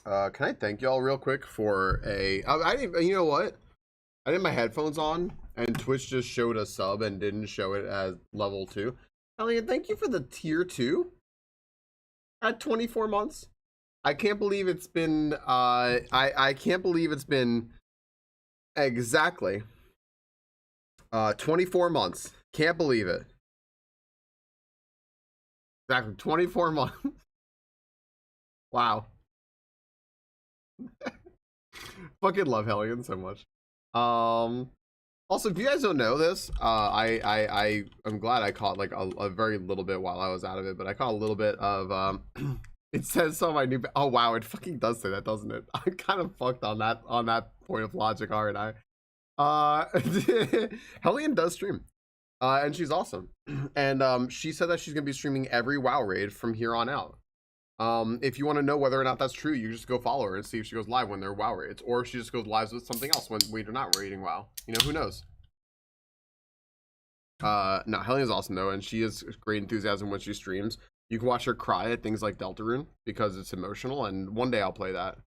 Can I thank y'all real quick for I didn't, you know what? I did my headphones on and Twitch just showed a sub and didn't show it as level 2. Elliot, thank you for the tier 2 at 24 months. I can't believe it's been, I can't believe it's been exactly 24 months. Can't believe it. Exactly 24 months. Wow. Fucking love Hellion so much. Also, if you guys don't know this, I'm glad I caught like a very little bit while I was out of it, but I caught a little bit of it says so my new. Oh wow, it fucking does say that, doesn't it? I'm kind of fucked on that point of logic, aren't I? Hellion does stream, and she's awesome, and she said that she's gonna be streaming every WoW raid from here on out. If you want to know whether or not that's true, you just go follow her and see if she goes live when they're WoW raids, or if she just goes live with something else when we're not raiding WoW. You know, who knows? No, Hellion's awesome though, and she has great enthusiasm when she streams. You can watch her cry at things like Deltarune because it's emotional, and one day I'll play that.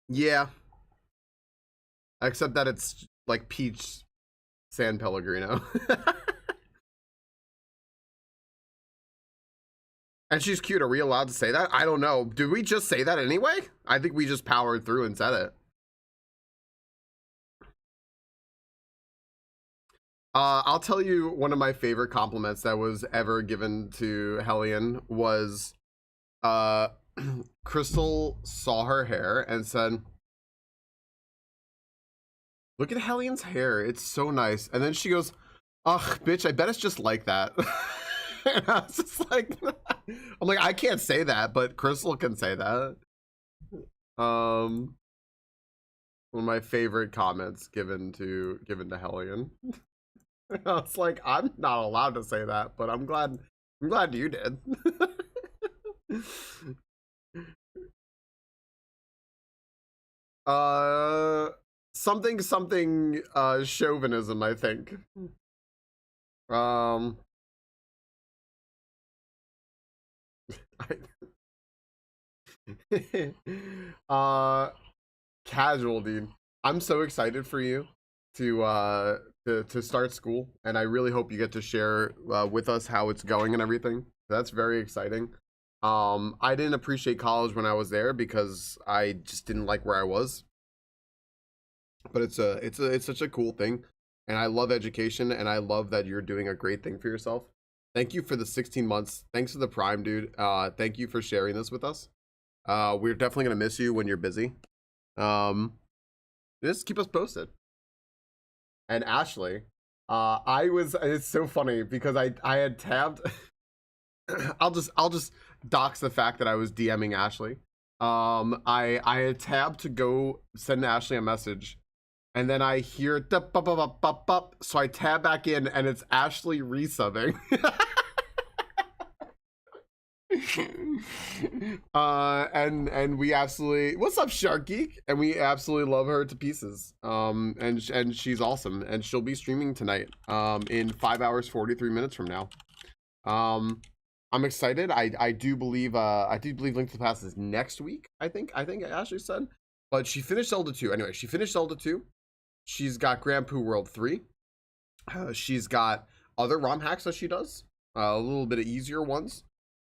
Yeah. Except that it's like Peach San Pellegrino. And she's cute. Are we allowed to say that? I don't know. Did we just say that anyway? I think we just powered through and said it. I'll tell you one of my favorite compliments that was ever given to Hellion was Crystal saw her hair and said, "Look at Hellion's hair. It's so nice." And then she goes, "Ugh, bitch, I bet it's just like that." And I was just like, I'm like, I can't say that, but Crystal can say that. One of my favorite comments given to Hellion. I was like, I'm not allowed to say that, but I'm glad you did. Something chauvinism, I think. Casual, dude. I'm so excited for you to start school, and I really hope you get to share with us how it's going and everything. That's very exciting. I didn't appreciate college when I was there because I just didn't like where I was. But it's such a cool thing, and I love education, and I love that you're doing a great thing for yourself. Thank you for the 16 months. Thanks for the Prime, dude. Thank you for sharing this with us. We're definitely gonna miss you when you're busy. Just keep us posted. And Ashley, it's so funny because I had tabbed. I'll just dox the fact that I was DMing Ashley. I had tabbed to go send Ashley a message, and then I hear so I tab back in, and it's Ashley resubbing. And we absolutely, what's up, Shark Geek? And we absolutely love her to pieces. And she's awesome, and she'll be streaming tonight in 5 hours 43 minutes from now. I'm excited. I do believe Link to the Past is next week. I think Ashley said, but she finished Zelda 2 anyway. She finished Zelda 2. She's got Grand Poo World 3. She's got other ROM hacks that she does, a little bit of easier ones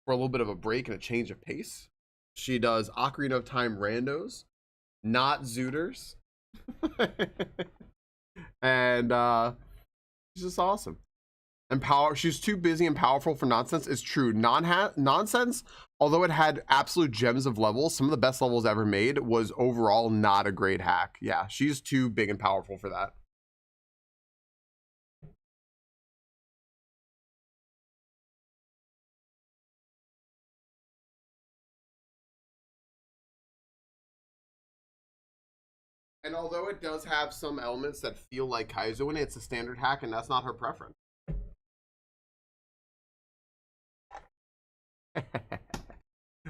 for a little bit of a break and a change of pace. She does Ocarina of Time randos, not Zooters. And she's just awesome. And she's too busy and powerful for nonsense. It's true. Nonsense, although it had absolute gems of levels, some of the best levels ever made, was overall not a great hack. Yeah, she's too big and powerful for that. And although it does have some elements that feel like Kaizo in it, it's a standard hack, and that's not her preference.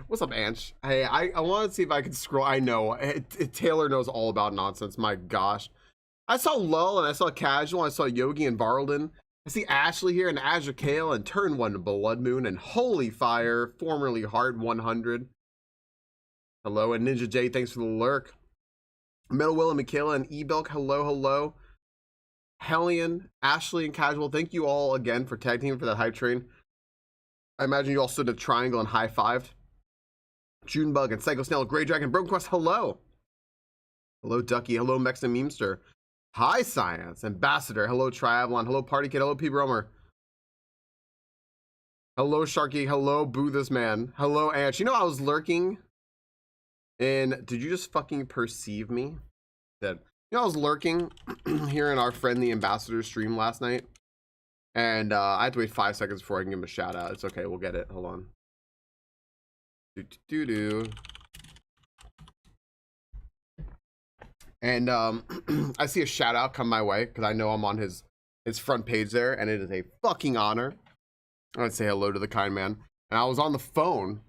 What's up, Anch? Hey, I want to see if I can scroll. I know Taylor knows all about nonsense. My gosh, I saw Lull and I saw Casual. I saw Yogi and Barlden. I see Ashley here and Azure Kale and Turn 1 Blood Moon and Holy Fire, formerly Hard 100. Hello, and Ninja J, thanks for the lurk. Metal Will and Michaela and Ebelk, hello. Hellion, Ashley, and Casual, thank you all again for tag teaming for that hype train. I imagine you all stood in a triangle and high-fived. Junebug and Psycho Snail, Grey Dragon, Broken Quest, hello. Hello, Ducky, hello, Mexican Memester. Hi, Science, Ambassador, hello, Triavalon, hello, Party Kid, hello, P. Bromer. Hello, Sharky, hello, Boo This Man, hello, Anch. You know, I was lurking and did you just fucking perceive me? That, you know, I was lurking here in our friend the Ambassador stream last night. And I had to wait 5 seconds before I can give him a shout out. It's okay, we'll get it. Hold on. And I see a shout out come my way because I know I'm on his front page there, and it is a fucking honor. I'd say hello to the kind man. And I was on the phone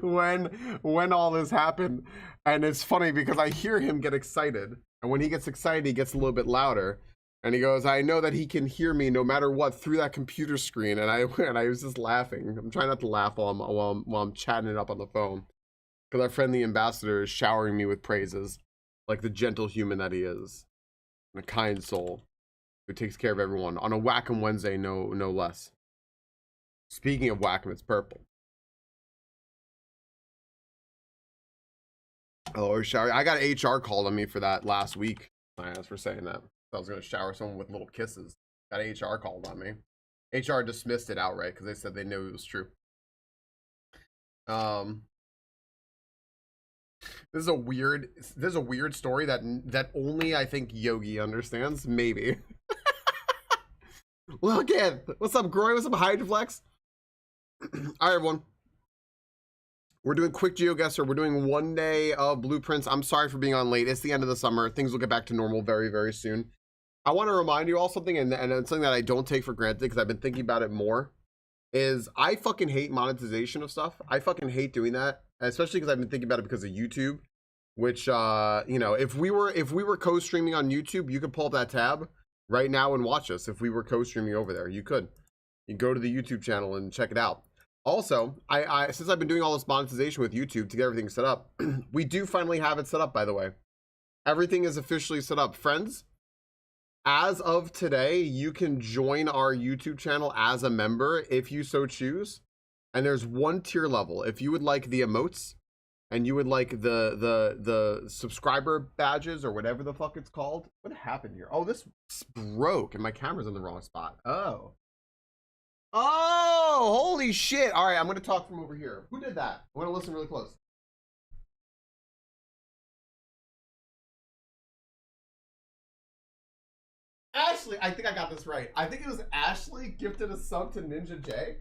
when all this happened, and it's funny because I hear him get excited, and when he gets excited, he gets a little bit louder. And he goes, I know that he can hear me no matter what through that computer screen. And I was just laughing. I'm trying not to laugh while I'm chatting it up on the phone. Because our friend the Ambassador is showering me with praises. Like the gentle human that he is. And a kind soul. Who takes care of everyone. On a Whack'em Wednesday, no less. Speaking of Whack'em, it's purple. Oh, shower. I got HR called on me for that last week. I asked for saying that. I was going to shower someone with little kisses. Got HR called on me. HR dismissed it outright because they said they knew it was true. This is a weird story that only I think Yogi understands. Maybe. Look at what's up, Groy? What's up, Hydroflex? All right, everyone. We're doing quick GeoGuessr. We're doing 1 day of blueprints. I'm sorry for being on late. It's the end of the summer. Things will get back to normal very, very soon. I want to remind you all something, and it's something that I don't take for granted because I've been thinking about it more, is I fucking hate monetization of stuff. I fucking hate doing that, especially because I've been thinking about it because of YouTube, which, you know, if we were co-streaming on YouTube, you could pull up that tab right now and watch us. If we were co-streaming over there, you could. You go to the YouTube channel and check it out. Also, I since I've been doing all this monetization with YouTube to get everything set up, we do finally have it set up, by the way. Everything is officially set up. Friends, as of today, you can join our YouTube channel as a member if you so choose. And there's one tier level. If you would like the emotes and you would like the subscriber badges or whatever the fuck it's called. What happened here? Oh, this broke and my camera's in the wrong spot. Oh, holy shit. All right, I'm going to talk from over here. Who did that? I want to listen really close. Ashley, I think I got this right. I think it was Ashley gifted a sub to Ninja J.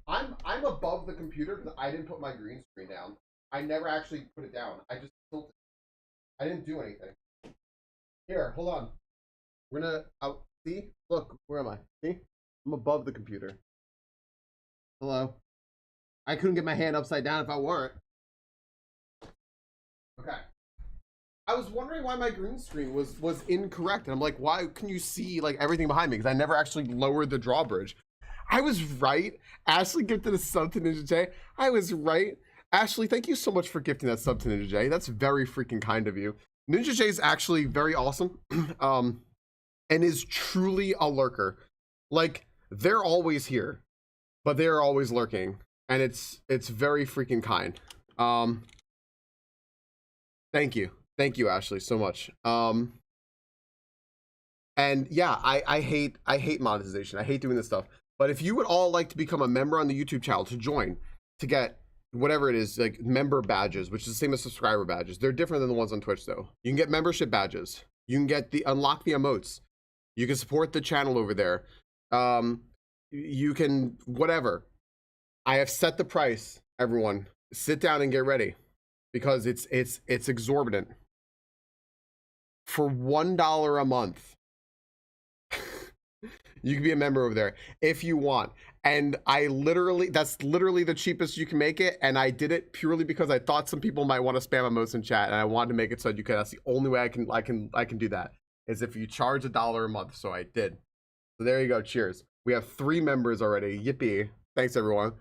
I'm above the computer because I didn't put my green screen down. I never actually put it down. I just tilted. I didn't do anything. Here, hold on. We're gonna see. Look, where am I? See? I'm above the computer. Hello. I couldn't get my hand upside down if I weren't. Okay. I was wondering why my green screen was incorrect, and I'm like, why can you see like everything behind me? Because I never actually lowered the drawbridge. I was right. Ashley gifted a sub to Ninja J. I was right. Ashley, thank you so much for gifting that sub to Ninja J. That's very freaking kind of you. Ninja J is actually very awesome, and is truly a lurker. Like, they're always here, but they're always lurking, and it's very freaking kind. Thank you, Ashley, so much. And yeah, I hate monetization. I hate doing this stuff. But if you would all like to become a member on the YouTube channel, to join, to get whatever it is, like member badges, which is the same as subscriber badges. They're different than the ones on Twitch, though. You can get membership badges. You can get unlock the emotes. You can support the channel over there. You can whatever. I have set the price. Everyone, sit down and get ready, because it's exorbitant. For $1 a month, you can be a member over there if you want. And that's literally the cheapest you can make it. And I did it purely because I thought some people might want to spam emotes in chat, and I wanted to make it so you could. That's the only way I can do that, is if you charge $1 a month. So I did. So there you go. Cheers. We have 3 members already. Yippee. Thanks, everyone.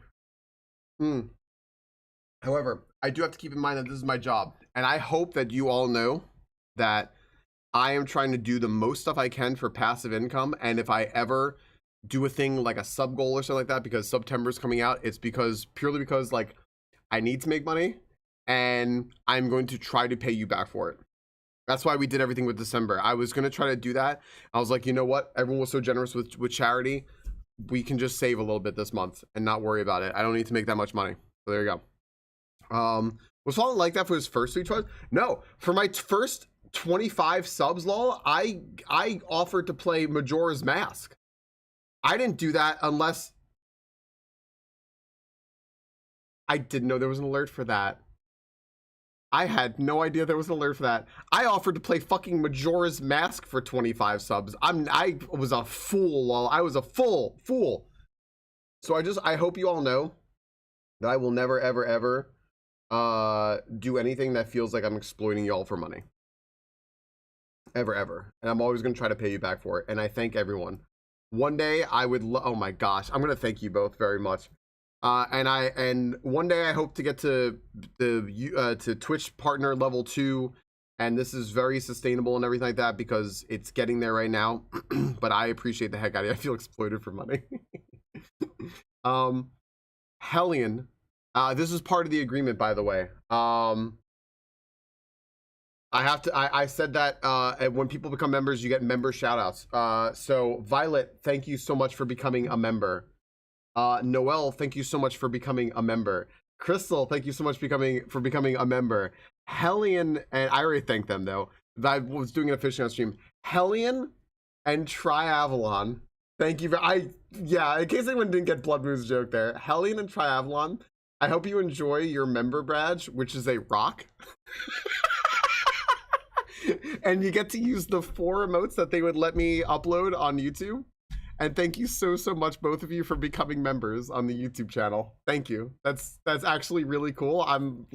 However, I do have to keep in mind that this is my job. And I hope that you all know that I am trying to do the most stuff I can for passive income. And if I ever do a thing like a sub goal or something like that, because September is coming out, it's purely because like I need to make money and I'm going to try to pay you back for it. That's why we did everything with December. I was going to try to do that. I was like, you know what? Everyone was so generous with charity. We can just save a little bit this month and not worry about it. I don't need to make that much money. So there you go. Was Fallen like that for his first 3 tries? No, for my first 25 subs, lol, I offered to play Majora's Mask. I didn't do that unless I didn't know there was an alert for that. I had no idea there was an alert for that. I offered to play fucking Majora's Mask for 25 subs. I was a fool, lol. I was a fool. So I hope you all know that I will never, ever, ever do anything that feels like I'm exploiting y'all for money. Ever. And I'm always going to try to pay you back for it. And I thank everyone. One day I would, oh my gosh, I'm going to thank you both very much. And one day I hope to get to Twitch partner level 2. And this is very sustainable and everything like that because it's getting there right now. But I appreciate the heck out of it. I feel exploited for money. Hellion. This is part of the agreement, by the way. I said that when people become members, you get member shoutouts. So Violet, thank you so much for becoming a member. Noel, thank you so much for becoming a member. Crystal, thank you so much for becoming a member. Hellion, and I already thanked them though. I was doing it officially on stream. Hellion and Triavalon, thank you. Yeah, in case anyone didn't get Blood Moon's joke there, Hellion and Triavalon, I hope you enjoy your member badge, which is a rock. And you get to use the 4 emotes that they would let me upload on YouTube. And thank you so much, both of you, for becoming members on the YouTube channel. Thank you. That's actually really cool. I'm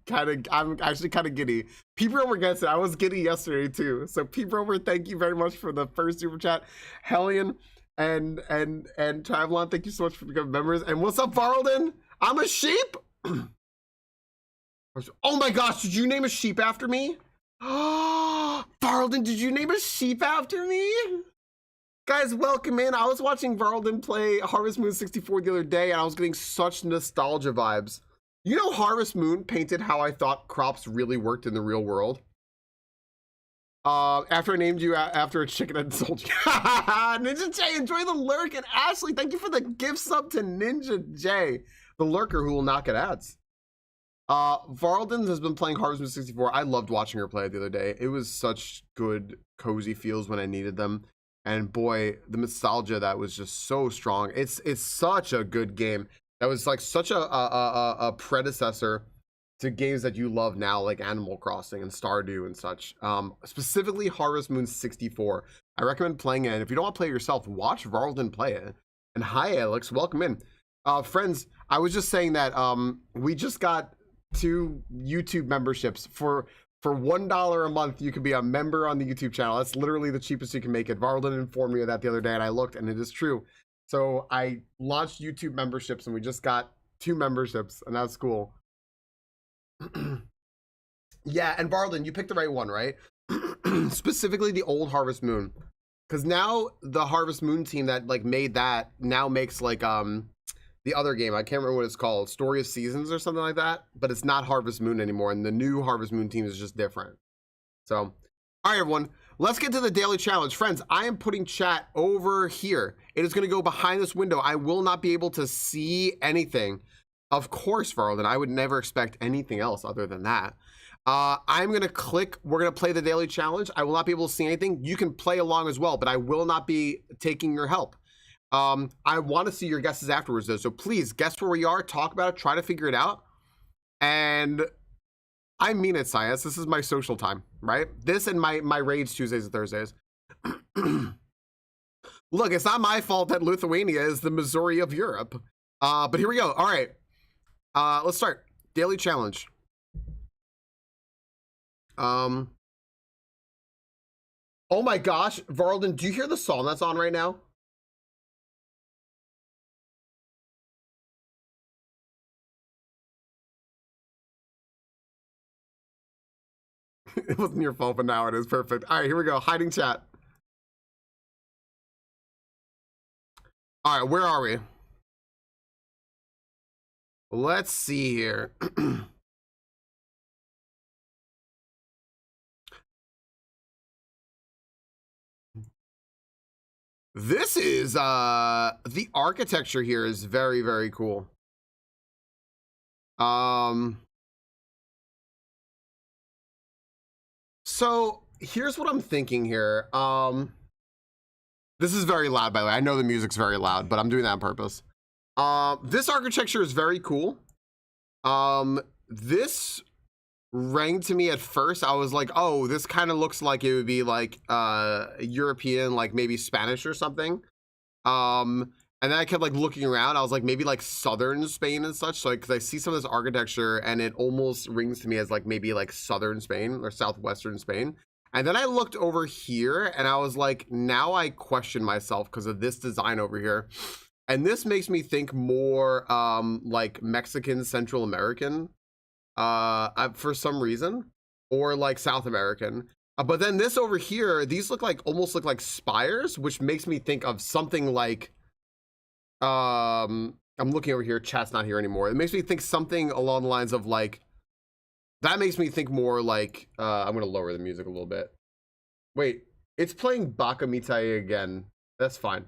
actually kind of giddy. P-Bromer gets it. I was giddy yesterday too. So P-Bromer, thank you very much for the first super chat. Hellion and Travelon, thank you so much for becoming members. And what's up, Varlden? I'm a sheep. Oh my gosh, did you name a sheep after me? Varlden, did you name a sheep after me? Guys, welcome in. I was watching Varlden play Harvest Moon 64 the other day, and I was getting such nostalgia vibes. You know, Harvest Moon painted how I thought crops really worked in the real world. After I named you after a chicken and sold you. Ninja J, enjoy the lurk. And Ashley, thank you for the gift sub to Ninja J, the lurker who will not get ads. Varlden has been playing Harvest Moon 64. I loved watching her play it the other day. It was such good, cozy feels when I needed them. And boy, the nostalgia that was just so strong. It's such a good game. That was like such a predecessor to games that you love now, like Animal Crossing and Stardew and such. Specifically Harvest Moon 64. I recommend playing it. And if you don't want to play it yourself, watch Varlden play it. And hi, Alex, welcome in. Friends, I was just saying that we just got 2 YouTube memberships for $1 a month. You can be a member on the YouTube channel. That's literally the cheapest you can make it. Varlden informed me of that the other day, and I looked, and it is true. So I launched YouTube memberships, and we just got 2 memberships, and that's cool. Yeah, and Varlden, you picked the right one, right? Specifically the old Harvest Moon, because now the Harvest Moon team that like made that now makes like the other game, I can't remember what it's called, Story of Seasons or something like that, but it's not Harvest Moon anymore, and the new Harvest Moon team is just different. So, all right, everyone, let's get to the daily challenge. Friends, I am putting chat over here. It is going to go behind this window. I will not be able to see anything. Of course, Varlden, I would never expect anything else other than that. I'm going to click, we're going to play the daily challenge. I will not be able to see anything. You can play along as well, but I will not be taking your help. I want to see your guesses afterwards though, so please guess where we are, talk about it, try to figure it out. And I mean it, Science, this is my social time, right? This and my raids Tuesdays and Thursdays. Look, it's not my fault that Lithuania is the Missouri of Europe. But here we go. All right, let's start. Daily challenge. Oh my gosh, Varlden, do you hear the song that's on right now? It wasn't your fault, but now it is. Perfect. All right, here we go. Hiding chat. All right, where are we? Let's see here. This is the architecture here is very, very cool. So here's what I'm thinking here. This is very loud, by the way. I know the music's very loud, but I'm doing that on purpose. This architecture is very cool. This rang to me at first. I was like, oh, this kind of looks like it would be like European, like maybe Spanish or something. And then I kept like looking around. I was like, maybe like southern Spain and such. So, because I see some of this architecture and it almost rings to me as like maybe like southern Spain or southwestern Spain. And then I looked over here and I was like, now I question myself because of this design over here. And this makes me think more like Mexican, Central American for some reason, or like South American. But then this over here, these look like almost look like spires, which makes me think of something like I'm looking over here, chat's not here anymore. It makes me think something along the lines of like, that makes me think more like I'm gonna lower the music a little bit. Wait, it's playing Baka Mitai again. That's fine.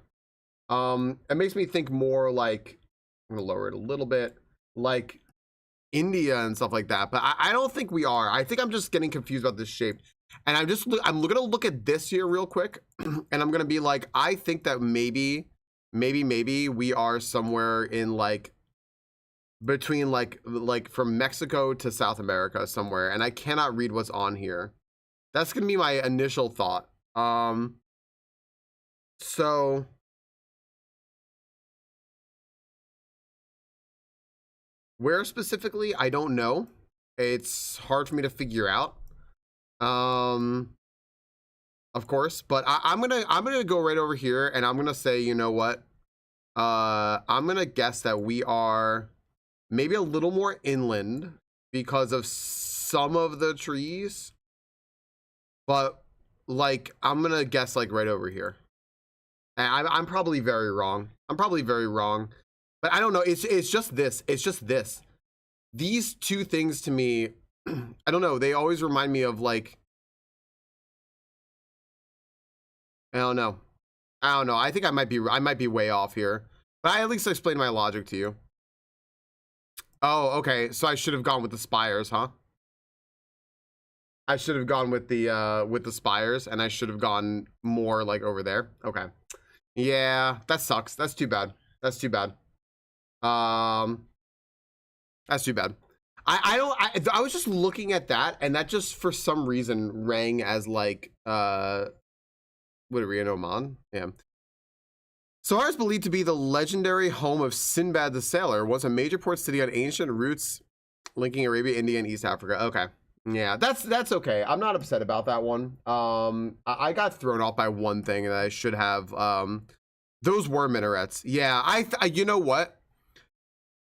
It makes me think more like, I'm gonna lower it a little bit, like India and stuff like that. But I don't think we are. I think I'm just getting confused about this shape. And I'm gonna look at this here real quick, and I'm gonna be like, I think that maybe we are somewhere in like between like from Mexico to South America somewhere, and I cannot read what's on here. That's gonna be my initial thought. So where specifically, I don't know. It's hard for me to figure out. Of course, but I'm gonna go right over here and I'm gonna say, you know what? I'm gonna guess that we are maybe a little more inland because of some of the trees, but like I'm gonna guess like right over here. And I'm probably very wrong. I'm probably very wrong, but I don't know. It's just this. It's just this. These two things to me, I don't know. They always remind me of like, I don't know. I don't know. I think I might be way off here, but I at least explained my logic to you. Oh, okay. So I should have gone with the spires, huh? I should have gone with the spires, and I should have gone more like over there. Okay. Yeah, that sucks. That's too bad. That's too bad. That's too bad. I was just looking at that, and that just for some reason rang as like what are we in Oman? Yeah. Sahara is believed to be the legendary home of Sinbad the Sailor, was a major port city on ancient routes linking Arabia, India, and East Africa. Okay. Yeah, that's okay. I'm not upset about that one. I got thrown off by one thing that I should have. Those were minarets. Yeah, I you know what?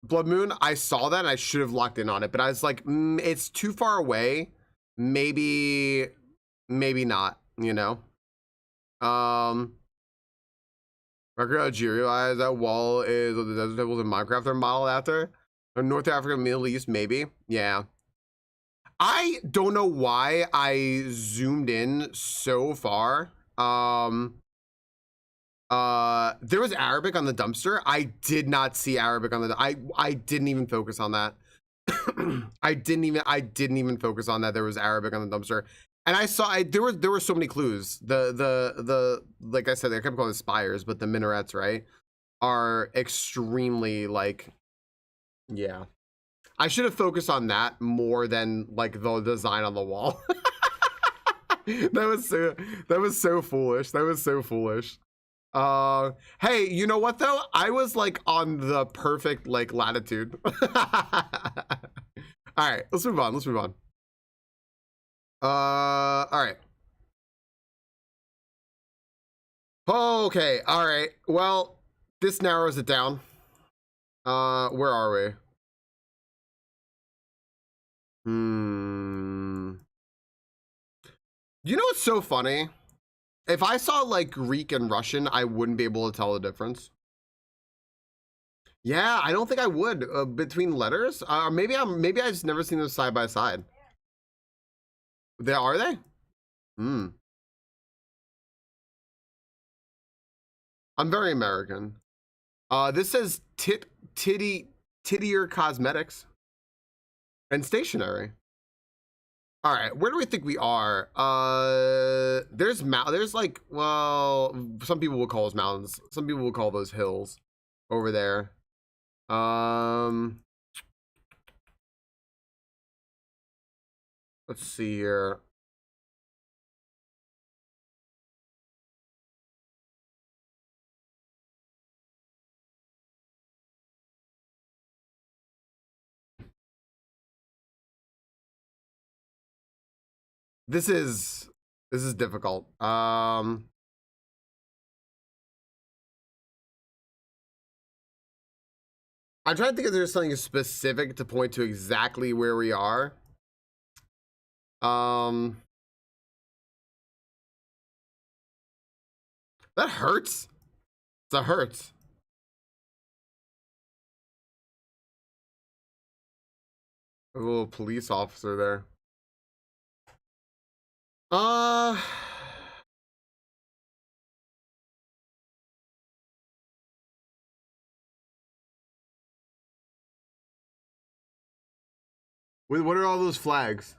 Blood Moon, I saw that and I should have locked in on it, but I was like, it's too far away. Maybe not, you know? Record Algeria, that wall is the Desert Tables in Minecraft they're modeled after. North Africa, Middle East, maybe. Yeah. I don't know why I zoomed in so far. There was Arabic on the dumpster. I did not see Arabic on the I didn't even focus on that. I didn't even focus on that there was Arabic on the dumpster. And I saw there were so many clues. The like I said, they kept calling it spires, but the minarets, right, are extremely like, yeah. I should have focused on that more than like the design on the wall. That was so foolish. That was so foolish. Hey, you know what though? I was like on the perfect like latitude. All right, let's move on. Let's move on. All right. Okay, all right. Well, this narrows it down. Where are we? You know what's so funny? If I saw like Greek and Russian, I wouldn't be able to tell the difference. Yeah, I don't think I would between letters. Maybe I've just never seen them side by side. Are they? Hmm. I'm very American. This says tittier cosmetics and stationery. All right, where do we think we are? There's like, well, some people will call those mountains. Some people will call those hills over there. Let's see here. This is difficult. I'm trying to think if there's something specific to point to exactly where we are. That hurts. That hurts. A little police officer there. What are all those flags?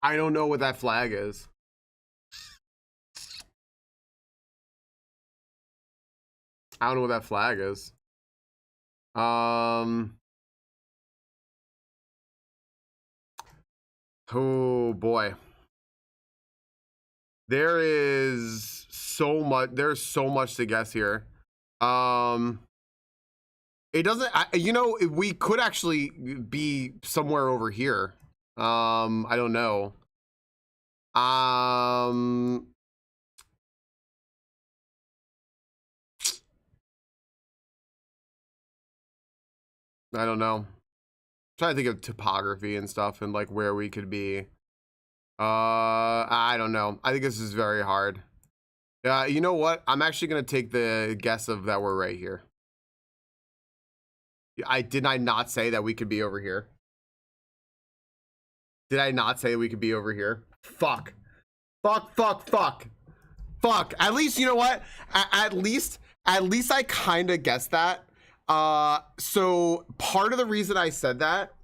I don't know what that flag is. I don't know what that flag is. Oh boy. There's so much to guess here. It doesn't, you know, we could actually be somewhere over here. I don't know. I don't know. I'm trying to think of topography and stuff and like where we could be. I don't know. I think this is very hard. You know what? I'm actually gonna take the guess of that we're right here. Did I not say that we could be over here? Did I not say we could be over here? Fuck. Fuck. At least, you know what? At least I kind of guessed that. So part of the reason I said that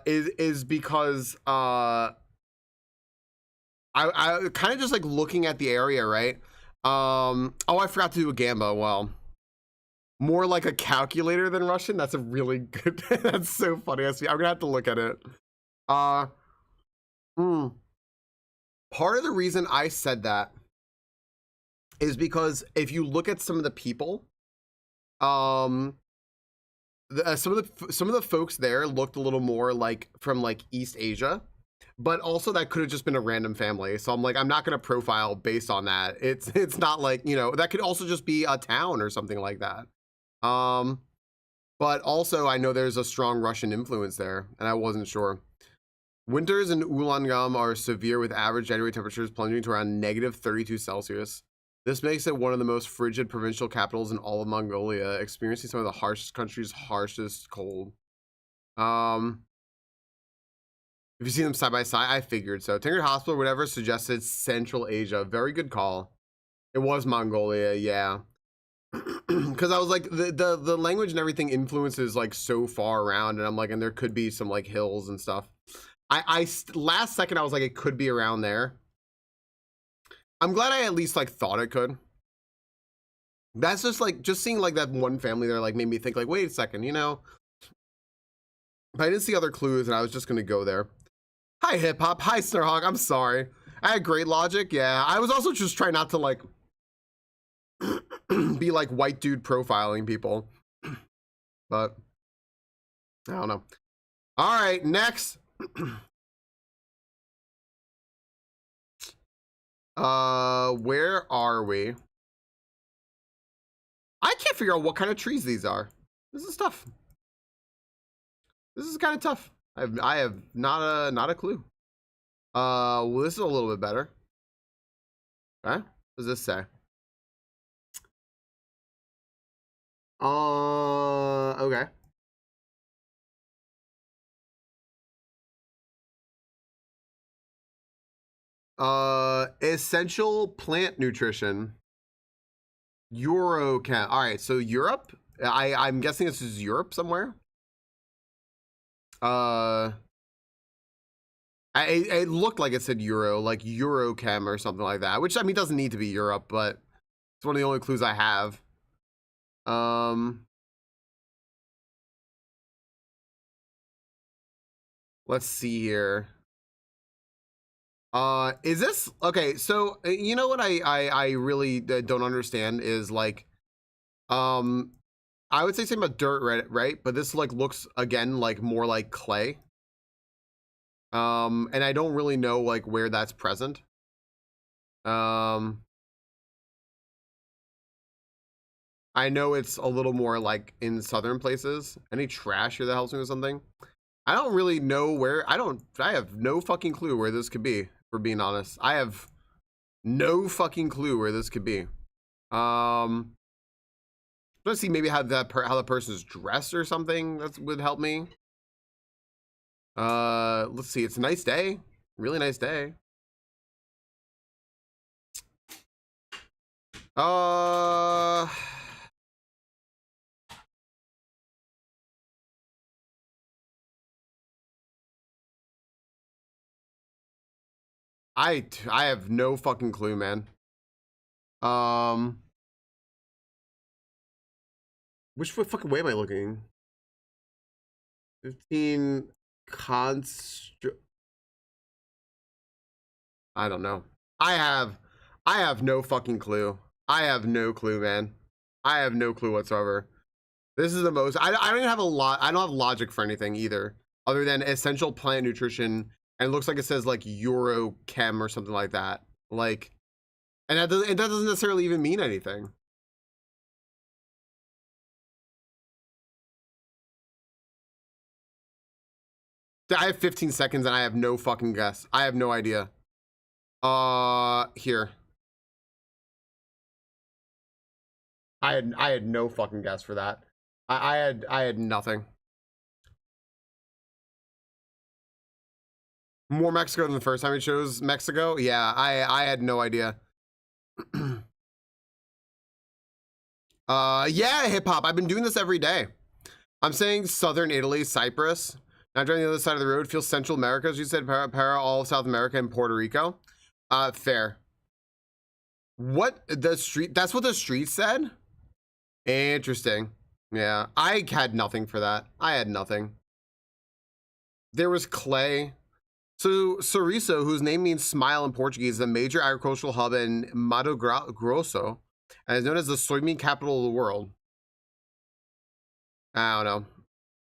is because I kind of just like looking at the area, right? Oh, I forgot to do a gamba. Well, more like a calculator than Russian. That's a really good. That's so funny. I'm gonna have to look at it. Part of the reason I said that is because if you look at some of the people, some of the folks there looked a little more like from like East Asia, but also that could have just been a random family. So I'm like, I'm not going to profile based on that. It's not like, you know, that could also just be a town or something like that. But also I know there's a strong Russian influence there, and I wasn't sure. Winters in Ulaanbaatar are severe, with average January temperatures plunging to around -32°C. This makes it one of the most frigid provincial capitals in all of Mongolia, experiencing some of the country's harshest cold. If you see them side by side, I figured so. Tingrid Hospital, whatever, suggested Central Asia. Very good call. It was Mongolia, yeah. Because I was like, the language and everything influences like so far around, and I'm like, and there could be some like hills and stuff. Last second I was like, it could be around there. I'm glad I at least like thought it could. That's just like, just seeing like that one family there like made me think like, wait a second, you know. But I didn't see other clues, and I was just gonna go there. Hi Hip Hop, hi Snarhawk. I'm sorry. I had great logic. Yeah, I was also just trying not to like be like white dude profiling people, but I don't know. All right, next. Where are we? I can't figure out what kind of trees these are. This is tough. This is kind of tough. I have not a clue. Well, this is a little bit better. Okay. What does this say? Okay. Essential plant nutrition. Eurochem. All right, so Europe. I'm guessing this is Europe somewhere. It looked like it said Euro, like Eurochem or something like that. Which I mean doesn't need to be Europe, but it's one of the only clues I have. Let's see here. Is this okay? So you know what I really don't understand is like, I would say something about dirt, right? But this like looks again like more like clay. And I don't really know like where that's present. I know it's a little more like in southern places. Any trash here that helps me with something? I don't really know where. I have no fucking clue where this could be, for being honest. I have no fucking clue where this could be. Let's see maybe how the person's dressed or something that would help me. Let's see. It's a nice day. Really nice day. I have no fucking clue, man. Which fucking way am I looking? 15 I don't know. I have no fucking clue. I have no clue, man. I have no clue whatsoever. This is the most. I don't even have a lot. I don't have logic for anything either, other than essential plant nutrition. And it looks like it says like Eurochem or something like that. Like, and that doesn't necessarily even mean anything. I have 15 seconds and I have no fucking guess. I have no idea. Here. I had no fucking guess for that. I had nothing. More Mexico than the first time we chose Mexico? Yeah, I had no idea. Yeah, hip hop. I've been doing this every day. I'm saying southern Italy, Cyprus. Now driving the other side of the road, feels Central America, as you said, para all of South America and Puerto Rico. Fair. What the street? That's what the street said. Interesting. Yeah, I had nothing for that. I had nothing. There was clay. So Sorriso, whose name means smile in Portuguese, is a major agricultural hub in Mato Grosso, and is known as the soybean capital of the world. I don't know.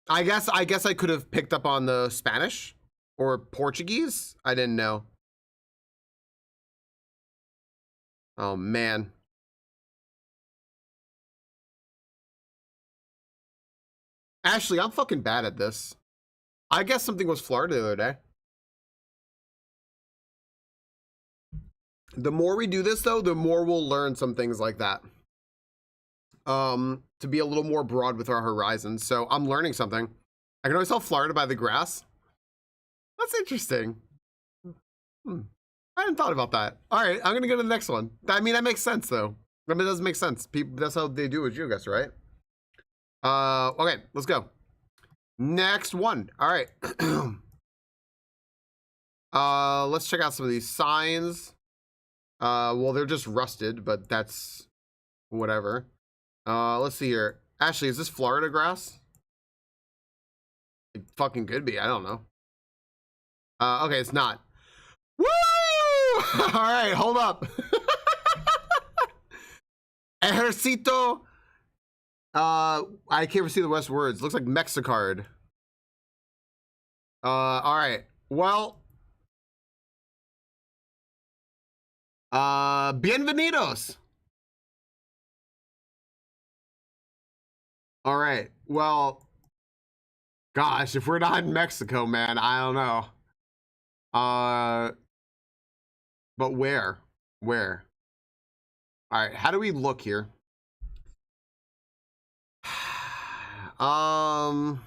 I guess I could have picked up on the Spanish or Portuguese. I didn't know. Oh man. Ashley, I'm fucking bad at this. I guess something was Florida the other day. The more we do this though, the more we'll learn some things like that. To be a little more broad with our horizons. So I'm learning something. I can always tell Florida by the grass. That's interesting. I hadn't thought about that. All right, I'm gonna go to the next one. I mean, that makes sense though. I mean, it does make sense. People, that's how they do it with you guys, right? Okay, let's go. Next one. All right. Let's check out some of these signs. Well, they're just rusted, but that's whatever. Let's see here. Ashley, is this Florida grass? It fucking could be. I don't know. Okay, it's not. Woo! All right, hold up. Ejercito. I can't see the rest words. Looks like Mexicard. All right. Well. Bienvenidos. All right. Well, Gosh, if we're not in Mexico, man, I don't know. But where? Where? All right, how do we look here? um,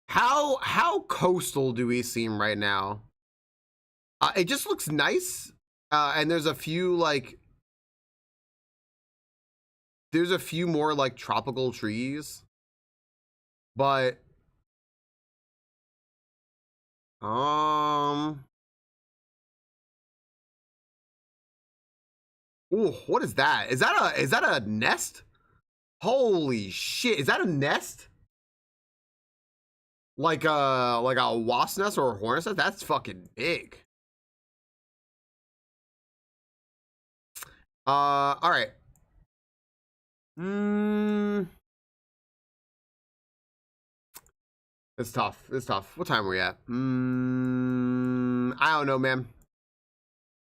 how coastal do we seem right now? It just looks nice. And there's a few more like tropical trees, but ooh, what is that? Is that a nest? Holy shit, is that a nest? Like a wasp nest or a hornet's nest? That's fucking big. All right. It's tough. It's tough. What time are we at? I don't know, man.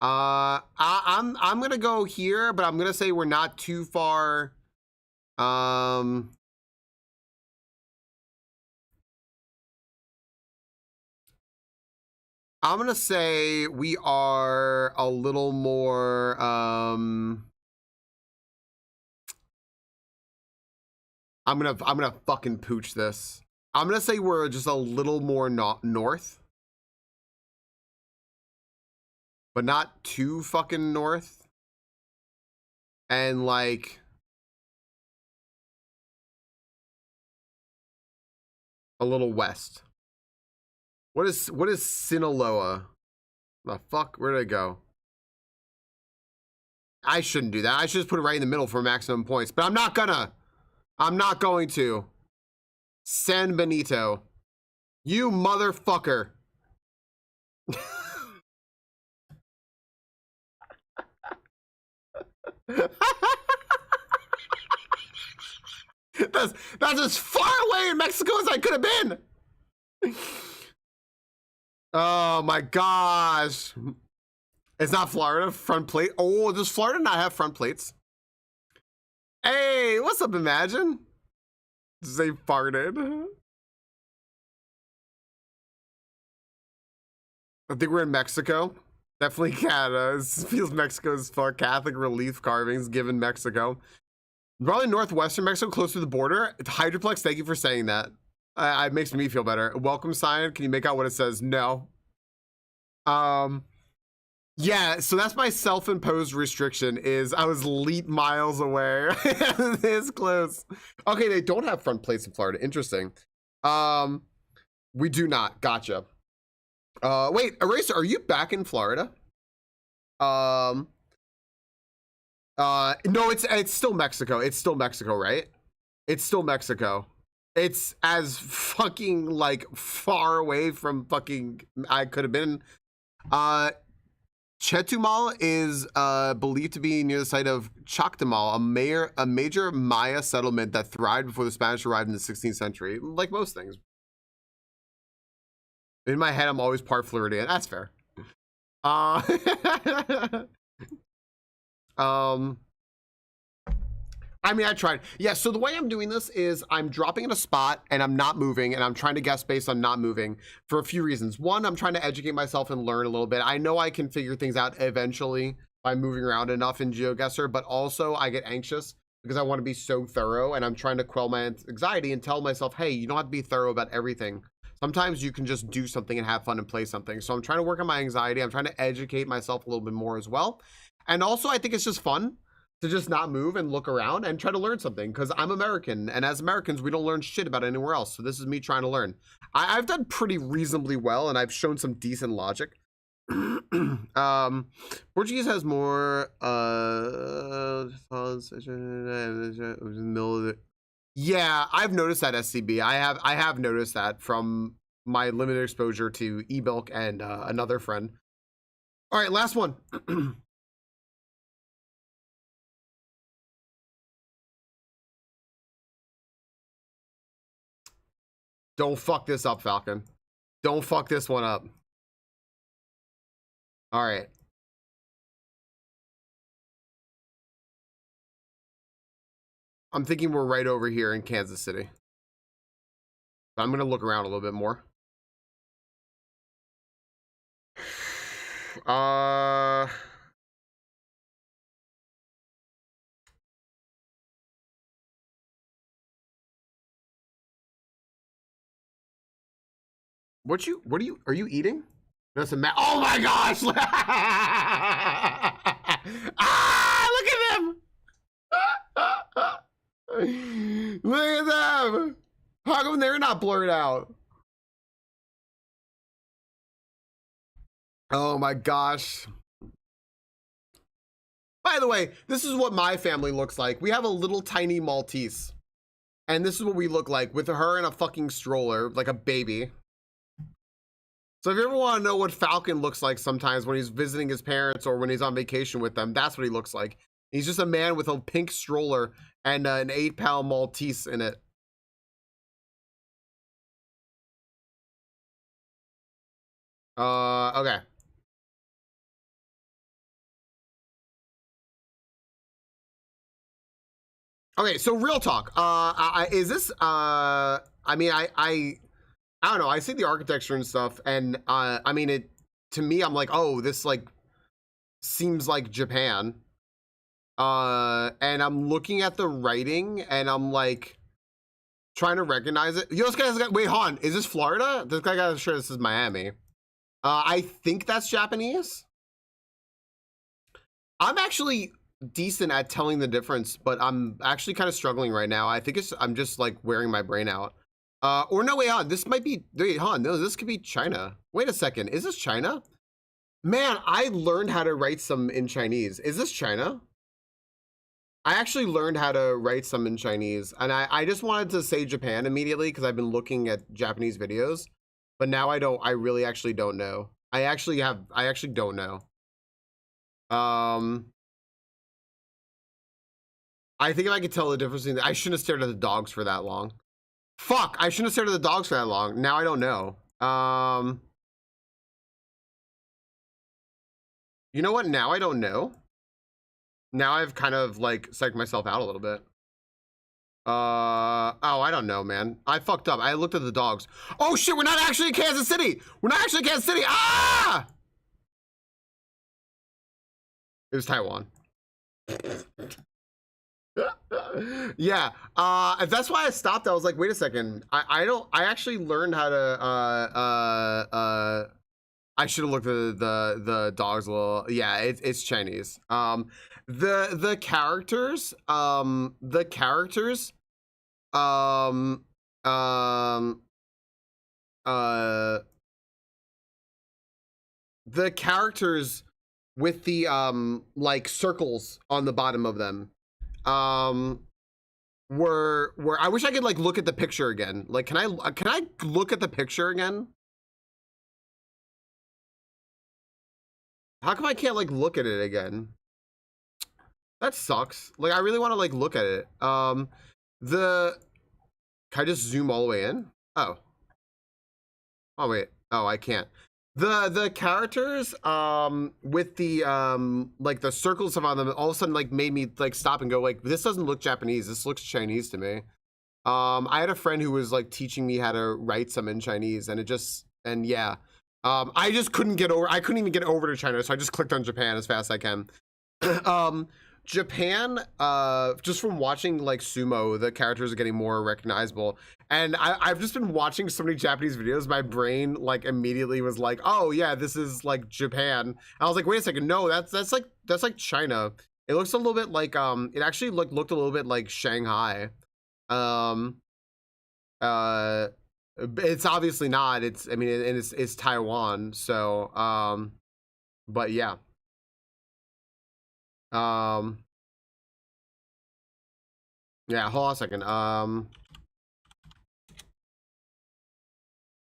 I'm gonna go here, but I'm gonna say we're not too far. I'm gonna say we are a little more I'm gonna fucking pooch this. I'm gonna say we're just a little more north, but not too fucking north. And like a little west. What is Sinaloa? The fuck? Where did it go? I shouldn't do that. I should just put it right in the middle for maximum points, but I'm not gonna. I'm not going to. San Benito. You motherfucker. that's as far away in Mexico as I could have been. Oh my gosh. It's not Florida front plate. Oh, does Florida not have front plates? Hey, what's up, Imagine? They farted. I think we're in Mexico. Definitely Canada. This feels Mexico as fuck. Catholic relief carvings given Mexico. Probably northwestern Mexico, close to the border. It's Hydroplex, thank you for saying that. It makes me feel better. Welcome sign. Can you make out what it says? No. Yeah, so that's my self-imposed restriction is I was leap miles away. It's close. Okay, they don't have front plates in Florida. Interesting. We do not. Gotcha. Wait, Eraser, are you back in Florida? No, it's still Mexico. It's still Mexico, right? It's still Mexico. It's as fucking like far away from fucking I could have been. Chetumal is believed to be near the site of Choctamal, a major Maya settlement that thrived before the Spanish arrived in the 16th century. Like most things. In my head, I'm always part Floridian. That's fair. I mean, I tried. Yeah, so the way I'm doing this is I'm dropping in a spot and I'm not moving and I'm trying to guess based on not moving for a few reasons. One, I'm trying to educate myself and learn a little bit. I know I can figure things out eventually by moving around enough in GeoGuessr, but also I get anxious because I want to be so thorough and I'm trying to quell my anxiety and tell myself, hey, you don't have to be thorough about everything. Sometimes you can just do something and have fun and play something. So I'm trying to work on my anxiety. I'm trying to educate myself a little bit more as well. And also I think it's just fun to just not move and look around and try to learn something because I'm American and as Americans we don't learn shit about anywhere else, so this is me trying to learn. I've done pretty reasonably well and I've shown some decent logic. Portuguese has more yeah, I've noticed that SCB. I have noticed that from my limited exposure to eBilk and another friend. All right, last one. Don't fuck this up, Falcon. Don't fuck this one up. All right. I'm thinking we're right over here in Kansas City. I'm gonna look around a little bit more. What are you eating? That's a oh my gosh! Ah, look at them! Look at them! How come they're not blurred out? Oh my gosh. By the way, this is what my family looks like. We have a little tiny Maltese. And this is what we look like with her in a fucking stroller, like a baby. So if you ever want to know what Falcon looks like sometimes when he's visiting his parents or when he's on vacation with them, that's what he looks like. He's just a man with a pink stroller and an 8-pound Maltese in it. Okay. Okay, so real talk. Is this? I mean, I don't know. I see the architecture and stuff, and I mean, it to me, I'm like, oh, this like seems like Japan. And I'm looking at the writing, and I'm like trying to recognize it. Yo, this guy's got. Wait, Han, is this Florida? This guy got sure this is Miami. I think that's Japanese. I'm actually decent at telling the difference, but I'm actually kind of struggling right now. I think I'm just like wearing my brain out. Or no, wait, on. This might be, wait, Han, no, this could be China. Wait a second, is this China? Man, I learned how to write some in Chinese. Is this China? I actually learned how to write some in Chinese, and I just wanted to say Japan immediately because I've been looking at Japanese videos, but now I really actually don't know. I actually don't know. I think if I could tell the difference between, I shouldn't have stared at the dogs for that long. Fuck, I shouldn't have stared at the dogs for that long. Now I don't know. You know what? Now I don't know. Now I've kind of like psyched myself out a little bit. Oh, I don't know, man. I fucked up. I looked at the dogs. Oh shit, we're not actually in Kansas City. We're not actually in Kansas City. Ah! It was Taiwan. Yeah, that's why I stopped. I was like, wait a second. I actually learned how to I should have looked at the dogs a little. Yeah, it's Chinese. The characters um uh the characters with the like circles on the bottom of them were I wish I could like look at the picture again. Like can I look at the picture again? How come I can't like look at it again? That sucks. Like I really want to like look at it. The can I just zoom all the way in? Oh. Oh wait. Oh, I can't. The characters with the like the circles on them all of a sudden like made me like stop and go like this doesn't look Japanese. This looks Chinese to me. I had a friend who was like teaching me how to write some in Chinese, and it just yeah. I just couldn't get over. I couldn't even get over to China, so I just clicked on Japan as fast as I can. Japan, just from watching like sumo, the characters are getting more recognizable. And I've just been watching so many Japanese videos, my brain like immediately was like, oh yeah, this is like Japan. And I was like, wait a second, no, that's like China. It looks a little bit like it actually looked a little bit like Shanghai. It's obviously not. I mean it's Taiwan, so but yeah. Yeah, hold on a second.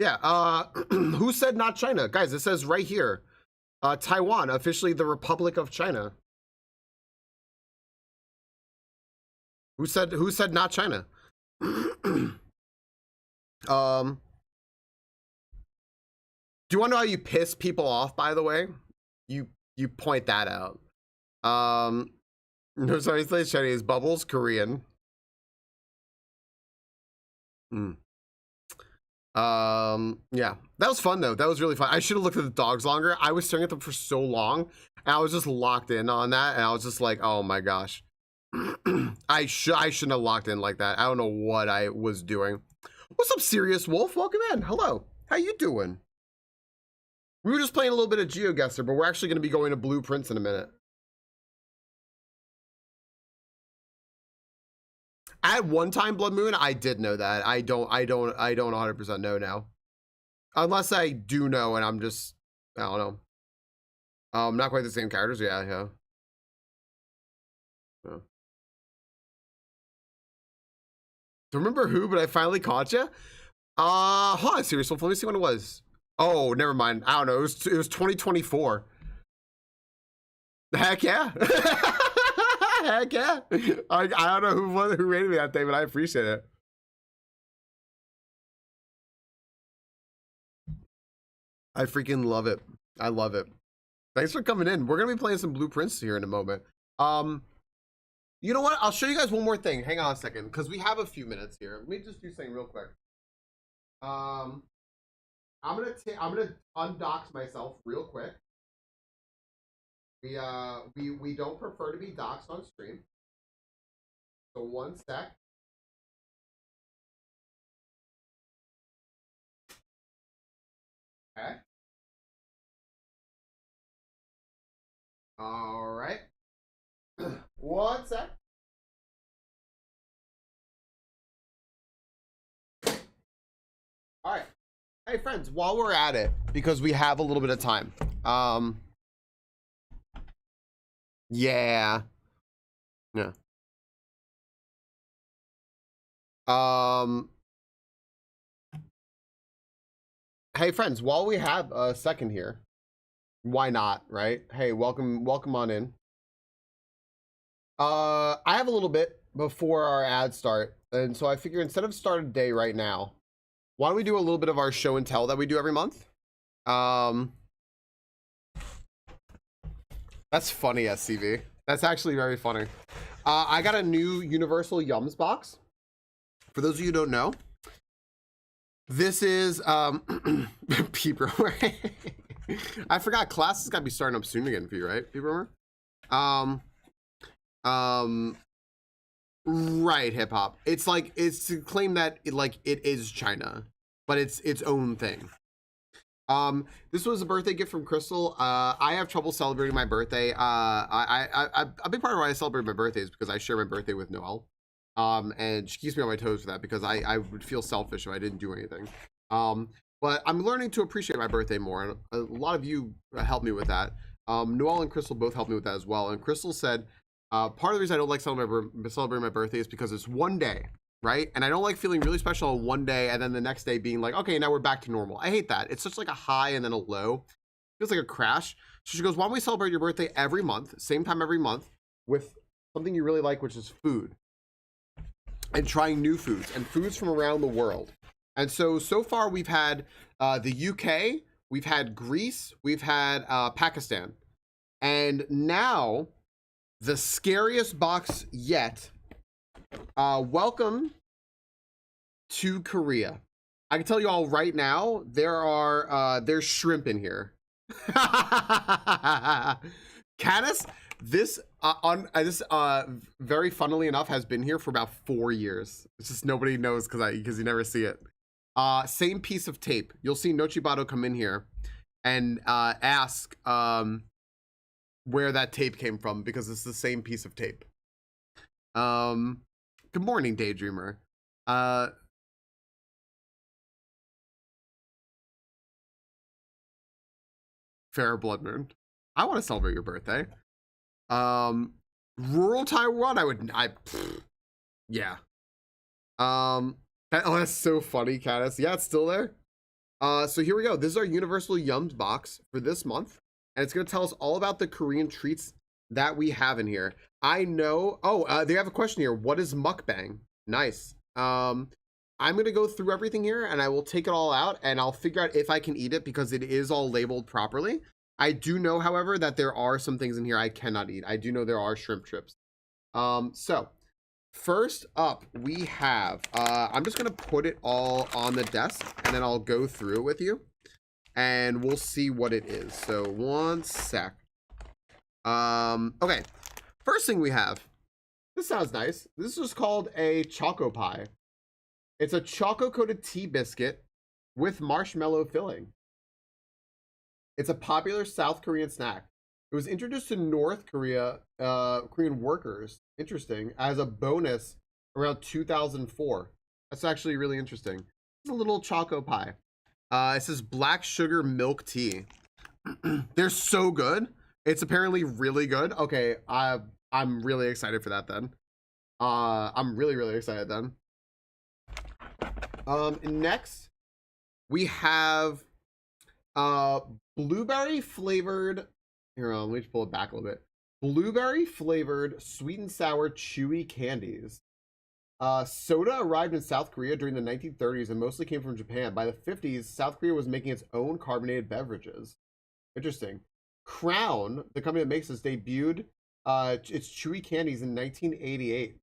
Yeah, who said not China? Guys, it says right here. Taiwan, officially the Republic of China. Who said not China? Do you want to know how you piss people off, by the way? you point that out. No, sorry, it's Chinese. Bubbles Korean. Yeah, that was fun though. That was really fun. I should have looked at the dogs longer. I was staring at them for so long, and I was just locked in on that, and I was just like, oh my gosh. I shouldn't have locked in like that. I don't know what I was doing. What's up, Serious Wolf? Welcome in. Hello. How you doing? We were just playing a little bit of GeoGuessr, but we're actually going to be going to Blueprints in a minute. At one time, Blood Moon, I did know that. I don't 100% know now. Unless I do know and I'm just, I don't know. Not quite the same characters. Yeah. Yeah. Don't remember who, but I finally caught you. Hold on, Serious Wolf. Let me see when it was. Oh, never mind. I don't know. It was 2024. Heck yeah. Heck yeah. I don't know who rated me that day, but I appreciate it. I freaking love it. I love it. Thanks for coming in. We're gonna be playing some Blueprints here in a moment. You know what? I'll show you guys one more thing. Hang on a second, because we have a few minutes here. Let me just do something real quick. I'm gonna undox myself real quick. We don't prefer to be doxed on stream. So one sec. Okay. All right. One sec. All right. Hey friends, while we're at it, because we have a little bit of time. Yeah. Yeah. Hey friends, while we have a second here, why not, right? Hey, welcome on in. I have a little bit before our ads start, and so I figure instead of start a day right now, why don't we do a little bit of our show and tell that we do every month? That's funny, SCV. That's actually very funny. I got a new Universal Yums box. For those of you who don't know, this is Peeper. I forgot class has got to be starting up soon again for you, right, Peeper? Right, hip hop. It's like, it's to claim that it is China, but it's its own thing. This was a birthday gift from Crystal. I have trouble celebrating my birthday. A big part of why I celebrate my birthday is because I share my birthday with Noelle. And she keeps me on my toes for that because I would feel selfish if I didn't do anything. But I'm learning to appreciate my birthday more, and a lot of you helped me with that. Noelle and Crystal both helped me with that as well. And Crystal said, part of the reason I don't like celebrating my birthday is because it's one day, right? And I don't like feeling really special on one day and then the next day being like, okay, now we're back to normal. I hate that. It's just like a high and then a low. It feels like a crash. So she goes, why don't we celebrate your birthday every month, same time every month, with something you really like, which is food. And trying new foods and foods from around the world. And so far we've had the UK, we've had Greece, we've had Pakistan. And now the scariest box yet, welcome to Korea. I can tell you all right now, there's shrimp in here. Caddis, this very funnily enough has been here for about 4 years. It's just nobody knows because you never see it. Same piece of tape. You'll see Nochibato come in here and ask where that tape came from because it's the same piece of tape. Good morning, Daydreamer. Fair Blood Moon. I want to celebrate your birthday. Rural Taiwan, yeah. That's so funny, Caddis. Yeah, it's still there. So here we go. This is our Universal Yums box for this month, and it's going to tell us all about the Korean treats that we have in here. I know. Oh, they have a question here. What is mukbang? Nice. I'm going to go through everything here, and I will take it all out, and I'll figure out if I can eat it because it is all labeled properly. I do know, however, that there are some things in here I cannot eat. I do know there are shrimp trips. So first up, we have, I'm just going to put it all on the desk and then I'll go through it with you and we'll see what it is. So one sec. Okay. First thing we have, this sounds nice. This is called a Choco Pie. It's a choco coated tea biscuit with marshmallow filling. It's a popular South Korean snack. It was introduced to North Korea, Korean workers, interesting, as a bonus around 2004. That's actually really interesting. It's a little choco pie. It says black sugar milk tea. They're so good. It's apparently really good. Okay, I'm really excited for that then. I'm really excited then. Next, we have blueberry flavored, here, let me just pull it back a little bit. Blueberry flavored sweet and sour chewy candies. Soda arrived in South Korea during the 1930s and mostly came from Japan. By the 50s, South Korea was making its own carbonated beverages. Interesting. Crown, the company that makes this, debuted its chewy candies in 1988.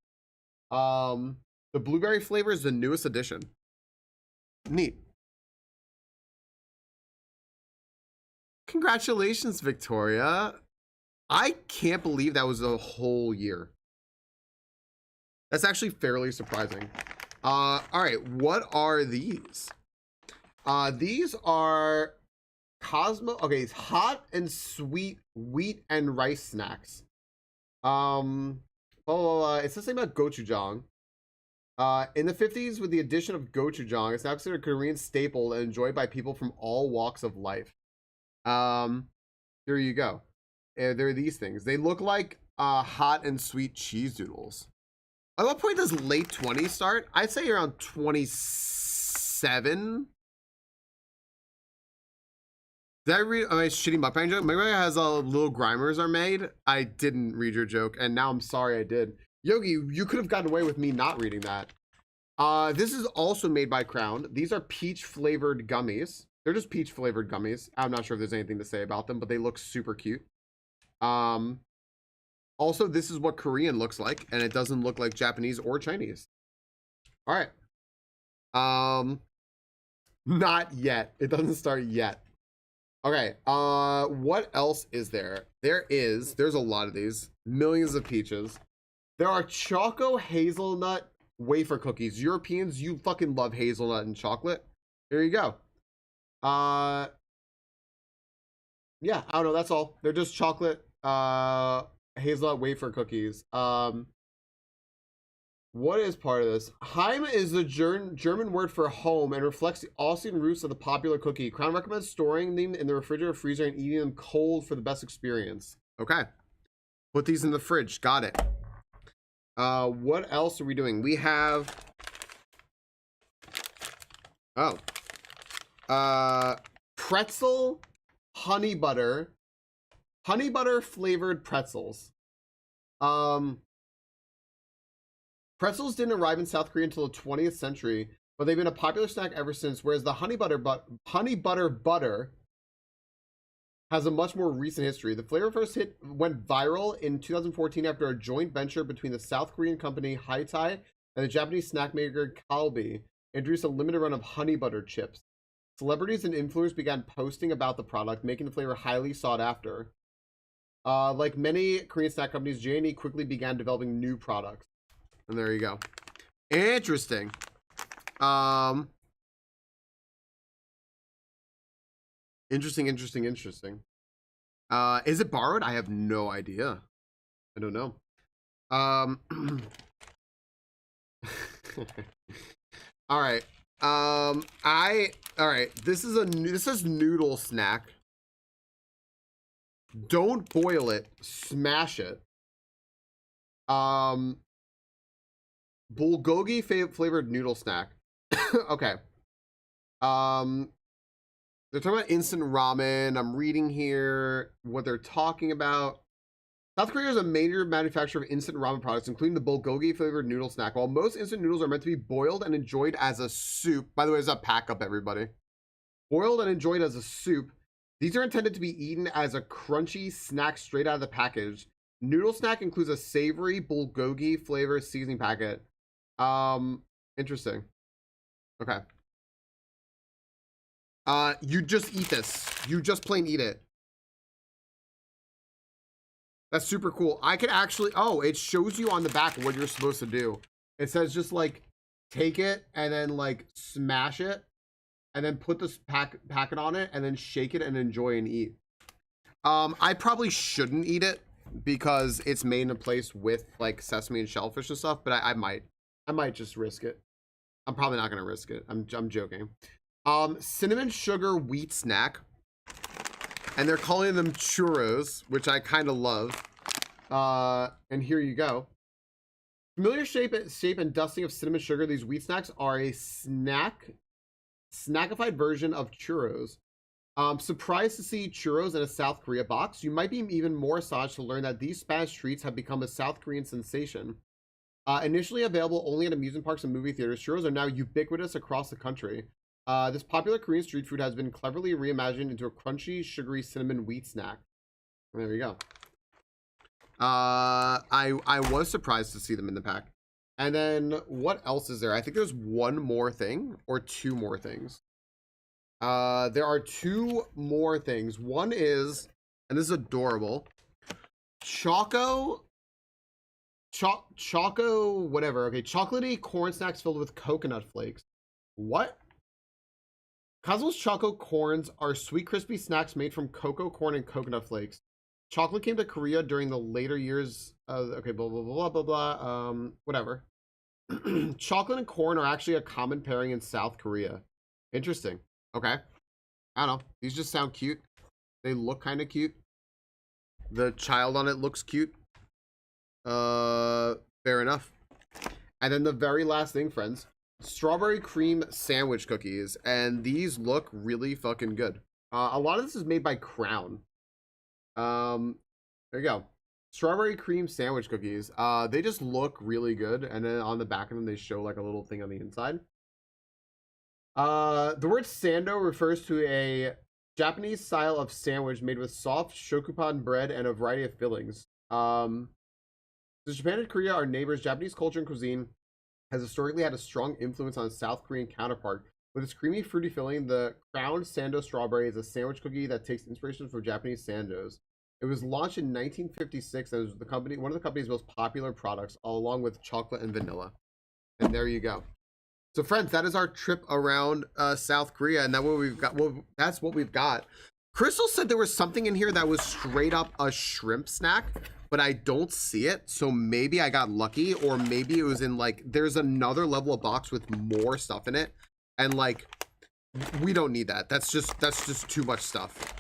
The blueberry flavor is the newest addition. Neat. Congratulations, Victoria. I can't believe that was a whole year. That's actually fairly surprising. All right, what are these? These are Cosmo. Okay, it's hot and sweet wheat and rice snacks. It says something about gochujang. In the 50s, with the addition of gochujang, it's now considered a Korean staple and enjoyed by people from all walks of life. There you go. There are these things. They look like hot and sweet cheese doodles. At what point does late 20s start? I'd say around 27. Did I read a shitty mukbang joke? Maybe it has a little Grimers are made. I didn't read your joke, and now I'm sorry I did. Yogi, you could have gotten away with me not reading that. This is also made by Crown. These are peach flavored gummies. They're just peach flavored gummies. I'm not sure if there's anything to say about them, but they look super cute. Also, this is what Korean looks like, and it doesn't look like Japanese or Chinese. All right. Not yet. It doesn't start yet. Okay. What else is there? There's a lot of these. Millions of peaches. There are Choco hazelnut wafer cookies. Europeans, you fucking love hazelnut and chocolate. Here you go. Yeah, I don't know. That's all. They're just chocolate, hazelnut wafer cookies. What is part of this? Heim is the German word for home and reflects the Austrian roots of the popular cookie. Crown recommends storing them in the refrigerator, freezer, and eating them cold for the best experience. Okay. Put these in the fridge. Got it. What else are we doing? We have, pretzel honey butter flavored pretzels. Pretzels didn't arrive in South Korea until the 20th century, but they've been a popular snack ever since, whereas the honey butter butter has a much more recent history. The flavor first went viral in 2014 after a joint venture between the South Korean company Haitai and the Japanese snack maker Calbee introduced a limited run of honey butter chips. Celebrities and influencers began posting about the product, making the flavor highly sought after. Like many Korean snack companies, J&E quickly began developing new products. And there you go. Interesting. Interesting. Is it borrowed? I have no idea. I don't know. All right. All right. This is noodle snack. Don't boil it. Smash it. Bulgogi flavored noodle snack. Okay. They're talking about instant ramen. I'm reading here what they're talking about. South Korea is a major manufacturer of instant ramen products, including the bulgogi flavored noodle snack. While most instant noodles are meant to be boiled and enjoyed as a soup, by the way, it's a pack up, everybody. Boiled and enjoyed as a soup, These are intended to be eaten as a crunchy snack straight out of the package. Noodle snack includes a savory bulgogi flavor seasoning packet. Interesting. Okay. You just eat this. You just plain eat it. That's super cool. I could actually, oh, it shows you on the back what you're supposed to do. It says just like take it and then like smash it and then put this packet on it and then shake it and enjoy and eat. I probably shouldn't eat it because it's made in a place with like sesame and shellfish and stuff, but I might just risk it. I'm probably not gonna risk it. I'm joking. Cinnamon sugar wheat snack, and they're calling them churros, which I kind of love. And here you go. Familiar shape and dusting of cinnamon sugar. These wheat snacks are a snackified version of churros. Surprised to see churros in a South Korea box. You might be even more astonished to learn that these Spanish treats have become a South Korean sensation. Initially available only at amusement parks and movie theaters, churros are now ubiquitous across the country. This popular Korean street food has been cleverly reimagined into a crunchy, sugary cinnamon wheat snack. There you go. I was surprised to see them in the pack. And then what else is there? I think there's one more thing or two more things. There are two more things. One is, and this is adorable, Choco, whatever. Okay, chocolatey corn snacks filled with coconut flakes. What? Cosmos Choco corns are sweet, crispy snacks made from cocoa, corn, and coconut flakes. Chocolate came to Korea during the later years of, okay, blah, blah, blah, blah, blah, whatever. Chocolate and corn are actually a common pairing in South Korea. Interesting. Okay. I don't know. These just sound cute. They look kind of cute. The child on it looks cute. Fair enough. And then the very last thing, friends. Strawberry cream sandwich cookies. And these look really fucking good. A lot of this is made by Crown. There you go. Strawberry cream sandwich cookies. They just look really good. And then on the back of them, they show like a little thing on the inside. The word sando refers to a Japanese style of sandwich made with soft shokupan bread and a variety of fillings. Japan and Korea are neighbors. Japanese culture and cuisine has historically had a strong influence on its South Korean counterpart. With its creamy, fruity filling, the Crown Sando Strawberry is a sandwich cookie that takes inspiration from Japanese sandos. It was launched in 1956 and was one of the company's most popular products, along with chocolate and vanilla. And there you go. So, friends, that is our trip around South Korea, and that's what we've got. Well, that's what we've got. Crystal said there was something in here that was straight up a shrimp snack, but I don't see it. So maybe I got lucky, or maybe it was in like there's another level of box with more stuff in it, and like we don't need that. That's just too much stuff.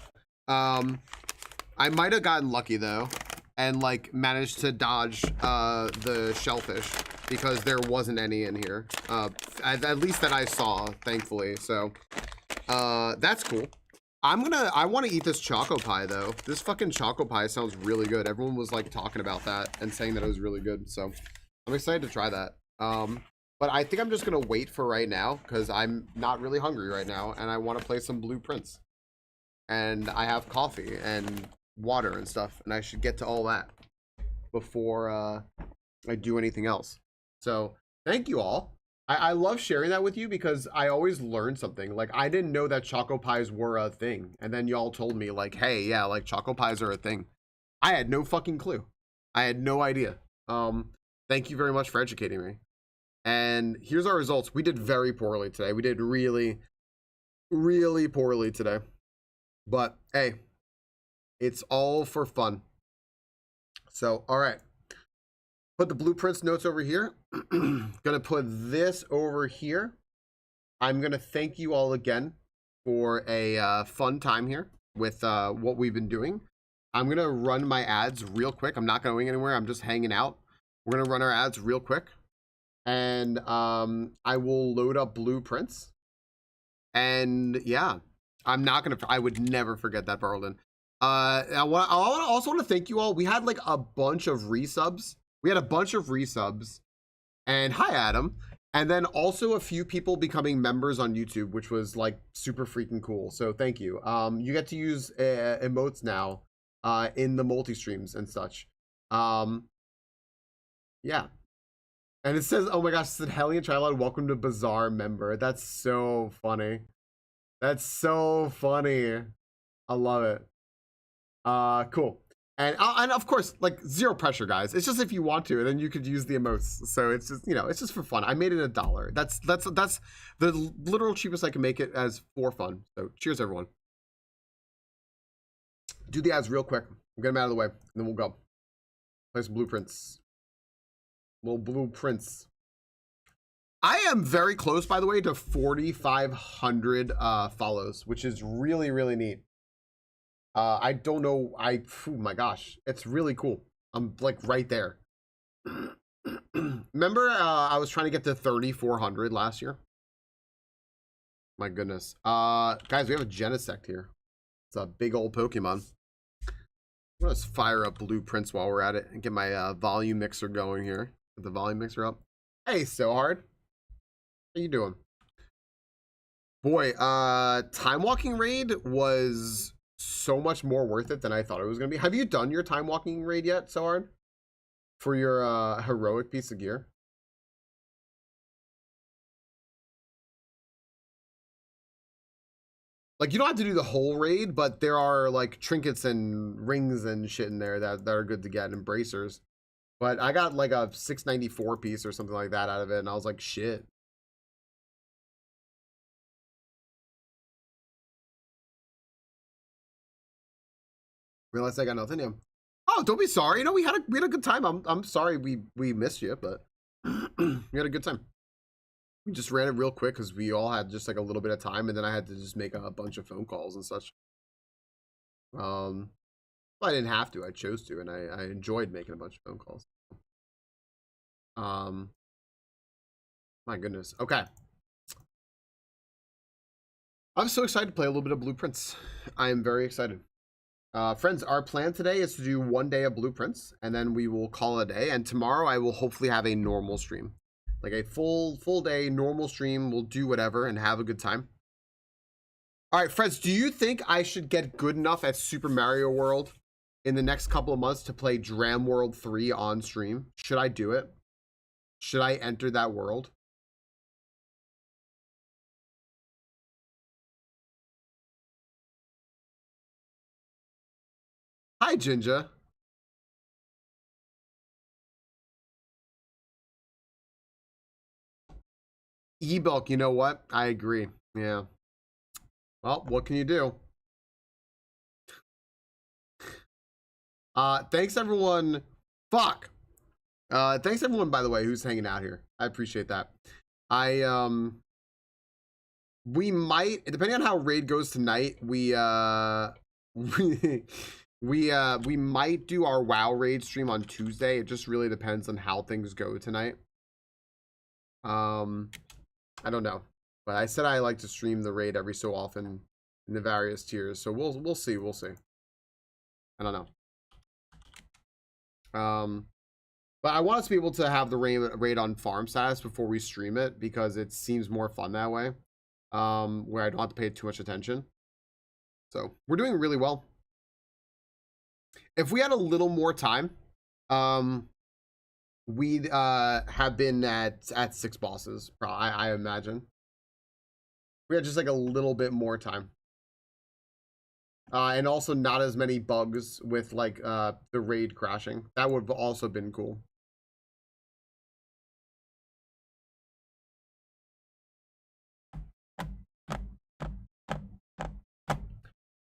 I might have gotten lucky though, and like managed to dodge the shellfish because there wasn't any in here. At least that I saw, thankfully. So that's cool. I want to eat this choco pie though. This fucking choco pie sounds really good. Everyone was like talking about that and saying that it was really good. So I'm excited to try that. But I think I'm just gonna wait for right now because I'm not really hungry right now and I want to play some Blueprints. And I have coffee and water and stuff, and I should get to all that before I do anything else. So thank you all. I love sharing that with you because I always learn something. Like I didn't know that choco pies were a thing, and then y'all told me like, hey, yeah, like choco pies are a thing. I had no fucking clue. I had no idea. Thank you very much for educating me. And here's our results. We did very poorly today. We did really, really poorly today. But hey, it's all for fun. So, all right. Put the Blueprints notes over here. Gonna put this over here. I'm gonna thank you all again for a fun time here with what we've been doing. I'm gonna run my ads real quick. I'm not going anywhere. I'm just hanging out. We're gonna run our ads real quick, and I will load up Blueprints. And yeah, I would never forget that, Barlin. I also want to thank you all. We had like a bunch of resubs. And hi, Adam. And then also a few people becoming members on YouTube, which was like super freaking cool. So thank you. You get to use emotes now in the multi-streams and such. Yeah. And it says, oh my gosh, it said Hellion Trilod, welcome to Bazaar member. That's so funny. That's so funny. I love it. Cool. And of course, like, zero pressure, guys. It's just if you want to, and then you could use the emotes. So it's just, you know, it's just for fun. I made it $1. That's the literal cheapest I can make it as for fun. So cheers, everyone. Do the ads real quick. We'll get them out of the way, and then we'll go. Play some blueprints. Little blueprints. I am very close, by the way, to 4,500 follows, which is really, really neat. I don't know. Oh my gosh, it's really cool. I'm like right there. Remember, I was trying to get to 3,400 last year. My goodness. Guys, we have a Genesect here. It's a big old Pokemon. Let's fire up blueprints while we're at it and get my volume mixer going here. Get the volume mixer up. Hey, so hard. How you doing? Boy, time walking raid was so much more worth it than I thought it was gonna be. Have you done your time walking raid yet, so hard? For your heroic piece of gear? Like, you don't have to do the whole raid, but there are like trinkets and rings and shit in there that are good to get, and bracers. But I got like a 694 piece or something like that out of it, and I was like, shit. Realized I got nothing. Yeah. Oh, don't be sorry. You know, we had a good time. I'm sorry we missed you, but we had a good time. We just ran it real quick because we all had just like a little bit of time, and then I had to just make a bunch of phone calls and such. Well, I didn't have to. I chose to, and I enjoyed making a bunch of phone calls. My goodness. Okay. I'm so excited to play a little bit of Blueprints. I am very excited. Friends, our plan today is to do 1 day of Blueprints, and then we will call it a day. And tomorrow I will hopefully have a normal stream. Like a full day, normal stream. We'll do whatever and have a good time. All right, friends, do you think I should get good enough at Super Mario World in the next couple of months to play Dram World 3 on stream? Should I do it? Should I enter that world? Hi, Jinja. E-Bulk, you know what? I agree. Yeah. Well, what can you do? Thanks everyone. Fuck. Thanks everyone, by the way, who's hanging out here. I appreciate that. We might, depending on how raid goes tonight, we might do our WoW raid stream on Tuesday. It just really depends on how things go tonight. I don't know, but I said I like to stream the raid every so often in the various tiers, so we'll see. I don't know. But I want us to be able to have the raid on farm status before we stream it, because it seems more fun that way, where I don't have to pay too much attention. So we're doing really well. If we had a little more time, we'd have been at 6 bosses, I imagine. We had just like a little bit more time. And also not as many bugs with like the raid crashing. That would have also been cool.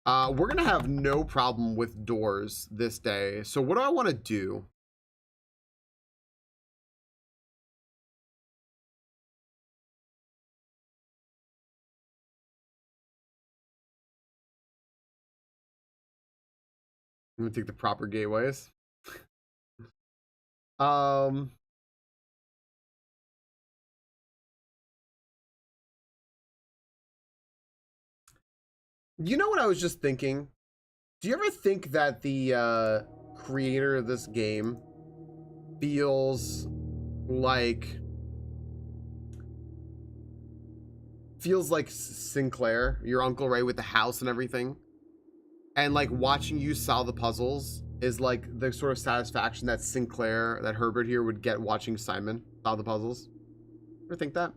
We're gonna have no problem with doors this day. So what do I want to do? I'm gonna take the proper gateways. You know what I was just thinking? Do you ever think that the creator of this game feels like feels like Sinclair, your uncle, right, with the house and everything. And like watching you solve the puzzles is like the sort of satisfaction that Sinclair, that Herbert here would get watching Simon solve the puzzles. Ever think that?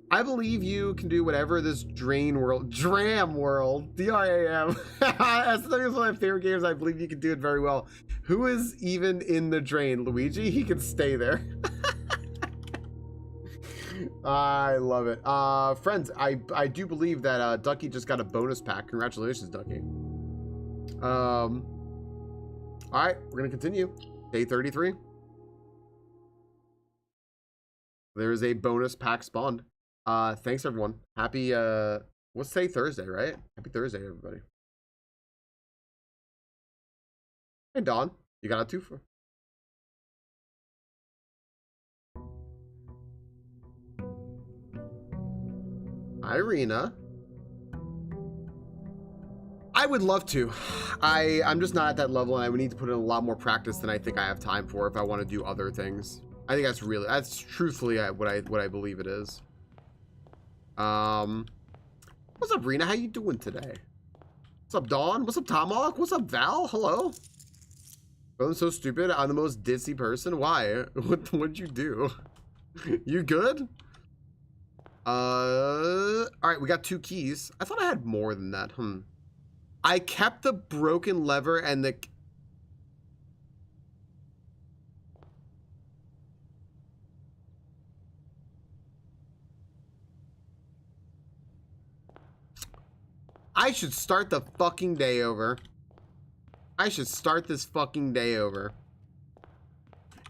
I believe you can do whatever this Dram world, D-R-A-M. As one of my favorite games, I believe you can do it very well. Who is even in the drain? Luigi? He can stay there. I love it. Friends, I do believe that Ducky just got a bonus pack. Congratulations, Ducky. All right, we're gonna continue. Day 33. There is a bonus pack spawned. Thanks everyone. Happy what's today? Thursday, right? Happy Thursday, everybody. Hey Dawn, you got a twofer. Irina. I would love to. I'm just not at that level, and I would need to put in a lot more practice than I think I have time for if I want to do other things. I think that's truthfully what I believe it is. What's up, Rena? How you doing today? What's up, Dawn? What's up, Tomahawk? What's up, Val? Hello. I'm so stupid. I'm the most ditzy person. Why? What'd you do? You good? All right, we got 2 keys. I thought I had more than that. I kept the broken lever and the... I should start the fucking day over. I should start this fucking day over.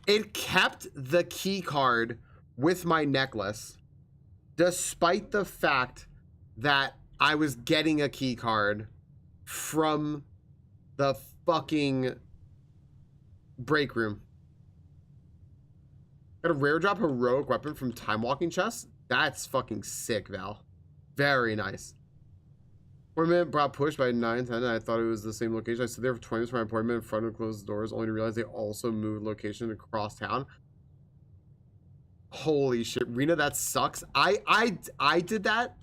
It kept the key card with my necklace, despite the fact that I was getting a key card from the fucking break room. Got a rare drop heroic weapon from time walking chest. That's fucking sick, Val. Very nice. Appointment brought push by 9:10, and I thought it was the same location. I stood there for 20 minutes for my appointment in front of closed doors, only to realize they also moved location across town. Holy shit, Rena, that sucks. I did that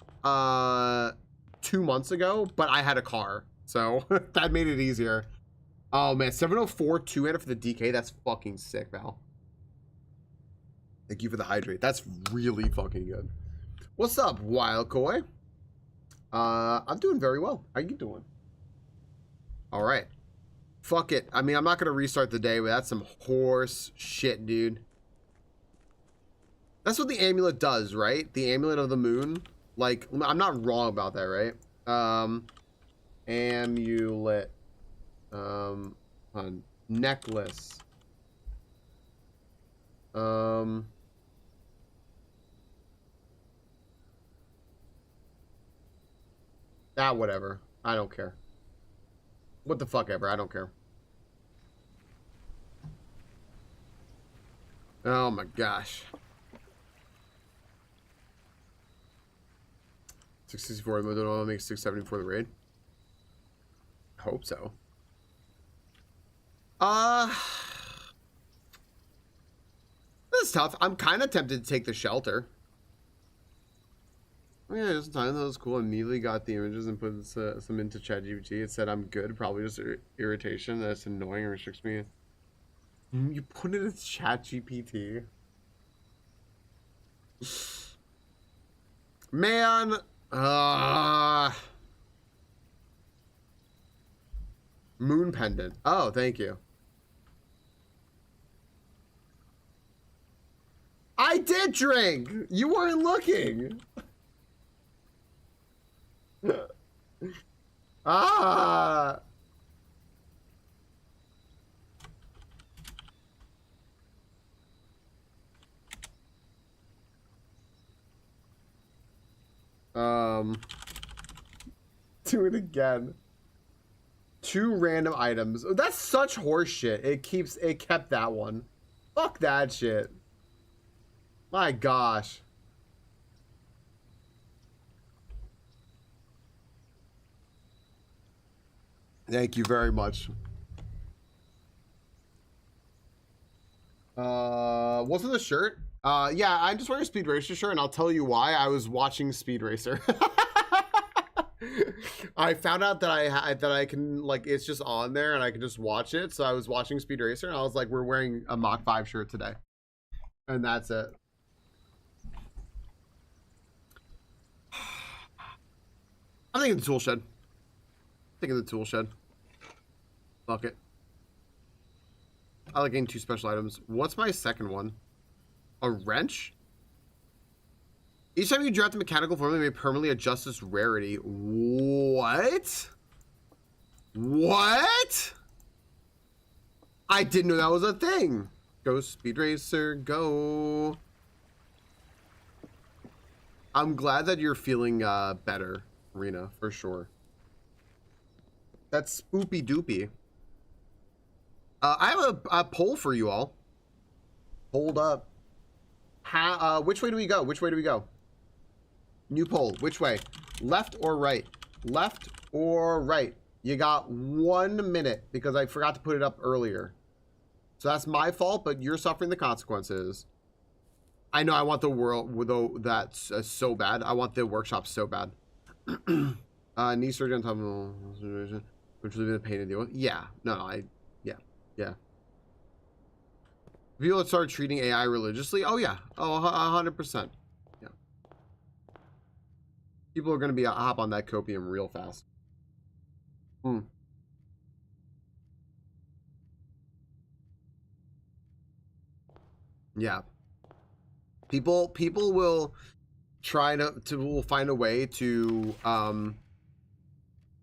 2 months ago, but I had a car, so that made it easier. Oh man, 704 2-hander for the DK. That's fucking sick, Val. Thank you for the hydrate. That's really fucking good. What's up, Wild Koi? I'm doing very well. How you doing? All right. Fuck it. I mean, I'm not gonna restart the day, but that's some horse shit, dude. That's what the amulet does, right? The amulet of the moon. Like, I'm not wrong about that, right? Amulet. Necklace. Whatever. I don't care. What the fuck ever. I don't care. Oh my gosh. 664. I don't want to make 670 for the raid. I hope so. This is tough. I'm kind of tempted to take the shelter. Yeah, just time that was cool. I immediately got the images and put some into ChatGPT. It said I'm good. Probably just irritation. That's annoying and restricts me. You put it in ChatGPT. Man. Moon pendant. Oh, thank you. I did drink. You weren't looking. Ah. Do it again. 2 random items. That's such horse shit. It kept that one. Fuck that shit. My gosh. Thank you very much. What's in the shirt? Yeah, I'm just wearing a Speed Racer shirt, and I'll tell you why. I was watching Speed Racer. I found out that I can, like, it's just on there and I can just watch it. So I was watching Speed Racer and I was like, we're wearing a Mach 5 shirt today. And that's it. I'm thinking the tool shed. Thinking the tool shed. Fuck it. I like getting 2 special items. What's my second one? A wrench? Each time you draft the mechanical formula, you may permanently adjust its rarity. What? What? I didn't know that was a thing. Go Speed Racer, go. I'm glad that you're feeling better, Rena, for sure. That's spoopy doopy. I have a poll for you all. Hold up. Which way do we go? Which way do we go? New poll. Which way? Left or right? Left or right? You got 1 minute because I forgot to put it up earlier. So that's my fault, but you're suffering the consequences. I know I want the world, though, that's so bad. I want the workshop so bad. Knee surgery on top of which would be the pain to deal with. Yeah. No, yeah. People that start treating AI religiously. Oh, yeah. Oh, 100%. Yeah. People are going to be hop on that copium real fast. Yeah. People will try will find a way to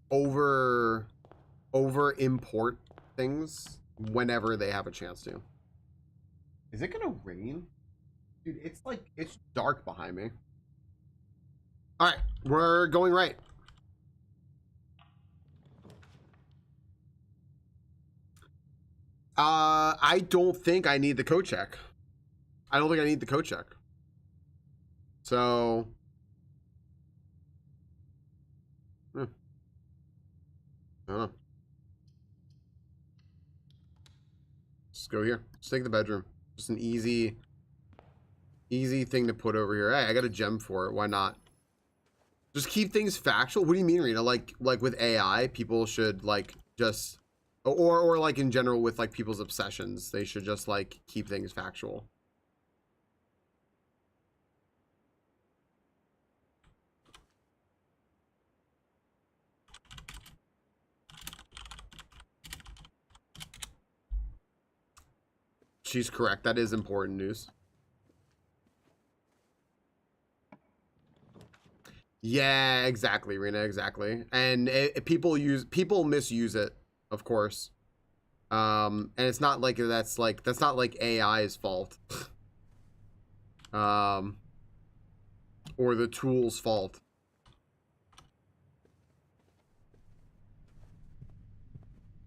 over import things whenever they have a chance to. Is it gonna rain? Dude, it's dark behind me. All right, we're going right. I don't think I need the code check. I don't think I need the code check. So, I don't know. Just go here. Just take the bedroom. Just an easy thing to put over here. Hey, I got a gem for it. Why not? Just keep things factual. What do you mean, Rena? Like with AI, people should like just, or like in general with like people's obsessions, they should just like keep things factual. She's correct. That is important news. Yeah, exactly, Rena, exactly. And people misuse it, of course. And it's not like that's not like AI's fault. Or the tool's fault.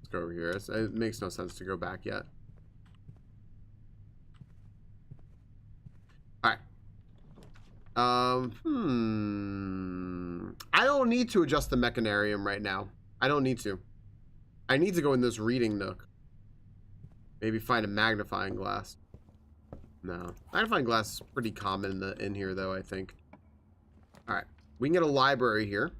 Let's go over here. It makes no sense to go back yet. I don't need to adjust the mechanarium right now. I don't need to. I need to go in this reading nook. Maybe find a magnifying glass. No. Magnifying glass is pretty common in here, though, I think. Alright. We can get a library here.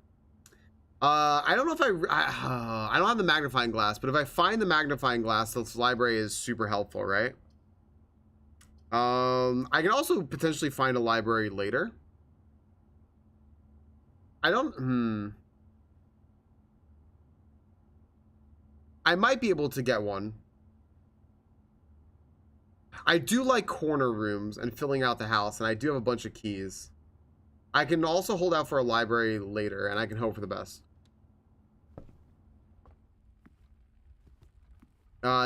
I don't know if I don't have the magnifying glass, but if I find the magnifying glass, this library is super helpful, right? I can also potentially find a library later. I might be able to get one. I do like corner rooms and filling out the house, and I do have a bunch of keys. I can also hold out for a library later, and I can hope for the best.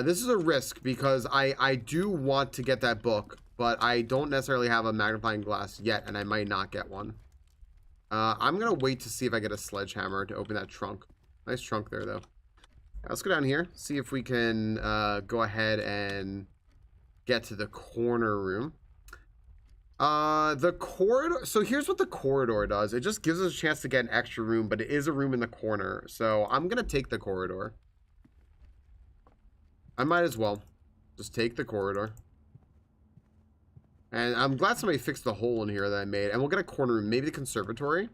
This is a risk because I do want to get that book, but I don't necessarily have a magnifying glass yet, and I might not get one. I'm gonna wait to see if I get a sledgehammer to open that trunk. Nice trunk there, though. Let's go down here, see if we can go ahead and get to the corner room. The corridor. So here's what the corridor does. It just gives us a chance to get an extra room, but it is a room in the corner. So I'm gonna take the corridor. I might as well just take the corridor. And I'm glad somebody fixed the hole in here that I made. And we'll get a corner room. Maybe the conservatory.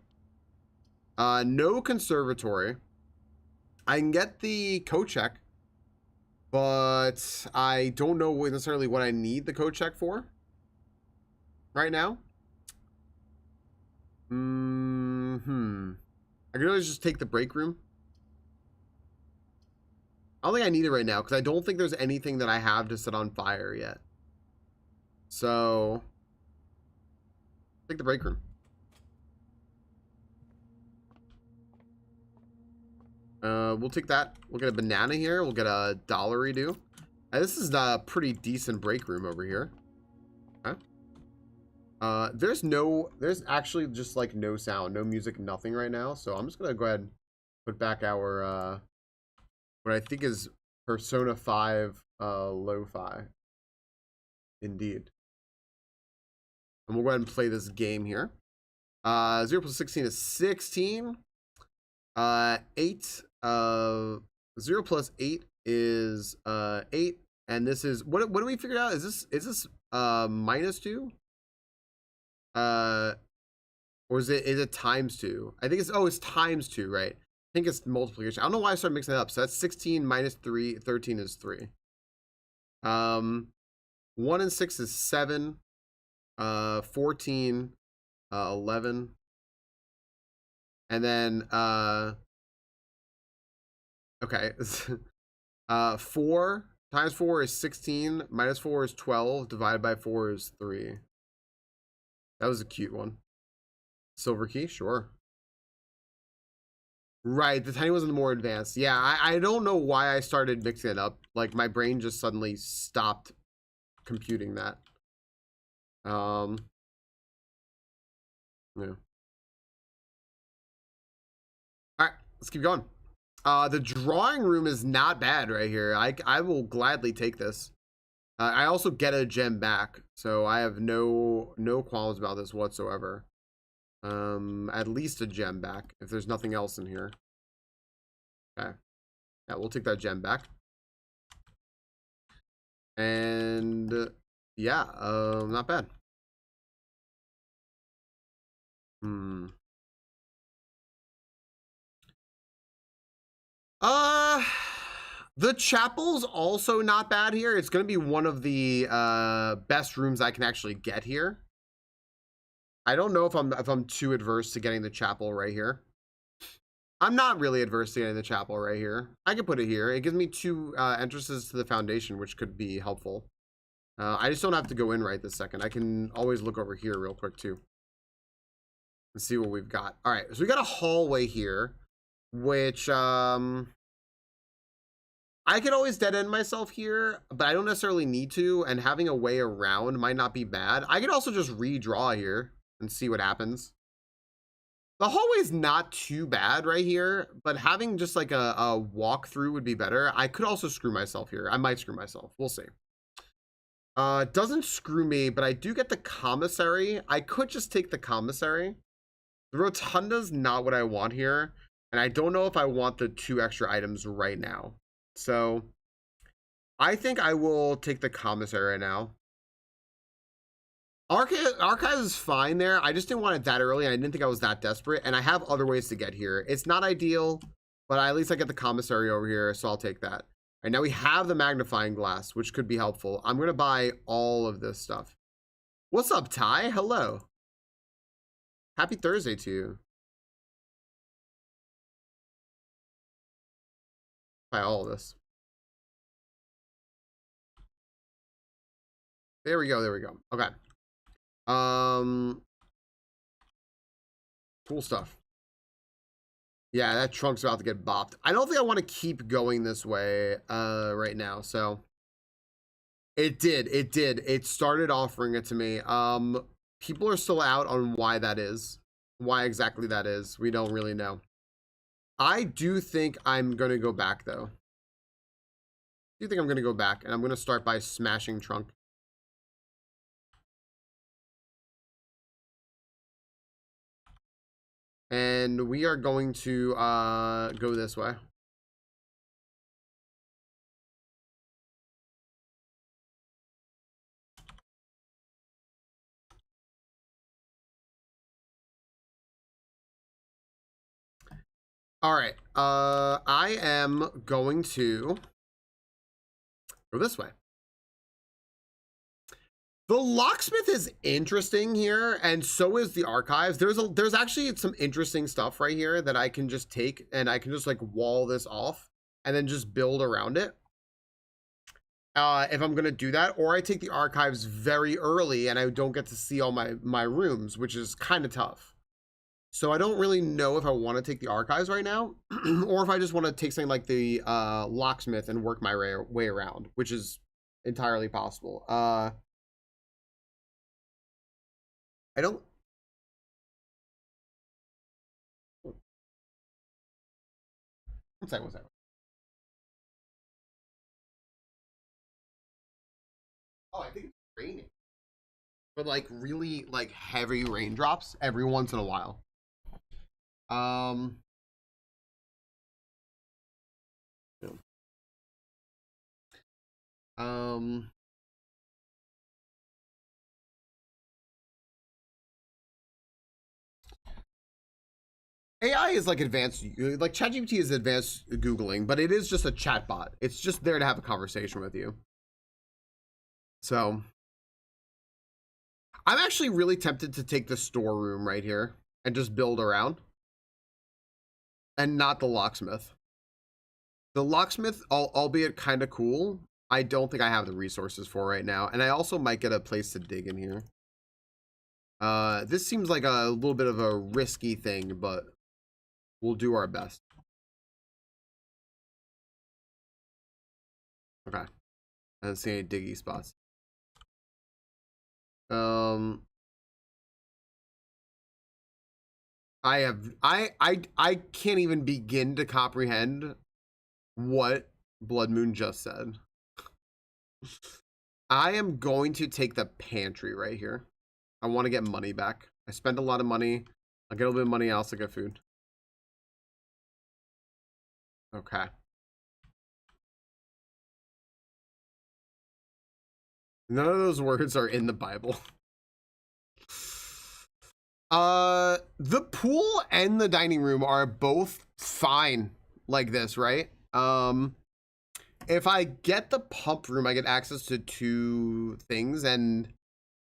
No conservatory. I can get the coat check. But I don't know necessarily what I need the code check for right now. I could always just take the break room. I don't think I need it right now because I don't think there's anything that I have to set on fire yet. So, take the break room. We'll take that. We'll get a banana here. We'll get a dollar do. This is a pretty decent break room over here. Okay. There's actually just like no sound, no music, nothing right now. So I'm just gonna go ahead and put back our what I think is Persona 5 lo-fi. Indeed. And we'll go ahead and play this game here. 0 plus 16 is 16. 8. 0 plus 8 is 8. And this is what do we figure out? Is this minus 2? Or is it times 2? I think it's times 2, right? I think it's multiplication. I don't know why I started mixing it up. So that's 16 minus 3, 13 is 3. 1 and 6 is 7. 14, 11. And then okay. 4 times 4 is 16, minus 4 is 12, divided by 4 is 3. That was a cute one. Silver key, sure. Right, the tiny was the more advanced. Yeah, I don't know why I started mixing it up. Like, my brain just suddenly stopped computing that. Yeah. Alright, let's keep going. The drawing room is not bad right here. I will gladly take this. I also get a gem back, so I have no qualms about this whatsoever. At least a gem back if there's nothing else in here. Okay. Yeah, we'll take that gem back. And yeah, not bad. The chapel's also not bad here. It's gonna be one of the best rooms I can actually get here. I don't know if I'm too adverse to getting the chapel right here. I'm not really adverse to getting the chapel right here. I can put it here. It gives me 2 entrances to the foundation, which could be helpful. I just don't have to go in right this second. I can always look over here real quick too and see what we've got. All right, so we got a hallway here, which I could always dead end myself here, but I don't necessarily need to, and having a way around might not be bad. I could also just redraw here and see what happens. The hallway's not too bad right here, but having just like a walkthrough would be better. I could also screw myself here. I might screw myself. We'll see. Doesn't screw me, but I do get the commissary. I could just take the commissary. The rotunda's not what I want here, and I don't know if I want the 2 extra items right now. So I think I will take the commissary right now. Archive is fine there. I just didn't want it that early. And I didn't think I was that desperate. And I have other ways to get here. It's not ideal, but at least I get the commissary over here. So I'll take that. All right, now we have the magnifying glass, which could be helpful. I'm going to buy all of this stuff. What's up, Ty? Hello. Happy Thursday to you. Buy all of this. There we go. There we go. Okay. Cool stuff. Yeah, that trunk's about to get bopped. I don't think I want to keep going this way right now. So it did. It started offering it to me. People are still out on why that is. Why exactly that is. We don't really know. I do think I'm going to go back though. I do think I'm going to go back, and I'm going to start by smashing trunk. And we are going to go this way. All right. I am going to go this way. The locksmith is interesting here, and so is the archives. There's actually some interesting stuff right here that I can just take, and I can just like wall this off and then just build around it. If I'm gonna do that, or I take the archives very early and I don't get to see all my rooms, which is kind of tough. So I don't really know if I want to take the archives right now, or if I just want to take something like the locksmith and work my way around, which is entirely possible. I don't. One second, one second. Oh, I think it's raining. But like really like heavy raindrops every once in a while. Yeah. Um AI is like advanced, like ChatGPT is advanced Googling, but it is just a chatbot. It's just there to have a conversation with you. So I'm actually really tempted to take the storeroom right here and just build around, and not the locksmith. The locksmith, albeit kind of cool, I don't think I have the resources for right now, and I also might get a place to dig in here. This seems like a little bit of a risky thing, but we'll do our best. Okay. I don't see any diggy spots. I can't even begin to comprehend what Blood Moon just said. I am going to take the pantry right here. I want to get money back. I spent a lot of money. I'll get a little bit of money. I also get food. Okay. None of those words are in the Bible. The pool and the dining room are both fine like this, right? If I get the pump room, I get access to 2 things, and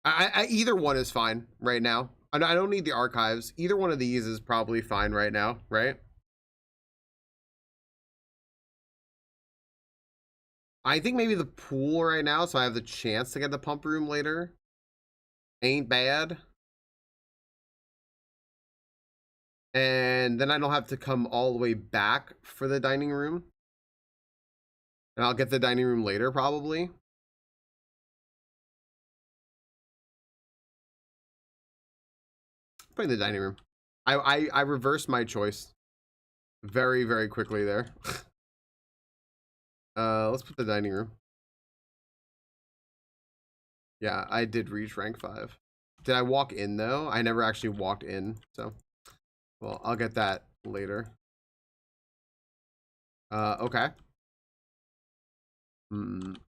I either one is fine right now. I don't need the archives. Either one of these is probably fine right now, right? I think maybe the pool right now, so I have the chance to get the pump room later. Ain't bad. And then I don't have to come all the way back for the dining room. And I'll get the dining room later, probably. Putting the dining room. I reversed my choice very, very quickly there. Let's put the dining room. Yeah, I did reach rank 5. Did I walk in though? I never actually walked in, so well, I'll get that later. Okay.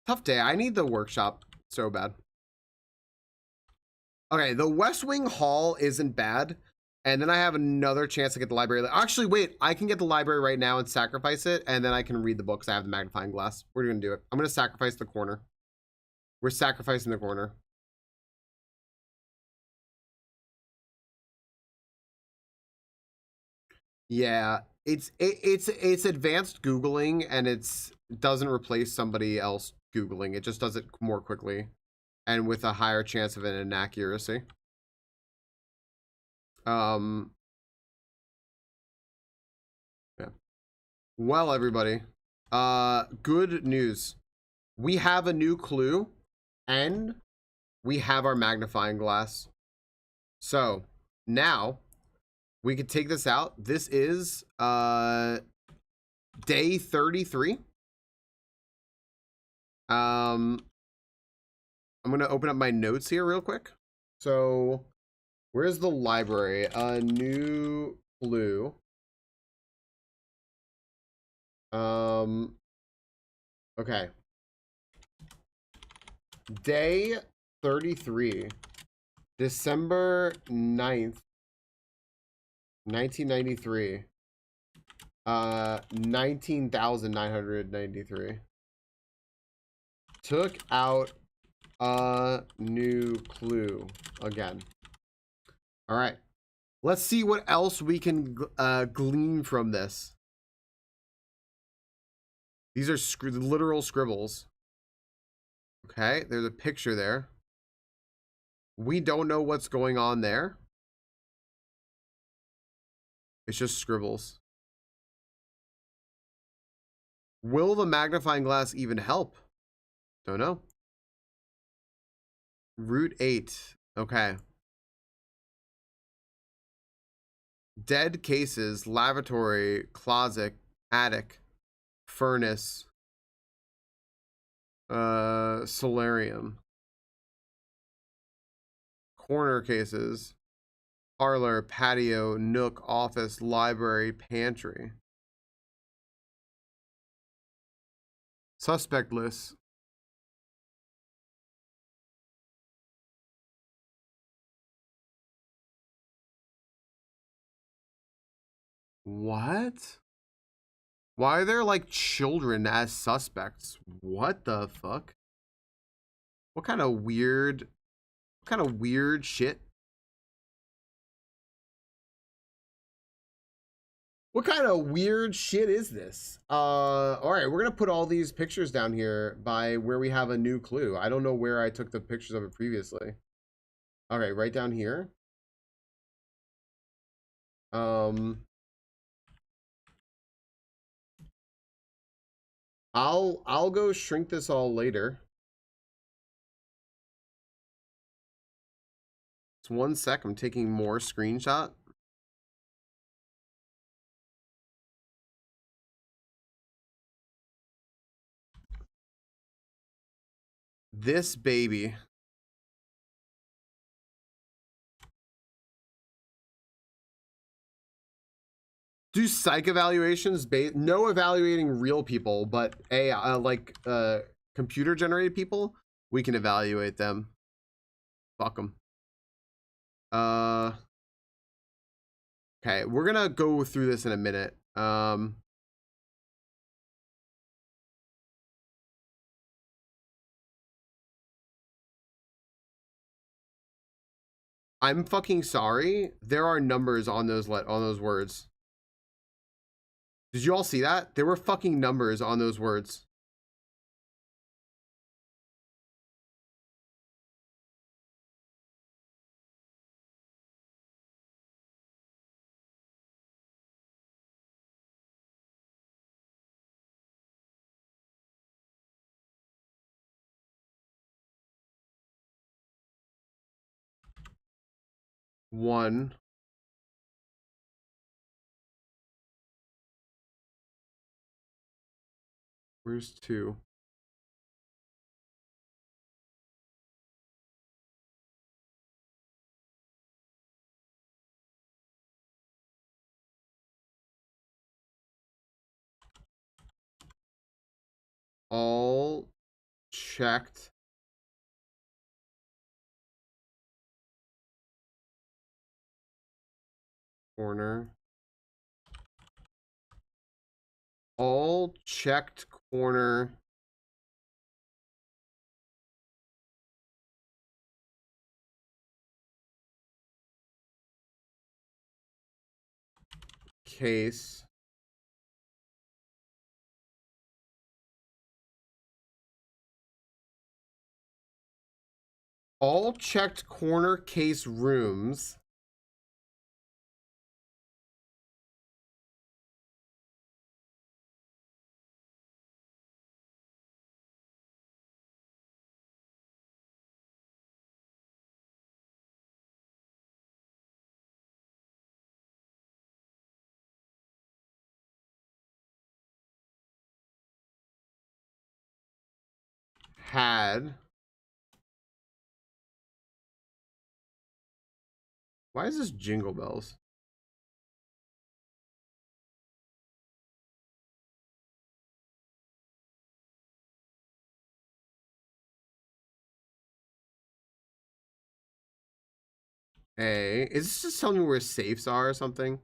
Tough day. I need the workshop so bad. Okay, the West Wing Hall isn't bad. And then I have another chance to get the library. Actually, wait, I can get the library right now and sacrifice it, and then I can read the books. I have the magnifying glass. We're gonna do it. I'm gonna sacrifice the corner. We're sacrificing the corner. Yeah, it's advanced Googling, and it doesn't replace somebody else Googling. It just does it more quickly and with a higher chance of an inaccuracy. Yeah. Well, everybody, good news. We have a new clue, and we have our magnifying glass. So now we could take this out. This is day 33. I'm gonna open up my notes here real quick. So where's the library? A new clue. Okay. Day 33, December 9th, 1993. 19,993. Took out a new clue again. All right. Let's see what else we can glean from this. These are literal scribbles. Okay, there's a picture there. We don't know what's going on there. It's just scribbles. Will the magnifying glass even help? Don't know. Route 8. Okay. Dead cases, lavatory, closet, attic, furnace, solarium. Corner cases, parlor, patio, nook, office, library, pantry. Suspect list. What? Why are there like children as suspects? What the fuck? What kind of weird shit? What kind of weird shit is this? All right, we're gonna put all these pictures down here by where we have a new clue. I don't know where I took the pictures of it previously. All right, right down here. I'll go shrink this all later. It's 1 sec. I'm taking more screenshot. This baby. Do psych evaluations no evaluating real people, but computer generated people, we can evaluate them. Fuck them. Okay, we're gonna go through this in a minute. I'm fucking sorry. There are numbers on those words. Did you all see that? There were fucking numbers on those words. One. Where's two? All checked. Corner. All checked corner. Case. All checked corner case rooms. Had. Why is this Jingle Bells? Is this just telling me where safes are or something?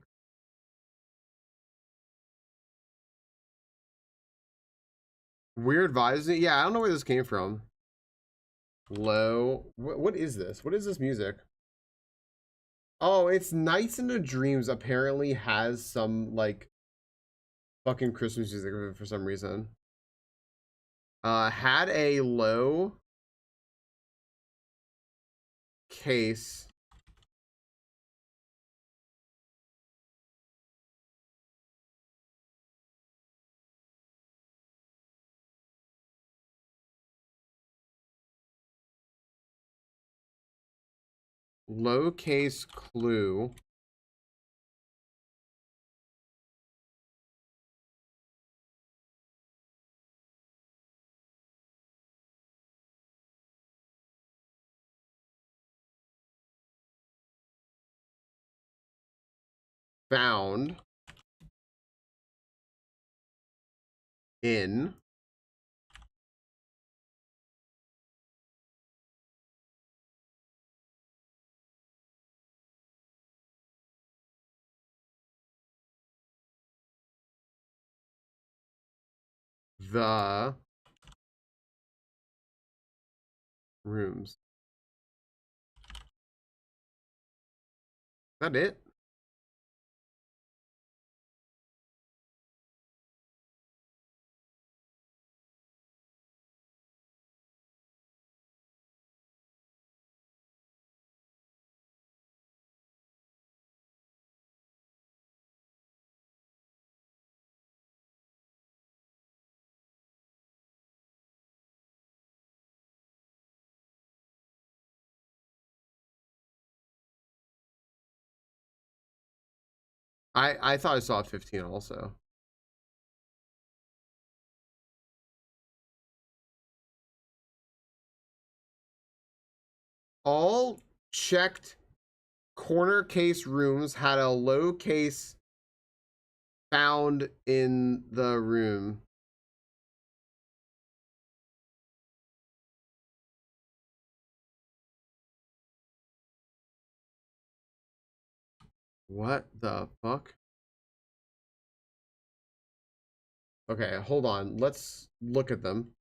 Weird vibes. Yeah, I don't know where this came from. Low. What is this? What is this music? Oh, it's Nights into Dreams apparently has some like fucking Christmas music for some reason. Had a low case clue found in the rooms. Is that it? I thought I saw 15 also. All checked corner case rooms had a low case found in the room. What the fuck? Okay, hold on. Let's look at them.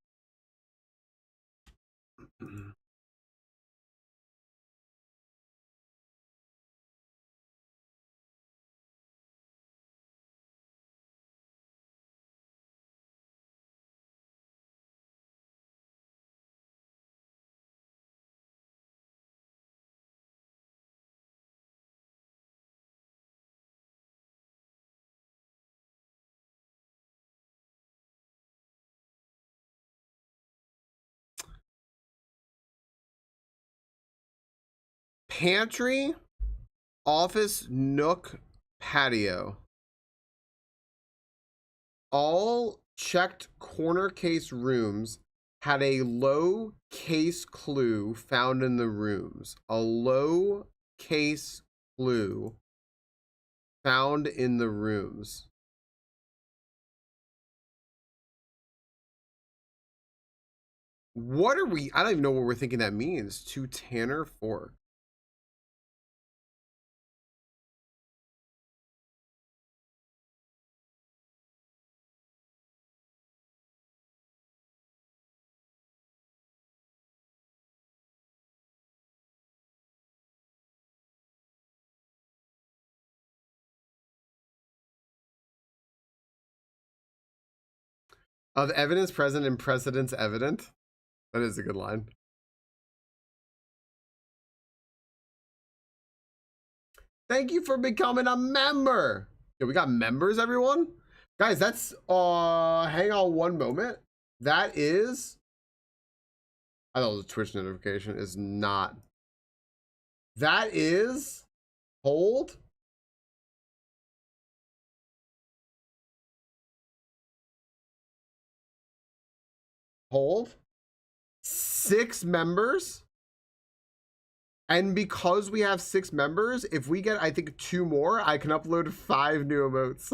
Pantry, office, nook, patio. All checked corner case rooms had a low case clue found in the rooms. A low case clue found in the rooms. What are we? I don't even know what we're thinking that means. To Tanner Fork. Of evidence present and precedence evident. That is a good line. Thank you for becoming a member. Yeah, we got members, everyone. Guys, that's hang on one moment. That is, I thought it was a Twitch notification. Is not. That is, hold. Hold. 6 members. And because we have 6 members, if we get, I think, 2 more, I can upload 5 new emotes.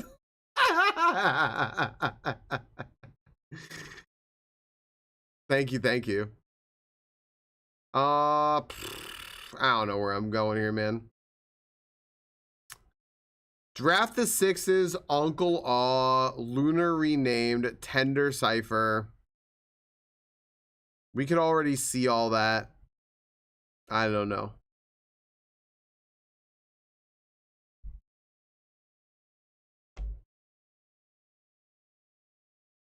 Thank you, thank you. I don't know where I'm going here, man. Draft the Sixes, Uncle Aw, Lunar Renamed, Tender Cipher. We could already see all that. I don't know.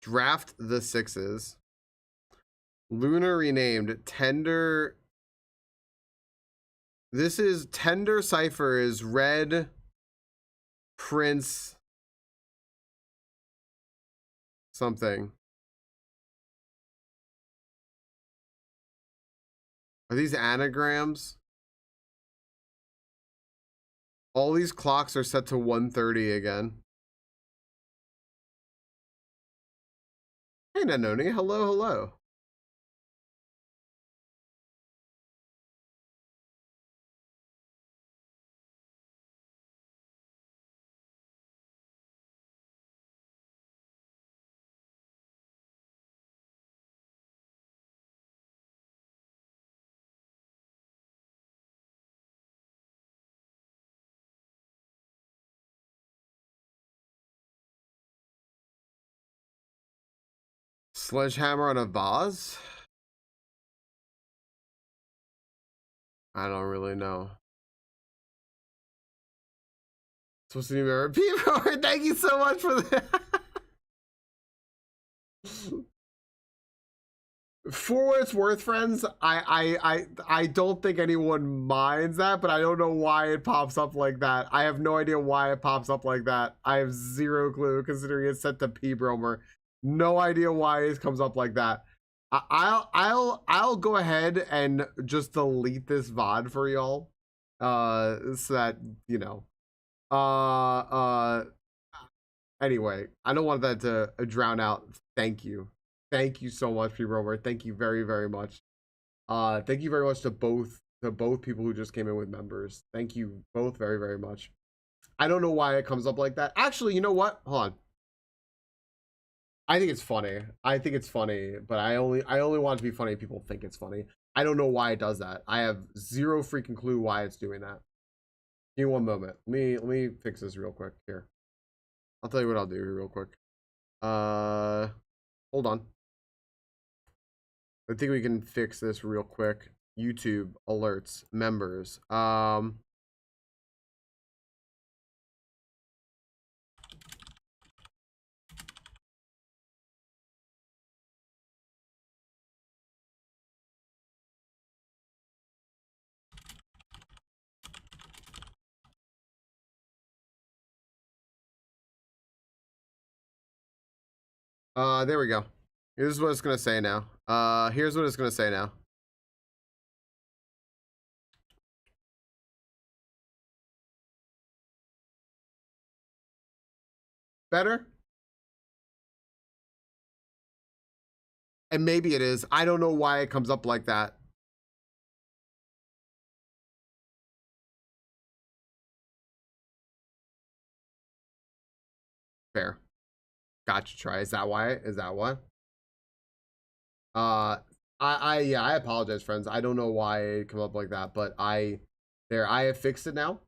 Draft the sixes. Luna renamed. Tender. This is Tender Cipher is Red Prince something. Are these anagrams? All these clocks are set to 1:30 again. Hey, Nanoni. Hello, hello. Sledgehammer on a vase? I don't really know. Supposed to be a repeat. Thank you so much for that. For what it's worth, friends, I don't think anyone minds that, but I don't know why it pops up like that. I have no idea why it pops up like that. I have zero clue, considering it's set to P Bromer. No idea why it comes up like that. I'll go ahead and just delete this VOD for y'all, so that you know. Anyway, I don't want that to drown out. Thank you. Thank you so much, P Rover. Thank you very, very much. Thank you very much to both people who just came in with members. Thank you both very, very much. I don't know why it comes up like that. Actually, you know what? Hold on. I think it's funny. I think it's funny, but I only want it to be funny if people think it's funny. I don't know why it does that. I have zero freaking clue why it's doing that. Give me one moment. Let me fix this real quick here. I'll tell you what I'll do here real quick. Hold on. I think we can fix this real quick. YouTube alerts, members. There we go. Here's what it's gonna say now. Here's what it's gonna say now. Better? And maybe it is. I don't know why it comes up like that. Fair. Gotcha, try. Is that why? Is that why? Yeah, I apologize, friends. I don't know why it come up like that, but I have fixed it now.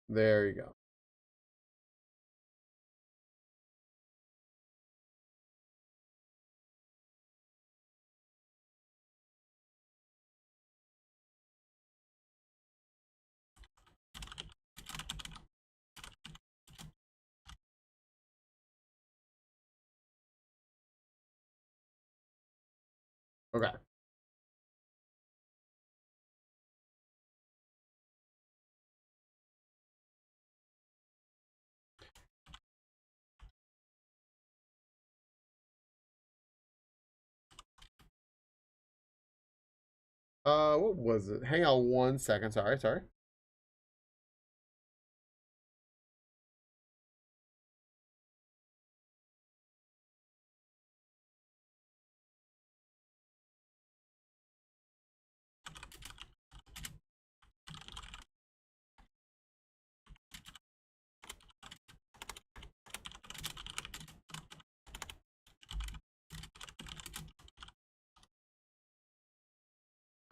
There you go. Okay. What was it? Hang on 1 second. Sorry.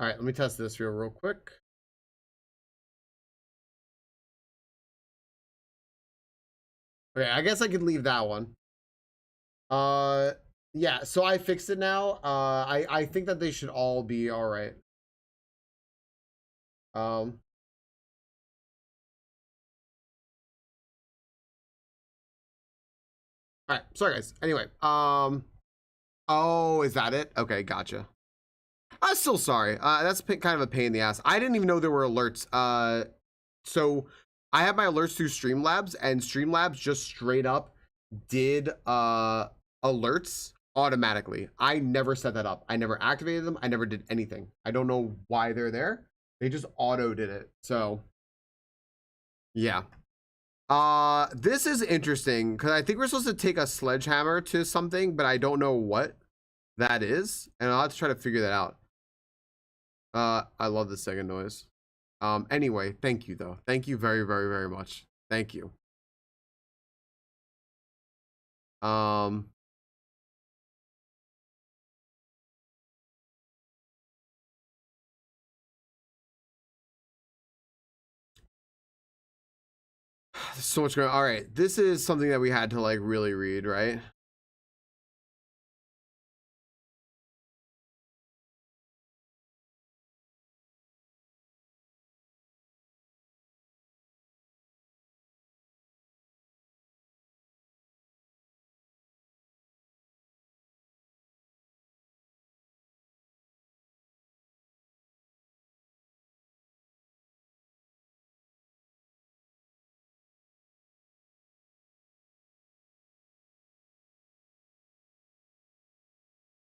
All right, let me test this real quick. Okay, I guess I could leave that one. Yeah, so I fixed it now. I think that they should all be all right. Um, all right, sorry guys. Anyway, oh, is that it? Okay, gotcha. I'm still sorry. That's kind of a pain in the ass. I didn't even know there were alerts. So I have my alerts through Streamlabs, and Streamlabs just straight up did alerts automatically. I never set that up. I never activated them. I never did anything. I don't know why they're there. They just auto did it. So yeah. This is interesting because I think we're supposed to take a sledgehammer to something, but I don't know what that is, and I'll have to try to figure that out. I love the second noise. Anyway, thank you though. Thank you very much. Thank you. There's so much going on. All right, this is something that we had to like really read, right?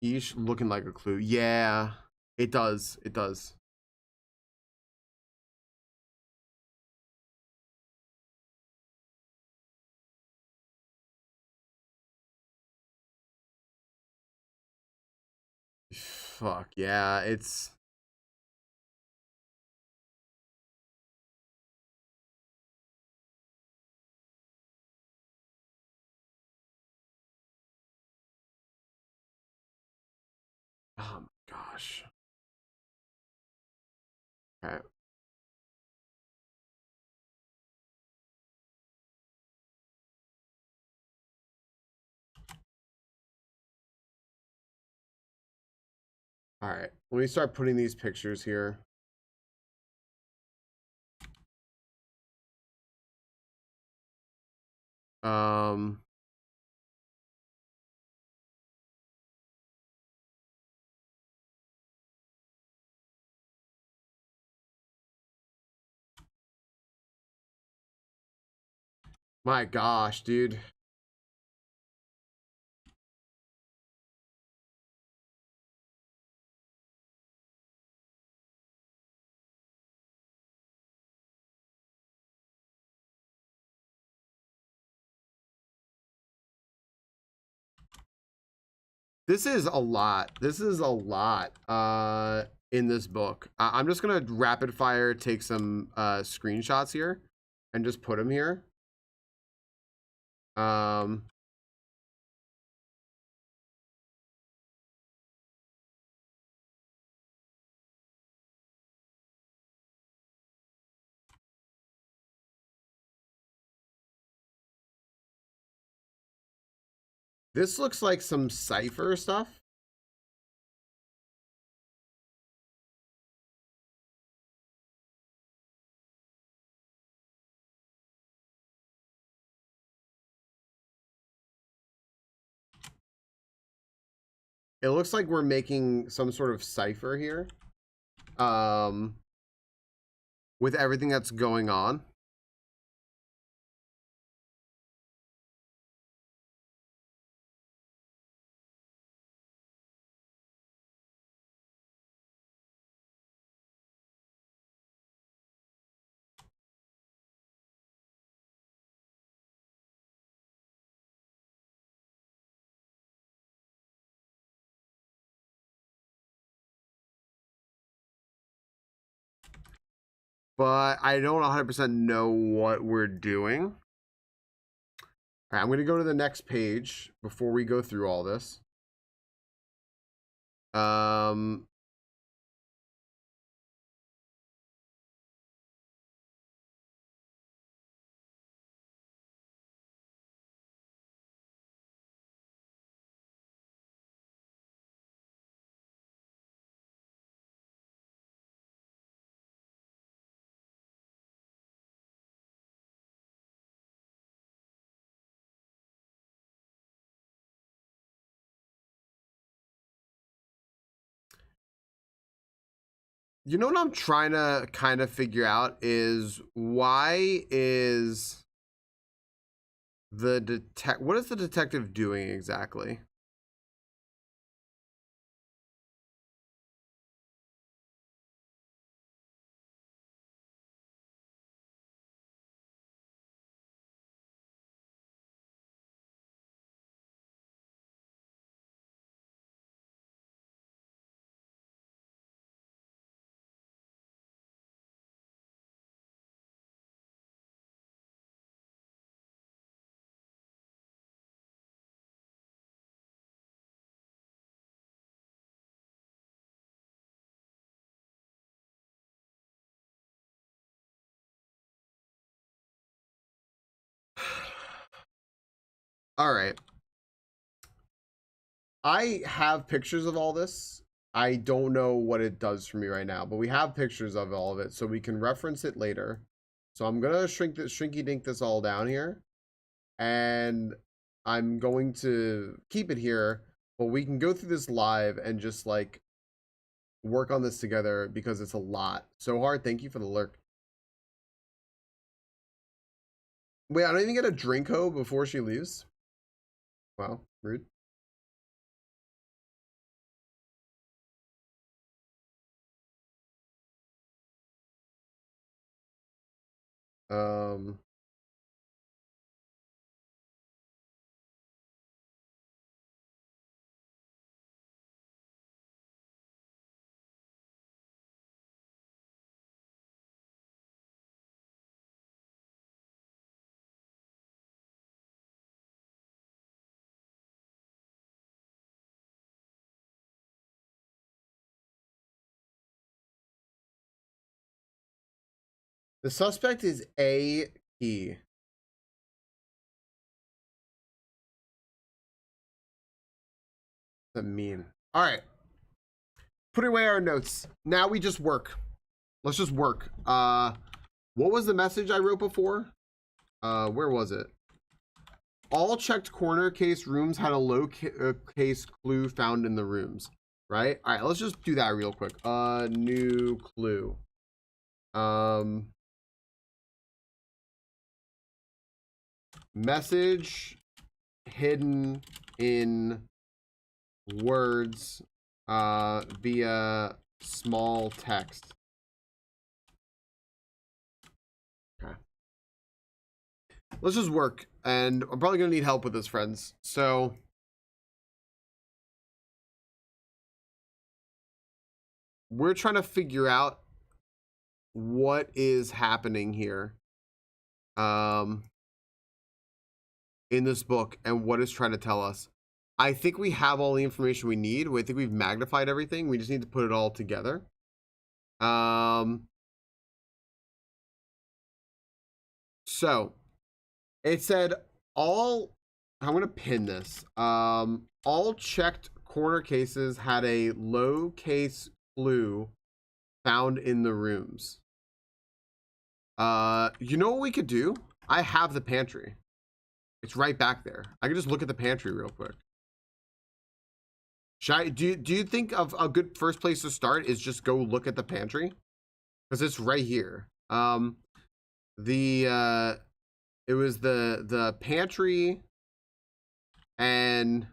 Yeesh, looking like a clue. Yeah, it does. It does. Fuck yeah, it's. Oh my gosh. Okay. All right. Let me start putting these pictures here. Um. My gosh, dude. This is a lot. This is a lot in this book. I'm just gonna rapid fire take some screenshots here and just put them here. Um, this looks like some cipher stuff. It looks like we're making some sort of cipher here. With everything that's going on. But I don't 100% know what we're doing. All right, I'm going to go to the next page before we go through all this. You know what I'm trying to kind of figure out is why is the what is the detective doing exactly? All right. I have pictures of all this. I don't know what it does for me right now, but we have pictures of all of it, so we can reference it later. So I'm gonna shrinky dink this all down here, and I'm going to keep it here, but we can go through this live and just like work on this together because it's a lot. So hard. Thank you for the lurk. Wait, I don't even get a drink ho before she leaves. Wow, rude. Um, the suspect is A.P. That mean. All right. Putting away our notes. Now we just work. Let's just work. What was the message I wrote before? Where was it? All checked corner case rooms had a low case clue found in the rooms. Right? All right, let's just do that real quick. New clue. Message hidden in words via small text. Okay. Let's just work, and I'm probably gonna need help with this, friends. So we're trying to figure out what is happening here in this book and what it's trying to tell us. I think we have all the information we need. I think we've magnified everything. We just need to put it all together. So it said all, I'm going to pin this. All checked corner cases had a low case clue found in the rooms. You know what we could do? I have the pantry. It's right back there. I can just look at the pantry real quick. Should I, do you think of a good first place to start is just go look at the pantry? Because it's right here. It was the pantry and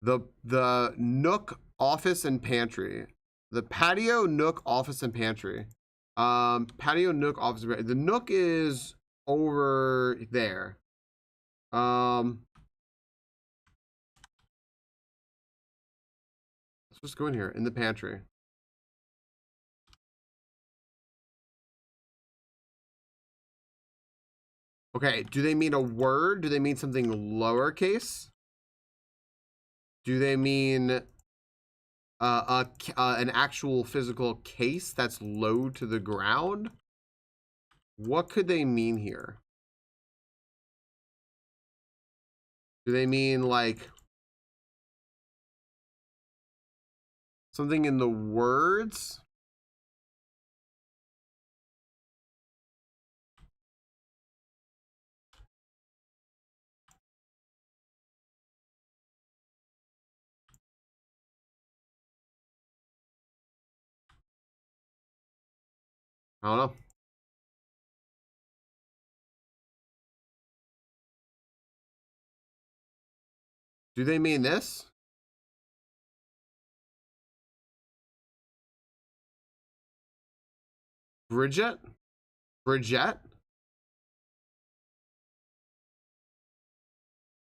the nook, office, and pantry. The patio, nook, office, and pantry. Patio, nook, office. The nook is over there. Let's just go in here in the pantry. Okay, do they mean a word? Do they mean something lowercase? Do they mean an actual physical case that's low to the ground? What could they mean here? Do they mean like something in the words? I don't know. Do they mean this? Bridget? Bridget?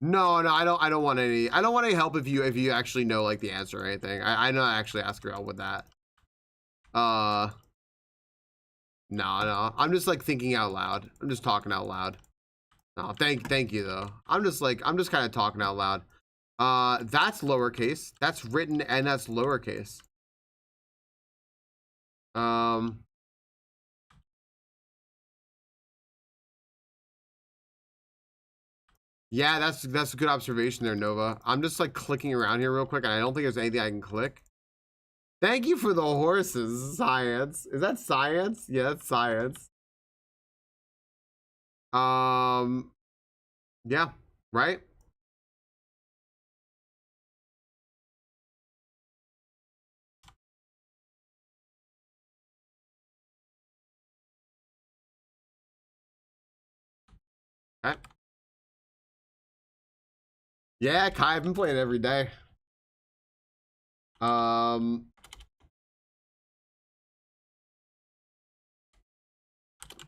No, no, I don't want any. I don't want any help if you actually know like the answer or anything. I not actually ask her out with that. Uh, no, no. I'm just like thinking out loud. I'm just talking out loud. No, thank you though. I'm just kind of talking out loud. That's lowercase. That's written and that's lowercase. Um, yeah, that's a good observation there, Nova. I'm just like clicking around here real quick, and I don't think there's anything I can click. Thank you for the horses, science. Is that science? Yeah, that's science. Um, yeah, right? Right. Yeah, Kai, I've been playing every day. Um,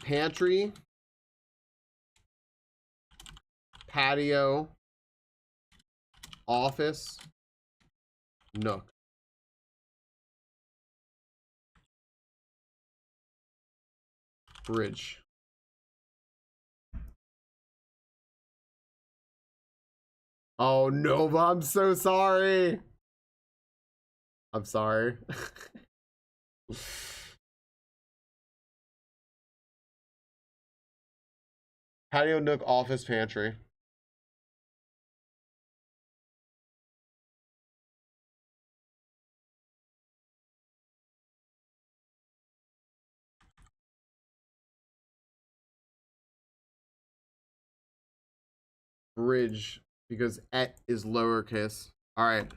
pantry, patio, office, nook, bridge. Oh, Nova, I'm so sorry. I'm sorry. Patio, nook, office, pantry. Bridge, because et is lowercase. All right.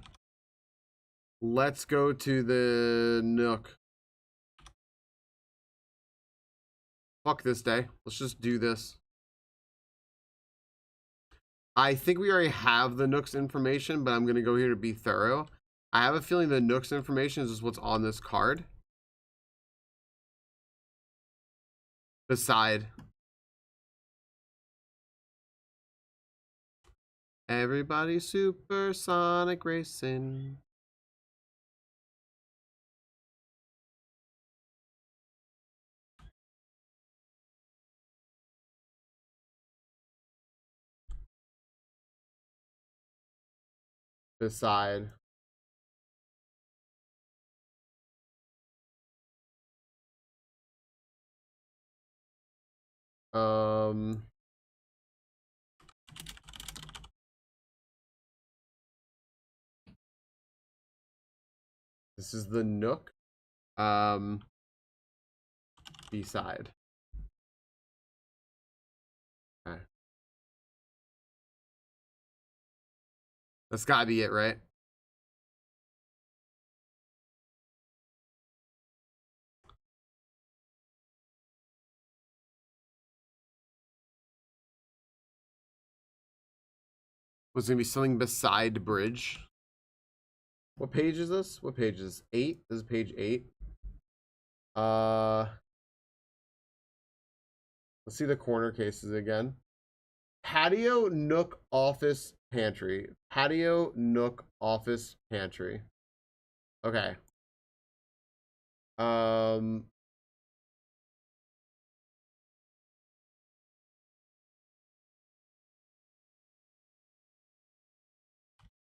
Let's go to the nook. Fuck this day. Let's just do this. I think we already have the Nook's information, but I'm going to go here to be thorough. I have a feeling the Nook's information is just what's on this card. Beside. Everybody supersonic racing. Beside. Um, this is the Nook. Beside. Okay. That's gotta be it, right? Was gonna be something beside bridge. What page is this? What page is this? 8? This is page 8. Let's see the corner cases again. Patio, nook, office, pantry. Patio, nook, office, pantry. Okay. Um,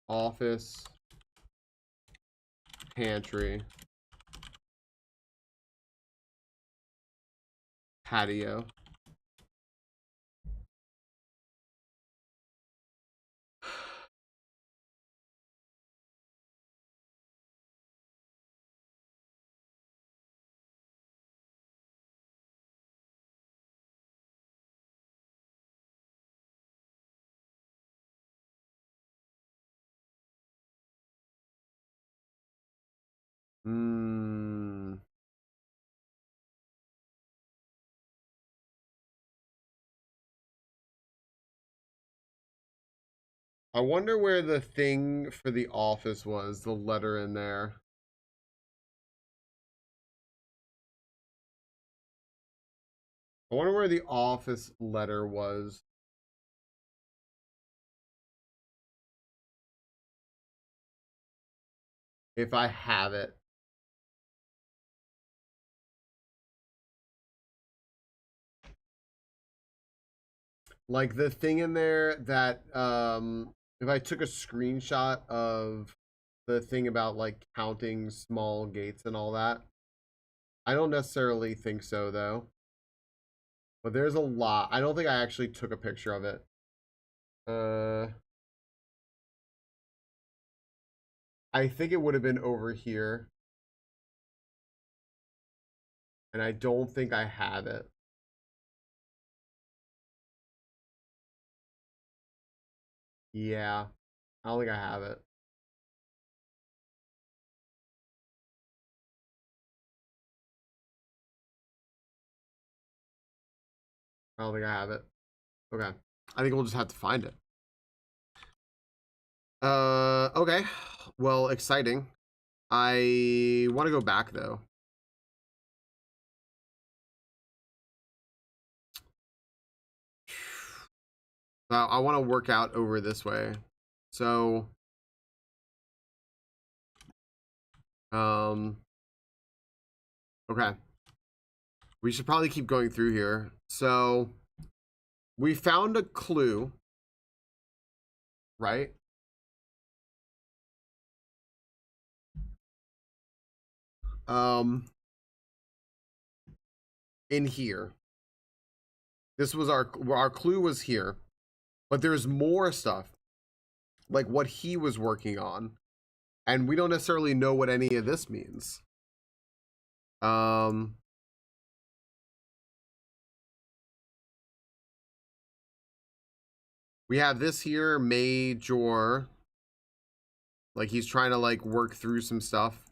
office, pantry, patio. Hmm. I wonder where the thing for the office was, the letter in there. I wonder where the office letter was. If I have it. Like the thing in there that if I took a screenshot of the thing about like counting small gates and all that. I don't necessarily think so though. But there's a lot. I don't think I actually took a picture of it. I think it would have been over here. And I don't think I have it. Yeah. I don't think I have it. I don't think I have it. Okay. I think we'll just have to find it. Okay. Well, exciting. I want to go back though. I want to work out over this way. So, okay. We should probably keep going through here. So, we found a clue, right? In here. This was our clue was here. But there's more stuff. Like what he was working on. And we don't necessarily know what any of this means. We have this here, major. Like he's trying to like work through some stuff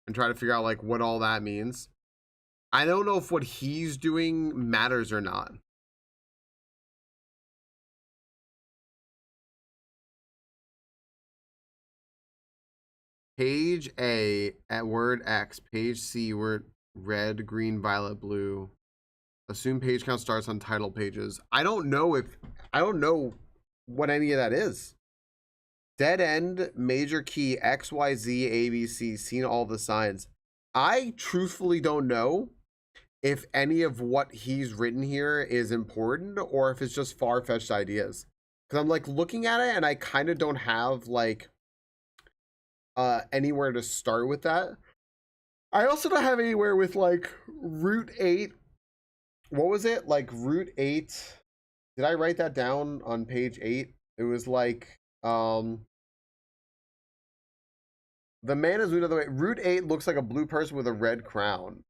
and try to figure out like what all that means. I don't know if what he's doing matters or not. Page A at word X, page C word red, green, violet, blue. Assume page count starts on title pages. I don't know what any of that is. Dead end, major key, X, Y, Z, A, B, C, seen all the signs. I truthfully don't know if any of what he's written here is important or if it's just far-fetched ideas. Because I'm like looking at it and I kind of don't have like anywhere to start with that. I also don't have anywhere with like root 8. What was it? Like root 8. Did I write that down on page 8? It was like the man is another way. Root 8 looks like a blue person with a red crown.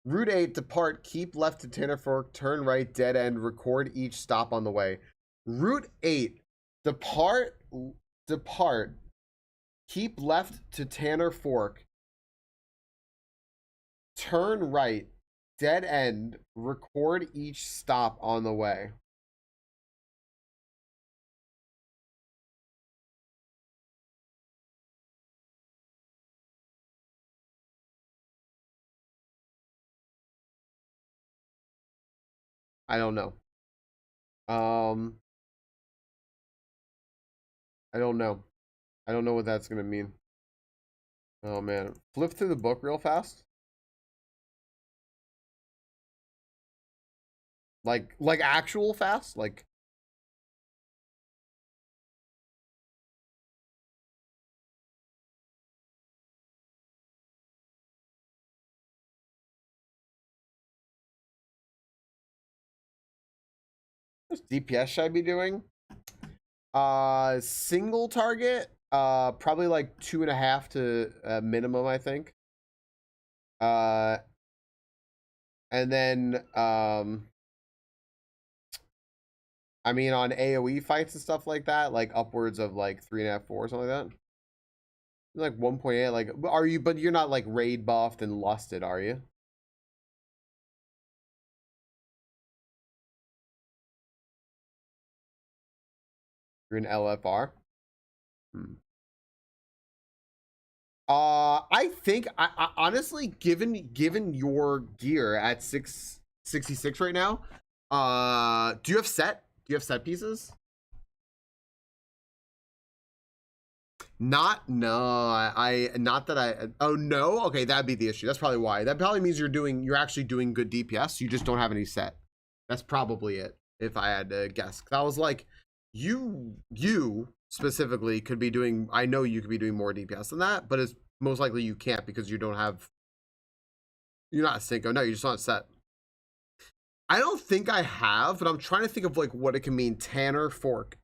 Route 8, depart, keep left to Tanner Fork, turn right, dead end, record each stop on the way. Route 8, depart, keep left to Tanner Fork, turn right, dead end, record each stop on the way. I don't know. I don't know. I don't know what that's gonna mean. Oh man. Flip through the book real fast. Like actual fast? Like what DPS should I be doing? Single target, probably like 2.5 to minimum, I think. And then I mean on AoE fights and stuff like that, like upwards of like 3.5, 4, something like that. Like 1.8, like are you? But you're not like raid buffed and lusted, are you? You're an LFR. Hmm. I think I honestly, given your gear at 666 right now, do you have set? Do you have set pieces? Not no, I not that I oh no, okay, that'd be the issue. That's probably why. That probably means you're actually doing good DPS. You just don't have any set. That's probably it. If I had to guess, 'cause I was like, you specifically could be doing. I know you could be doing more DPS than that, but it's most likely you can't because you don't have. You're not a Cinco. No, you're just not set. I don't think I have, but I'm trying to think of like what it can mean. Tanner fork.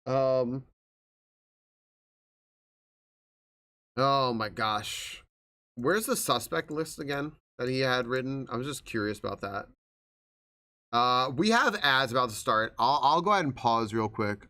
Um. Oh my gosh. Where's the suspect list again that he had written? I was just curious about that. We have ads about to start. I'll go ahead and pause real quick.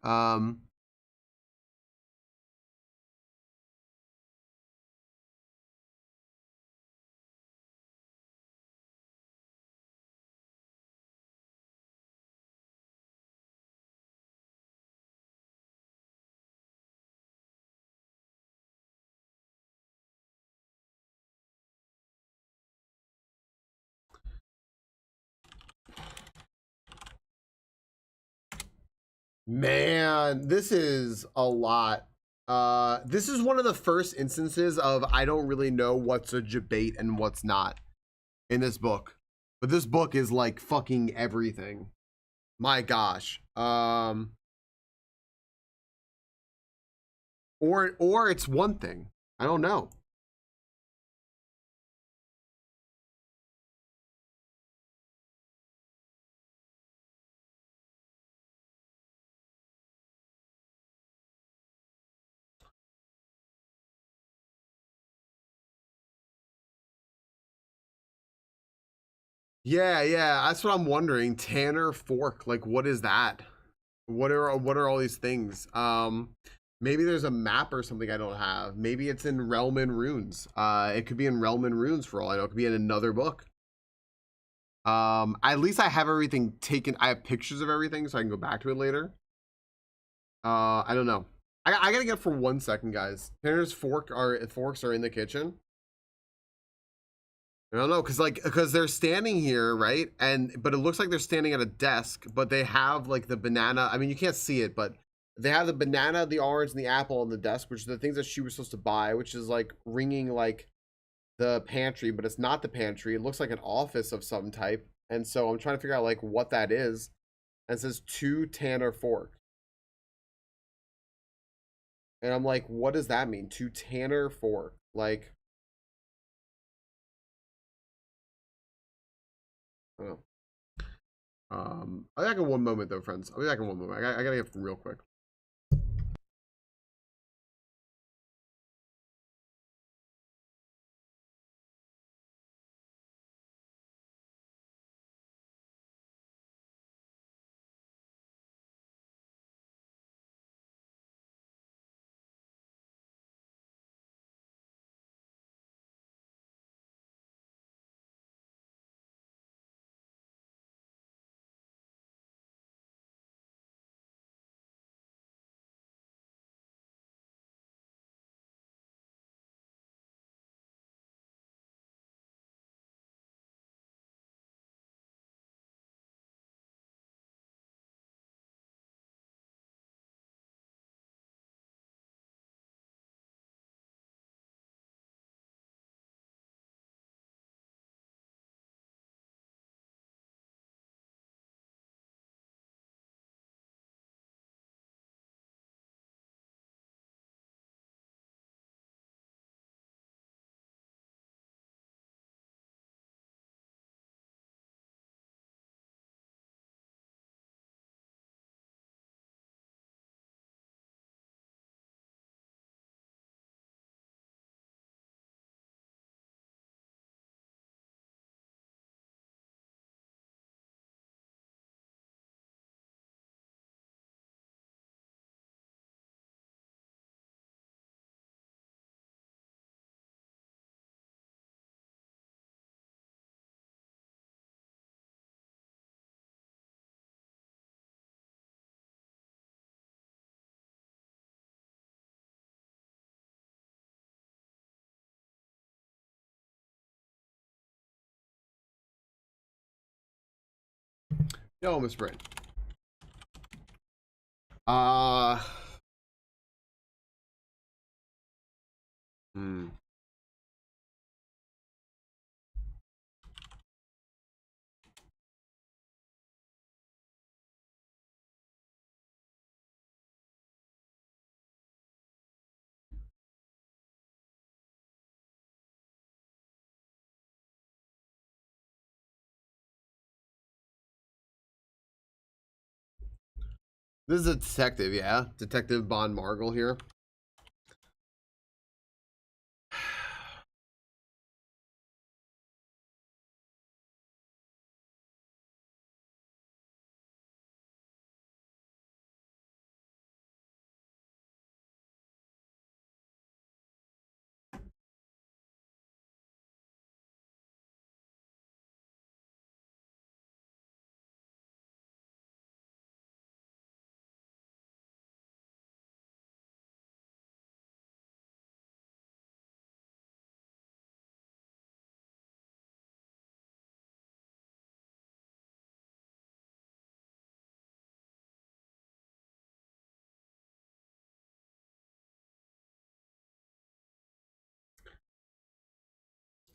Man, this is a lot. This is one of the first instances of I don't really know what's a debate and what's not in this book. But this book is like fucking everything. My gosh. Or it's one thing. I don't know. Yeah, yeah, that's what I'm wondering. Tanner fork, like what is that? What are all these things? Maybe there's a map or something I don't have. Maybe it's in Realm and Runes. It could be in Realm and Runes for all I know. It could be in another book. At least I have everything taken. I have pictures of everything, so I can go back to it later. I don't know. I gotta get for 1 second, guys. Tanner's forks are in the kitchen. I don't know, because they're standing here, right? But it looks like they're standing at a desk, but they have like the banana. I mean, you can't see it, but they have the banana, the orange, and the apple on the desk, which are the things that she was supposed to buy, which is like ringing like the pantry, but it's not the pantry. It looks like an office of some type. And so I'm trying to figure out like what that is. And it says two Tanner fork. And I'm like, what does that mean? Two Tanner fork. Like, I don't know. I'll be back in 1 moment though, friends. I'll be back in 1 moment. I gotta get real quick. Yo, Miss Brain. Uh, hmm. This is a detective, yeah? Detective Bond Margle here.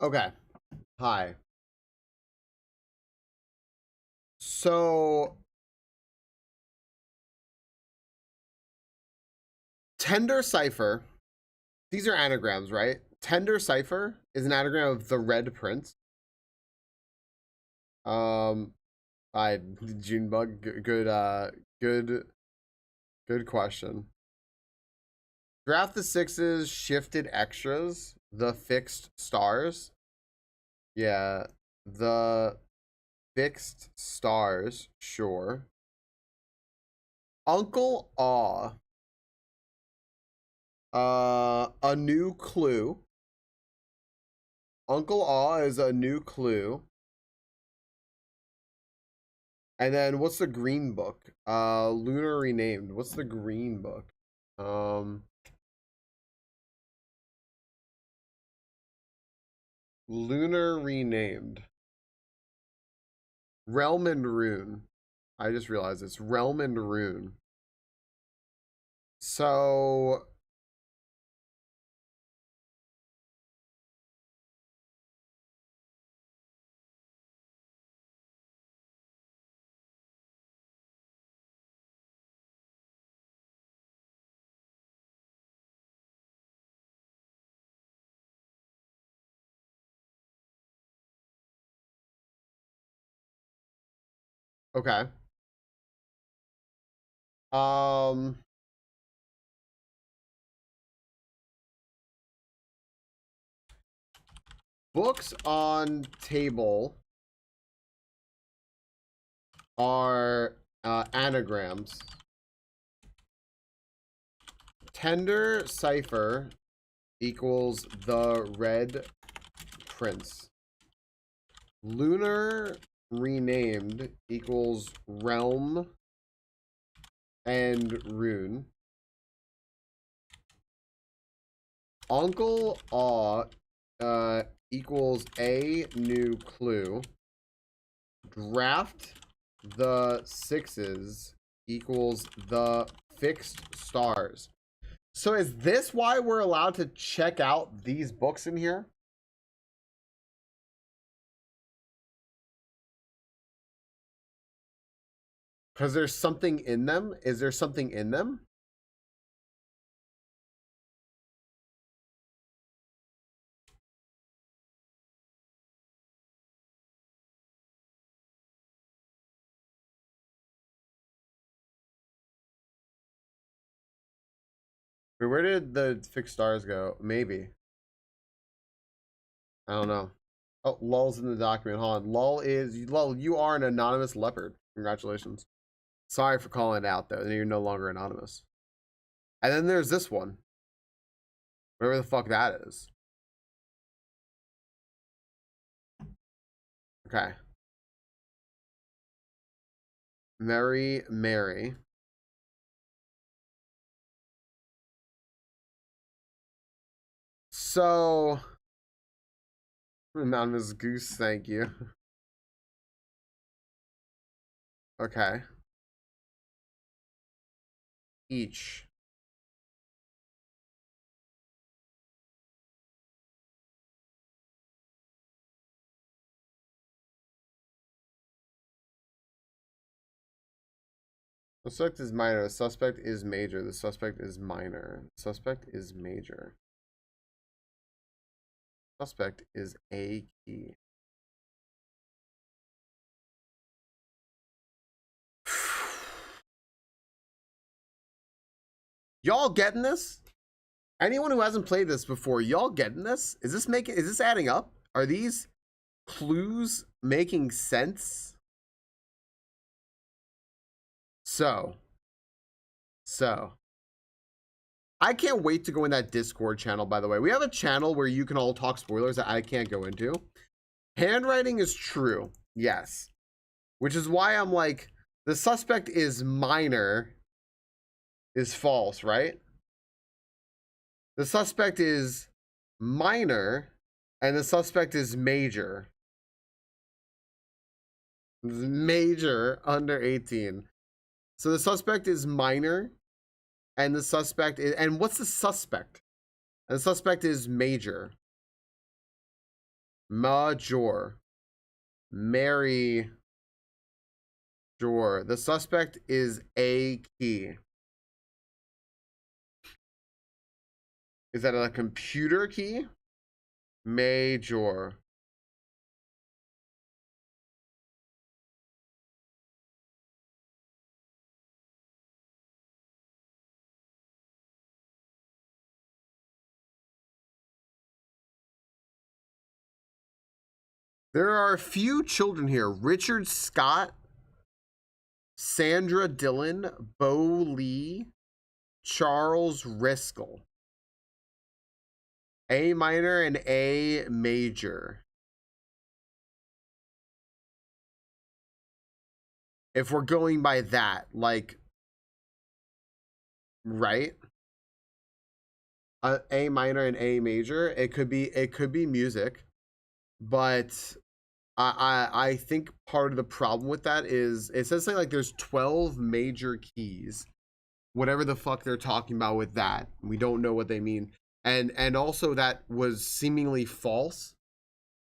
Okay. Hi. So, Tender Cipher. These are anagrams, right? Tender Cipher is an anagram of the Red Prince. Um, I Junebug. Good, good question. Draft the sixes, shifted extras, the fixed stars. Yeah, the fixed stars, sure. Uncle Aw. A new clue. Uncle Aw is a new clue. And then what's the green book? Lunar renamed. What's the green book? Um, Lunar renamed. Realm and Rune. I just realized it's Realm and Rune. So okay. Um, Books on table are anagrams. Tender Cipher equals the Red Prince. Lunar renamed equals Realm and Rune. Uncle Aw equals a new clue. Draft the sixes equals the fixed stars. So is this why we're allowed to check out these books in here? Because there's something in them? Is there something in them? Where did the fixed stars go? Maybe. I don't know. Oh, Lul's in the document. Hold on. Lul, you are an anonymous leopard. Congratulations. Sorry for calling it out though. You're no longer anonymous. And then there's this one. Whatever the fuck that is. Okay. Mary. So anonymous goose, thank you. Okay. Each. The suspect is minor. The suspect is major. The suspect is minor. The suspect is major. Suspect is a key. Y'all getting this? Anyone who hasn't played this before, y'all getting this? Is this adding up? Are these clues making sense? So I can't wait to go in that Discord channel, by the way. We have a channel where you can all talk spoilers that I can't go into. Handwriting is true. Yes. Which is why I'm like, the suspect is minor is false, right? The suspect is minor and the suspect is major. Major under 18. So the suspect is minor and the suspect is, and what's the suspect? And the suspect is major. Major. Mary. Jor. The suspect is a key. Is that a computer key? Major. There are a few children here. Richard Scott, Sandra Dillon, Bo Lee, Charles Riskel. A minor and A major. If we're going by that, like, right? A minor and A major. It could be music, but I think part of the problem with that is it says something like there's 12 major keys, whatever the fuck they're talking about with that. We don't know what they mean, and also that was seemingly false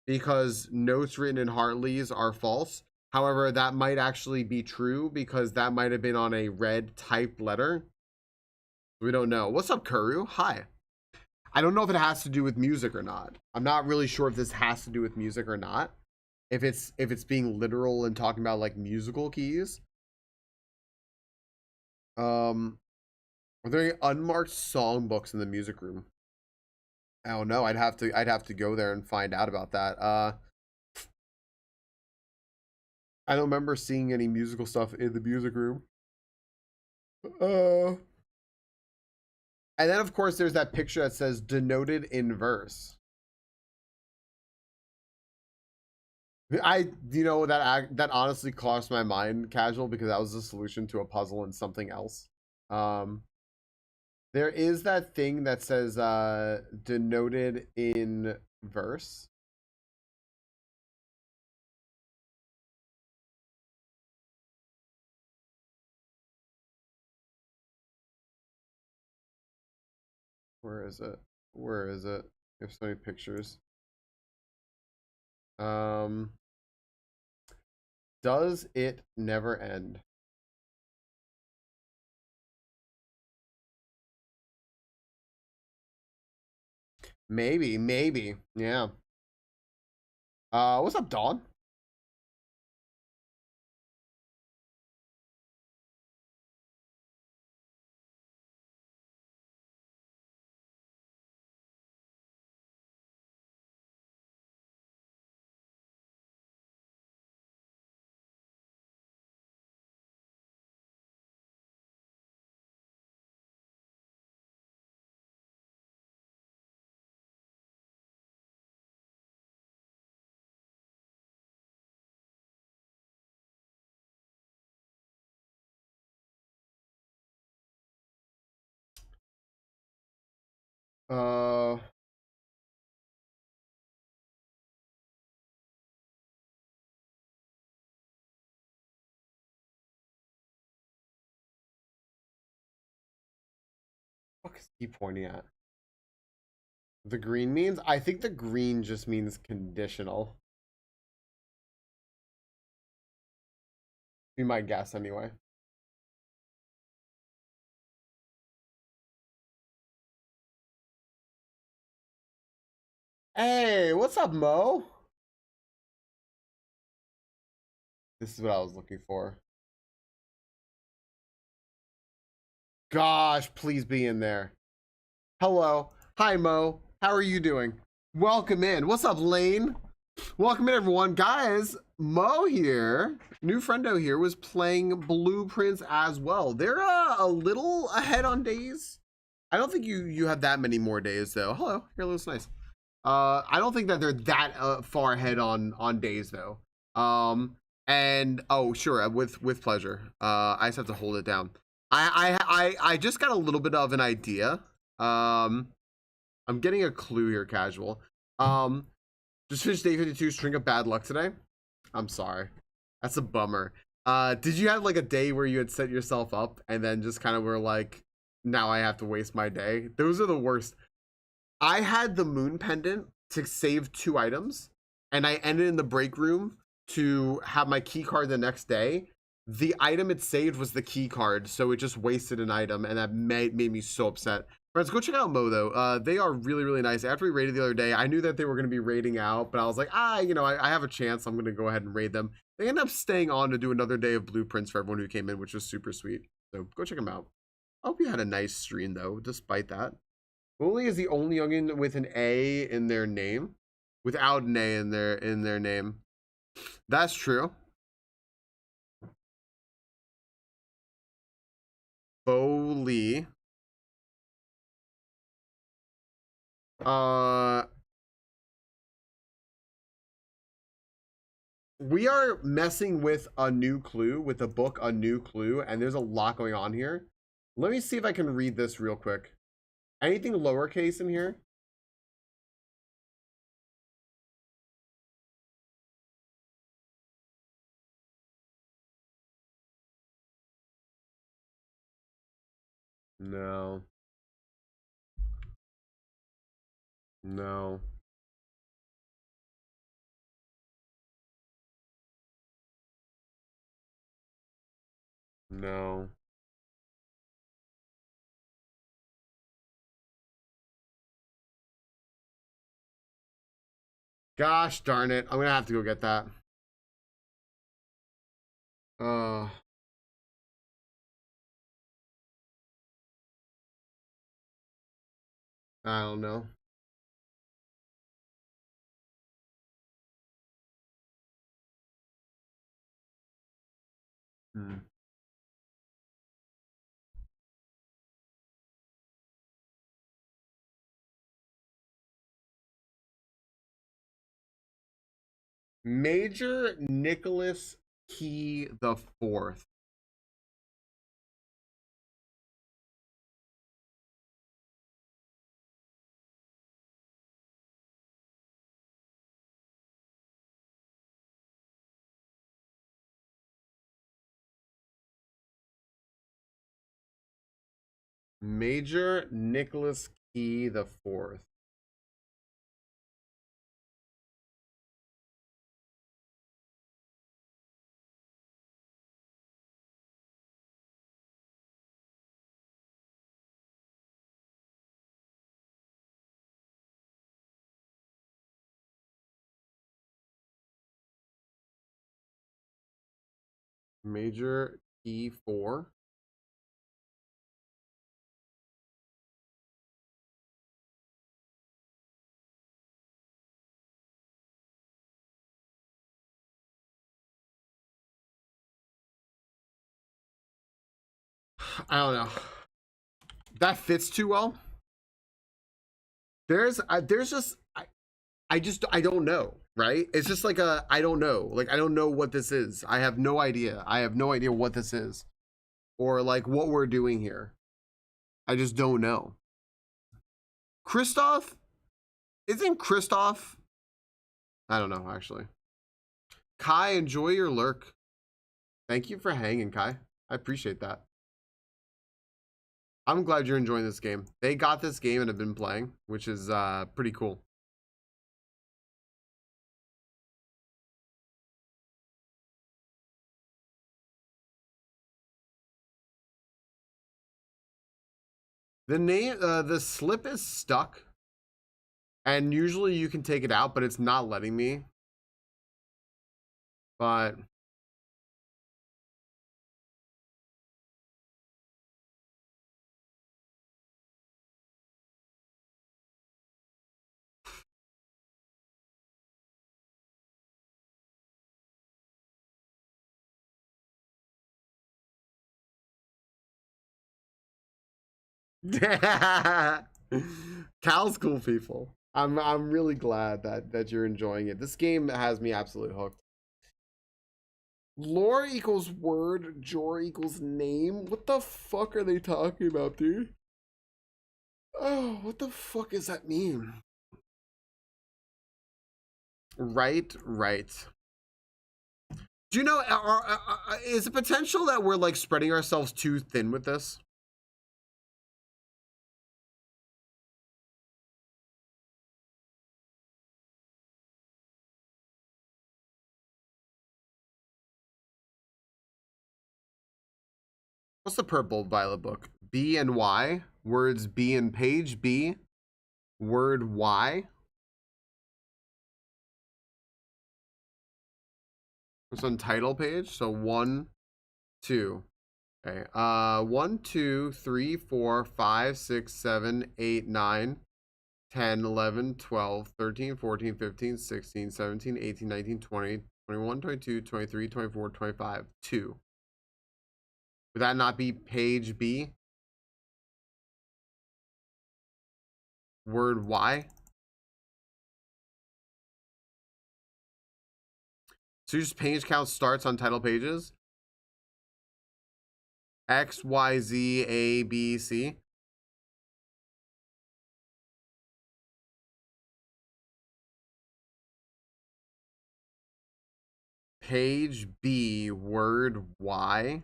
because notes written in Hartley's are false. However, that might actually be true because that might have been on a red typed letter. We don't know. What's up, Kuru? Hi. I don't know if it has to do with music or not. I'm not really sure if this has to do with music or not. If it's being literal and talking about like musical keys. Are there any unmarked songbooks in the music room? I don't know. I'd have to go there and find out about that. I don't remember seeing any musical stuff in the music room. Uh and then of course there's that picture that says denoted in verse. That honestly crossed my mind, casual, because that was the solution to a puzzle and something else. Um there is that thing that says denoted in verse. Where is it? Where is it? There's so many pictures. Um does it never end? Maybe. Yeah. What's up, Dawn? Uh fuck is he pointing at? The green means? I think the green just means conditional. Be my guess anyway. Hey, what's up, Mo? This is what I was looking for. Gosh, please be in there. Hello. Hi, Mo. How are you doing? Welcome in. What's up, Lane? Welcome in, everyone. Guys, Mo here, new friendo here, was playing Blueprints as well. They're a little ahead on days. I don't think you have that many more days, though. Hello. Your looks nice. I don't think that they're that far ahead on days, though. And oh, sure, with pleasure. I just have to hold it down. I just got a little bit of an idea. I'm getting a clue here, casual. Just finished day 52, string of bad luck today. I'm sorry. That's a bummer. Did you have like a day where you had set yourself up and then just kind of were like, now I have to waste my day? Those are the worst. I had the moon pendant to save 2 items, and I ended in the break room to have my key card the next day. The item it saved was the key card, so it just wasted an item, and that made me so upset. Friends, go check out Mo, though. They are really, really nice. After we raided the other day, I knew that they were going to be raiding out, but I was like, you know, I have a chance. I'm going to go ahead and raid them. They ended up staying on to do another day of blueprints for everyone who came in, which was super sweet. So go check them out. I hope you had a nice stream, though, despite that. Bully is the only youngin with an A in their name, without an A in their name. That's true. Bully. We are messing with a new clue, with the book A New Clue, and there's a lot going on here. Let me see if I can read this real quick. Anything lowercase in here? No. No. No. Gosh darn it. I'm gonna have to go get that. Uh, I don't know. Hmm. Major Nicholas Key the Fourth. Major Nicholas Key the Fourth. Major Key 4. I don't know. That fits too well. There's just I don't know, right? It's just like I don't know. Like I don't know what this is. I have no idea. I have no idea what this is or like what we're doing here. I just don't know. Christoph? Isn't Christoph? I don't know actually. Kai, enjoy your lurk. Thank you for hanging, Kai. I appreciate that. I'm glad you're enjoying this game. They got this game and have been playing, which is pretty cool. The slip is stuck, and usually you can take it out, but it's not letting me. But Cal's cool, people. I'm really glad that you're enjoying it. This game has me absolutely hooked. Lore equals word, jor equals name. What the fuck are they talking about, dude? Oh, what the fuck does that mean? Right. Do you know, is the potential that we're like spreading ourselves too thin with this? What's the purple violet book? B and Y. Words B and page B. Word Y. It's on title page. So 1, 2. Okay. 1, 2, 3, 4, 5, 6, 7, 8, 9, 10, 11, 12, 13, 14, 15, 16, 17, 18, 19, 20, 21, 22, 23, 24, 25, 2. Would that not be page B? Word Y? So just page count starts on title pages? X, Y, Z, A, B, C? Page B, word Y?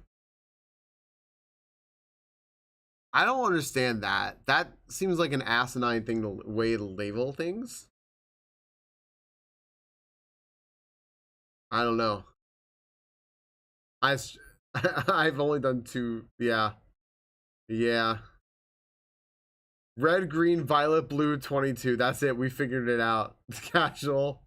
I don't understand that. That seems like an asinine thing to way to label things. I don't know. I've only done 2. Yeah. Red, green, violet, blue, 22. That's it. We figured it out. Casual.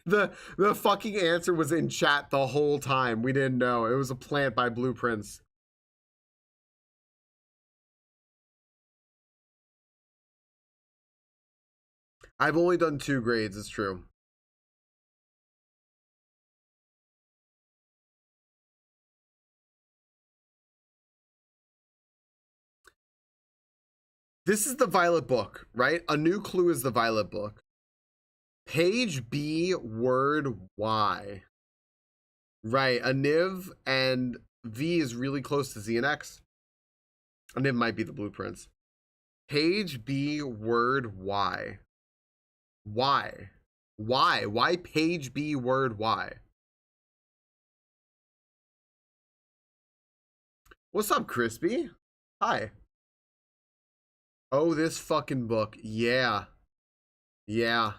The fucking answer was in chat the whole time. We didn't know. It was a plant by Blueprints. I've only done 2 grades, it's true. This is the violet book, right? A new clue is the violet book. Page B, word Y. Right, a Niv and V is really close to Z and X. A Niv might be the blueprints. Page B, word Y. Why? Why page B, word Y? What's up, Crispy? Hi. Oh, this fucking book. Yeah. You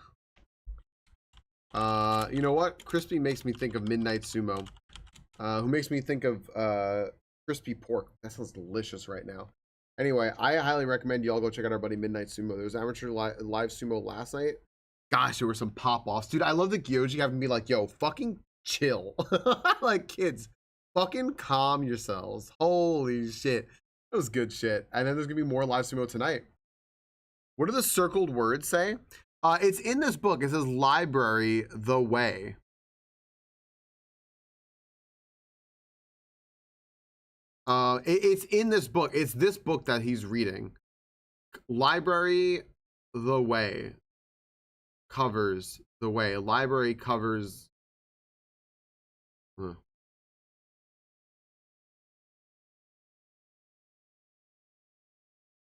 know what? Crispy makes me think of Midnight Sumo. Who makes me think of crispy pork. That sounds delicious right now. Anyway, I highly recommend y'all go check out our buddy Midnight Sumo. There was amateur live sumo last night. Gosh, there were some pop-offs. Dude, I love the Gyoji having to be like, yo, fucking chill. Like, kids, fucking calm yourselves. Holy shit. That was good shit. And then there's going to be more live sumo tonight. What do the circled words say? It's in this book. It says library the way. It's in this book. It's this book that he's reading. Library the way. Covers the way. Library covers. Huh.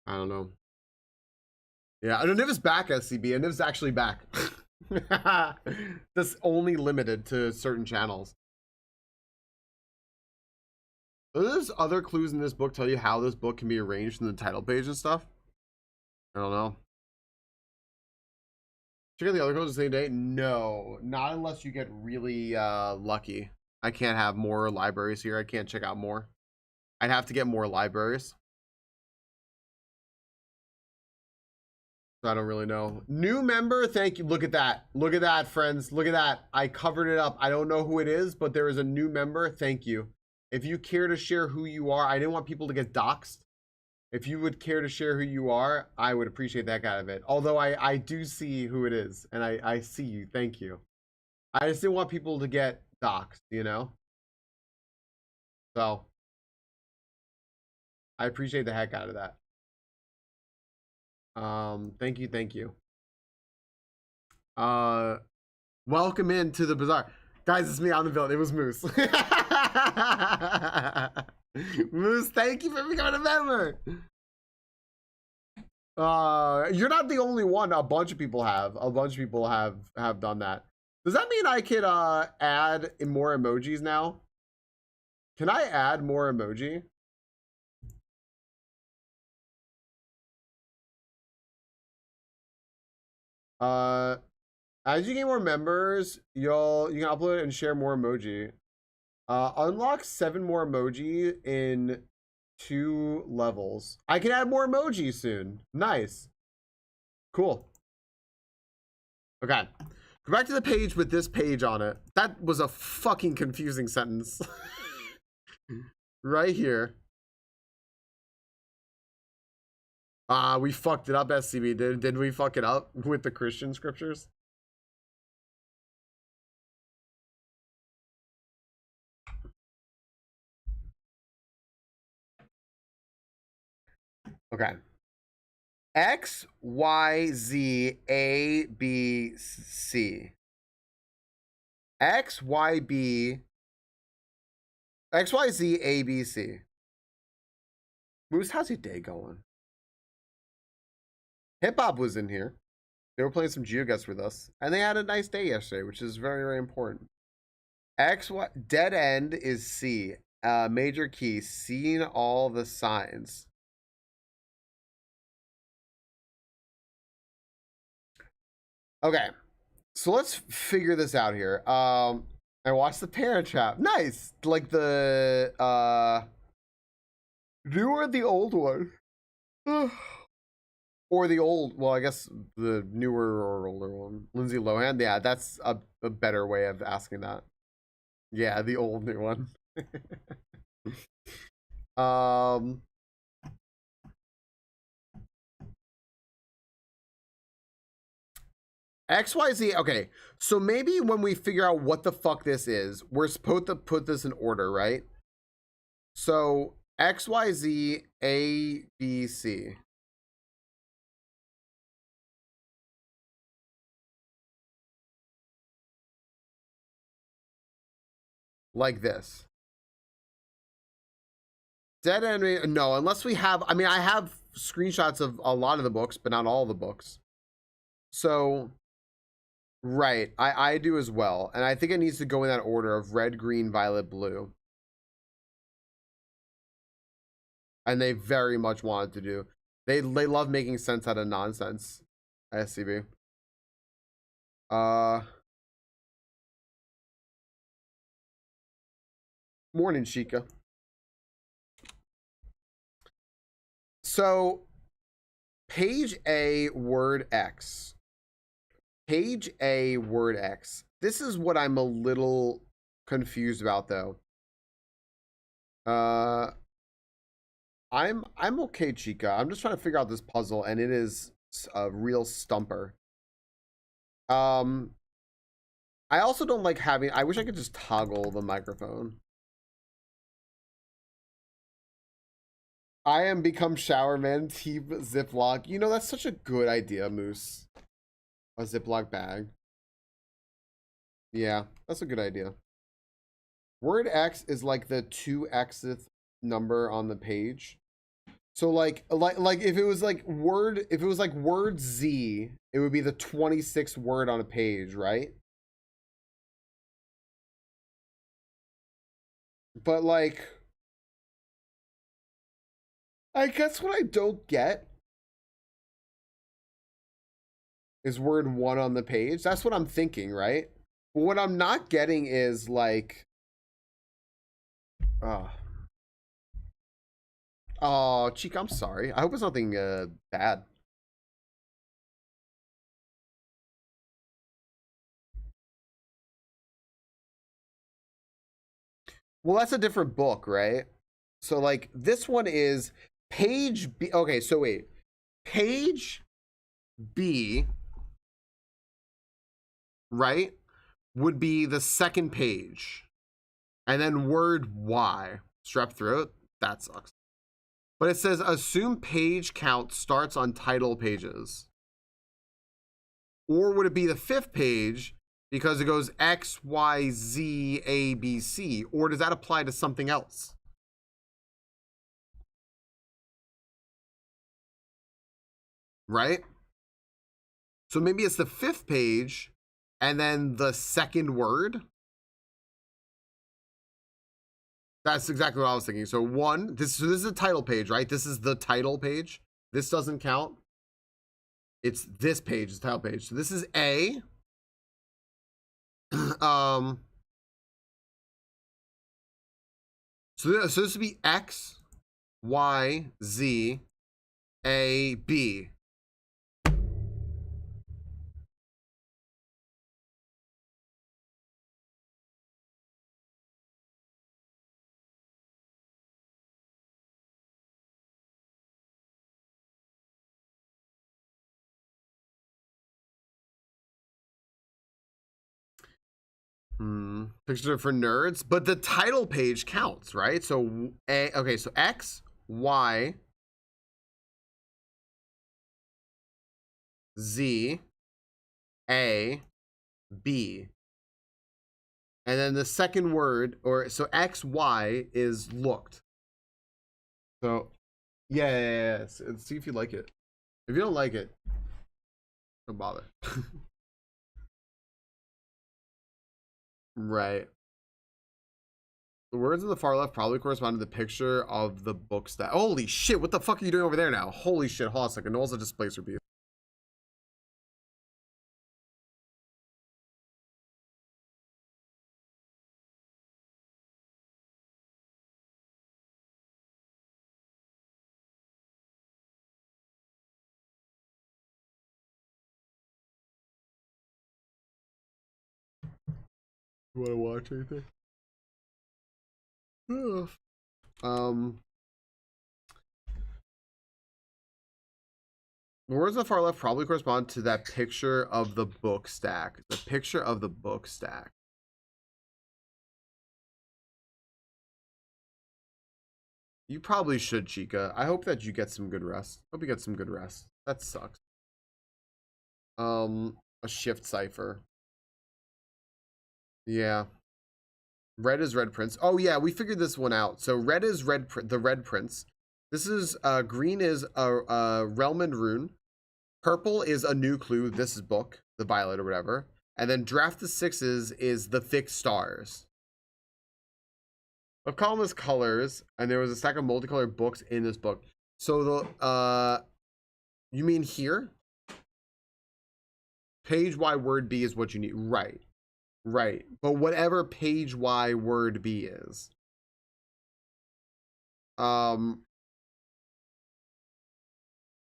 I don't know. Yeah, Niv is back, SCB. Niv's actually back. That's only limited to certain channels. There's other clues in this book tell you how this book can be arranged in the title page and stuff. I don't know. Check out the other codes the same day? No, not unless you get really lucky. I can't have more libraries here. I can't check out more. I'd have to get more libraries. I don't really know. New member, thank you. Look at that. Look at that, friends. Look at that. I covered it up. I don't know who it is, but there is a new member. Thank you. If you care to share who you are, I didn't want people to get doxxed. If you would care to share who you are, I would appreciate that kind of it. Although I do see who it is, and I see you. Thank you. I just didn't want people to get doxxed, you know? So, I appreciate the heck out of that. Thank you, thank you. Welcome into the bazaar. Guys, it's me on the build. It was Moose. Moose, thank you for becoming a member. You're not the only one. A bunch of people have. A bunch of people have done that. Does that mean I could add more emojis now? Can I add more emoji? As you get more members, you can upload and share more emoji. Unlock 7 more emoji in 2 levels. I can add more emoji soon. Nice. Cool. Okay. Go back to the page with this page on it. That was a fucking confusing sentence. Right here. We fucked it up, SCB. Did we fuck it up with the Christian scriptures? Okay. X, Y, Z, A, B, C. X, Y, B. X, Y, Z, A, B, C. Moose, how's your day going? Hip Hop was in here. They were playing some GeoGuessr with us. And they had a nice day yesterday, which is very, very important. X, Y, dead end is C. Major key, seeing all the signs. Okay, so let's figure this out here. I watched the Parent Trap. Nice, like the new or the old one, or the old. Well, I guess the newer or older one. Lindsay Lohan. Yeah, that's a better way of asking that. Yeah, the old new one. XYZ, okay. So maybe when we figure out what the fuck this is, we're supposed to put this in order, right? So XYZ ABC. Like this. Dead end, no, unless we have, I mean, I have screenshots of a lot of the books, but not all the books. So, right, I do as well. And I think it needs to go in that order of red, green, violet, blue. And they very much wanted to do. They love making sense out of nonsense. SCB. Morning, Chica. So, page A, word X. Page A, word X. This is what I'm a little confused about, though. I'm okay, Chica. I'm just trying to figure out this puzzle, and it is a real stumper. I also don't like having. I wish I could just toggle the microphone. I am become showerman. Team Ziploc. You know, that's such a good idea, Moose. A Ziploc bag. Yeah, that's a good idea. Word X is like the 2xth number on the page. So like if it was like word Z, it would be the 26th word on a page, right? But like I guess what I don't get is word 1 on the page. That's what I'm thinking, right? But what I'm not getting is like, oh, Cheek, I'm sorry. I hope it's nothing bad. Well, that's a different book, right? So like this one is page B. Okay, so wait. Page B, right, would be the second page. And then word Y, strep throat, that sucks. But it says assume page count starts on title pages. Or would it be the 5th page because it goes X, Y, Z, A, B, C? Or does that apply to something else? Right? So maybe it's the 5th page and then the second word. That's exactly what I was thinking. So this is the title page, right? This is the title page. This doesn't count. It's this page, the title page. So this is A. So this would be X, Y, Z, A, B. Picture for nerds, but the title page counts, right? So okay, so X, Y, Z, A, B. And then the second word, or so X, Y is looked. So yeah. See if you like it. If you don't like it, don't bother. Right. The words on the far left probably correspond to the picture of the book stack. Holy shit, what the fuck are you doing over there now? Holy shit, hold on a second. Noel's a displacer piece. You wanna watch anything? um The words on the far left probably correspond to that picture of the book stack. The picture of the book stack. You probably should, Chica. I hope that you get some good rest. Hope you get some good rest. That sucks. A shift cipher. Yeah. Red is Red Prince. Oh yeah, we figured this one out. So red is the Red Prince. This is green is a Realm and Rune. Purple is a new clue. This is book, the violet or whatever. And then draft the 6s is the fixed stars. A column is colors, and there was a stack of multicolored books in this book. So the you mean here? Page Y word B is what you need. Right. Right. But whatever page Y word B is.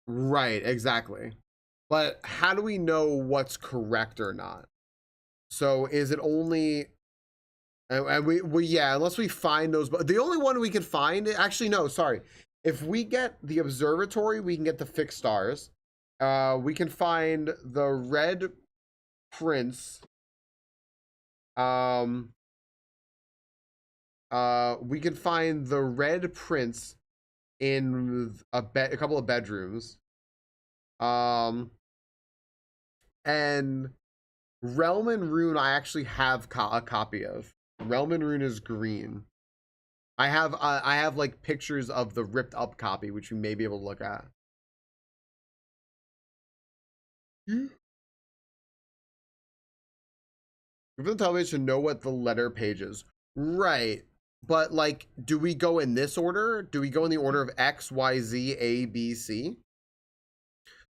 Right, exactly. But how do we know what's correct or not? So is it only and we yeah, unless we find those, but the only one we can find, actually no, sorry. If we get the observatory, we can get the fixed stars. We can find the Red Prince. We can find the Red Prince in a couple of bedrooms. And Realm and Rune I actually have a copy of. Realm and Rune is green. I have like pictures of the ripped up copy, which we may be able to look at. Give the television to know what the letter page is. Right. But like, do we go in this order? Do we go in the order of X, Y, Z, A, B, C?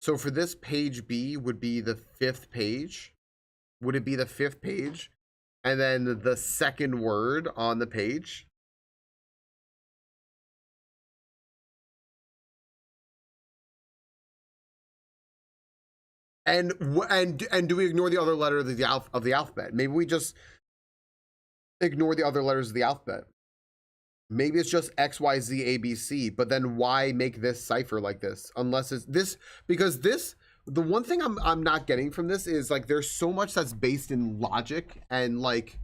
So for this page B would be the 5th page. Would it be the 5th page? And then the second word on the page? And do we ignore the other letter of the alphabet? Maybe we just ignore the other letters of the alphabet. Maybe it's just X, Y, Z, A, B, C, but then why make this cipher like this? Unless it's this, because this, the one thing I'm not getting from this is like there's so much that's based in logic and like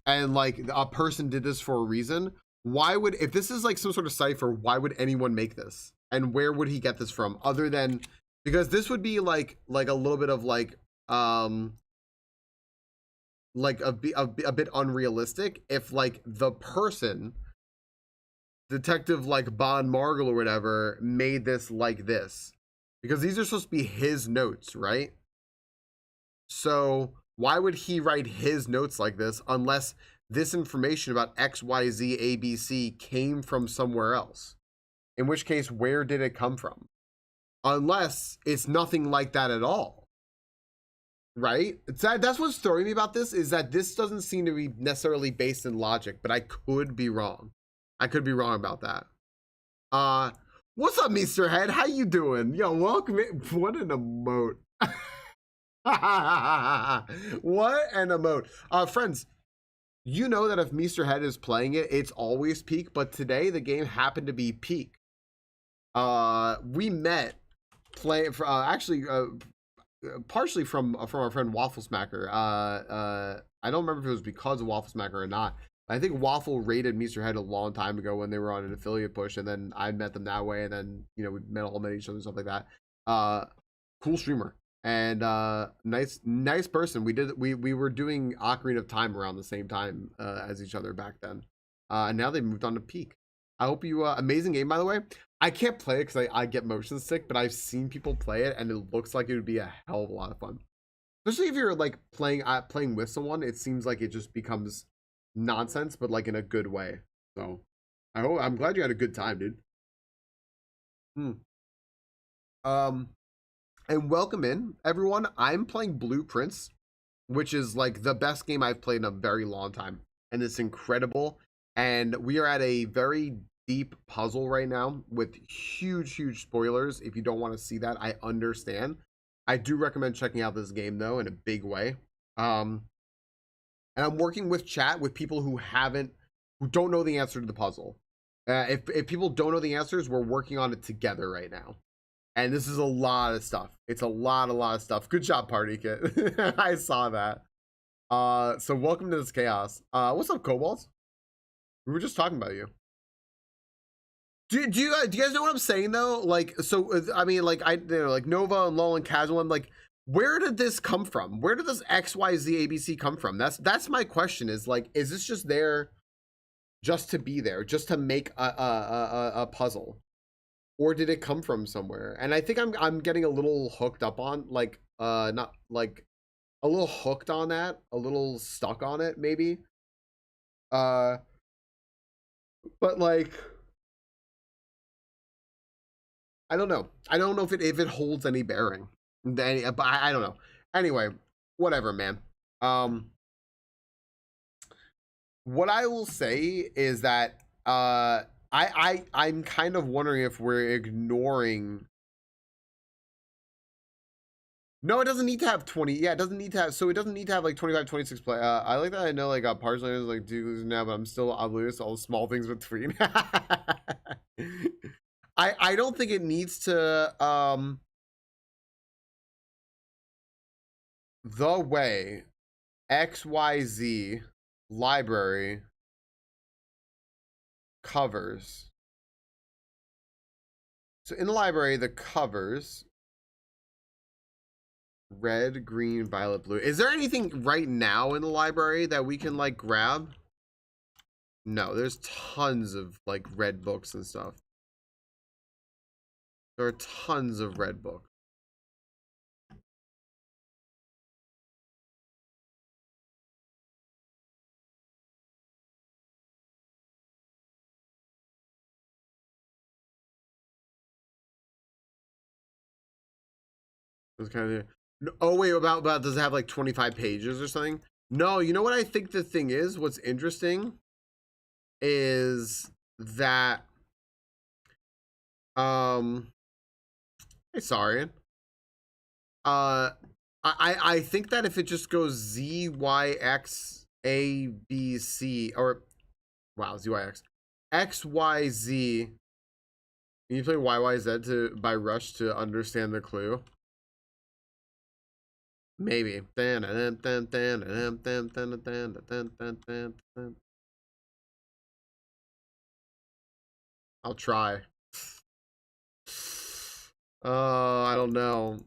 a person did this for a reason. Why would, if this is like some sort of cipher, why would anyone make this? And where would he get this from other than, because this would be like a little bit of like a bit unrealistic if like the person, Detective like Bon Margle or whatever, made this like this, because these are supposed to be his notes, right? So why would he write his notes like this unless this information about X, Y, Z, A, B, C came from somewhere else? In which case, where did it come from? Unless it's nothing like that at all, right? That's what's throwing me about this, is that this doesn't seem to be necessarily based in logic, but I could be wrong. I could be wrong about that. What's up, Mr. Head? How you doing? Yo, welcome in. What an emote. What an emote. Friends, you know that if Mr. Head is playing it, it's always peak, but today the game happened to be peak. We met playing for partially from our friend Waffle Smacker. I don't remember if it was because of Waffle Smacker or not. I think Waffle raided Mr. Head a long time ago when they were on an affiliate push, and then I met them that way, and then we met each other and stuff like that. Cool streamer and nice person. We were doing Ocarina of Time around the same time as each other back then, and now they moved on to Peak. I hope you amazing game, by the way. I can't play it because I get motion sick, but I've seen people play it, and it looks like it would be a hell of a lot of fun. Especially if you're like playing with someone, it seems like it just becomes nonsense, but like in a good way. So I'm glad you had a good time, dude. And welcome in everyone. I'm playing Blueprints, which is like the best game I've played in a very long time, and it's incredible. And we are at a very deep puzzle right now with huge spoilers. If you don't want to see that, I understand. I do recommend checking out this game though in a big way. And I'm working with chat with people who don't know the answer to the puzzle. If people don't know the answers, we're working on it together right now. And this is a lot of stuff. It's a lot of stuff. Good job, Party Kit. I saw that. So welcome to this chaos. What's up, Cobalt? We were just talking about you. Do you guys know what I'm saying though? Like, so I mean, like like Nova and Lol and Casual. I'm like, where did this come from? Where did this XYZ ABC come from? That's my question. Is like, is this just there, just to be there, just to make a puzzle, or did it come from somewhere? And I think I'm getting a little hooked up on like not like a little hooked on that, a little stuck on it maybe. But like, I don't know. I don't know if it holds any bearing. But I don't know. Anyway, whatever, man. What I will say is that I'm kind of wondering if we're ignoring. No, it doesn't need to have 20. Yeah, it doesn't need to have. So it doesn't need to have like 25, 26 play. I like that. I know like partially is like do now, but I'm still oblivious to all the small things between. I don't think it needs to the way XYZ library covers. So in the library, the covers red, green, violet, blue. Is there anything right now in the library that we can like grab? No, there's tons of like red books and stuff. There are tons of red books. That's kind of. Oh wait, about does it have like 25 pages or something? No, you know what I think the thing is. What's interesting is that hey, sorry. I think that if it just goes Z Y X A B C or wow Z Y X X Y Z. You need to play Y Y Z to by Rush to understand the clue. Maybe. I'll try. I don't know.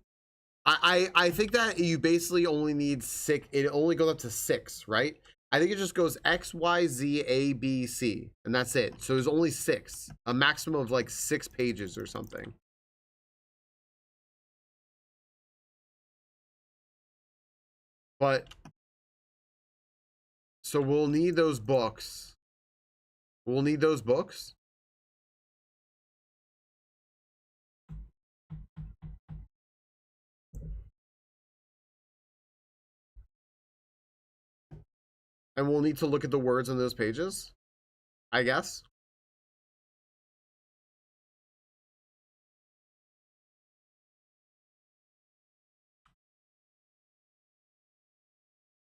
I think that you basically only need 6. It only goes up to 6, right? I think it just goes X, Y, Z, A, B, C, and that's it. So there's only 6, a maximum of like 6 pages or something. But so we'll need those books. We'll need those books. And we'll need to look at the words on those pages, I guess.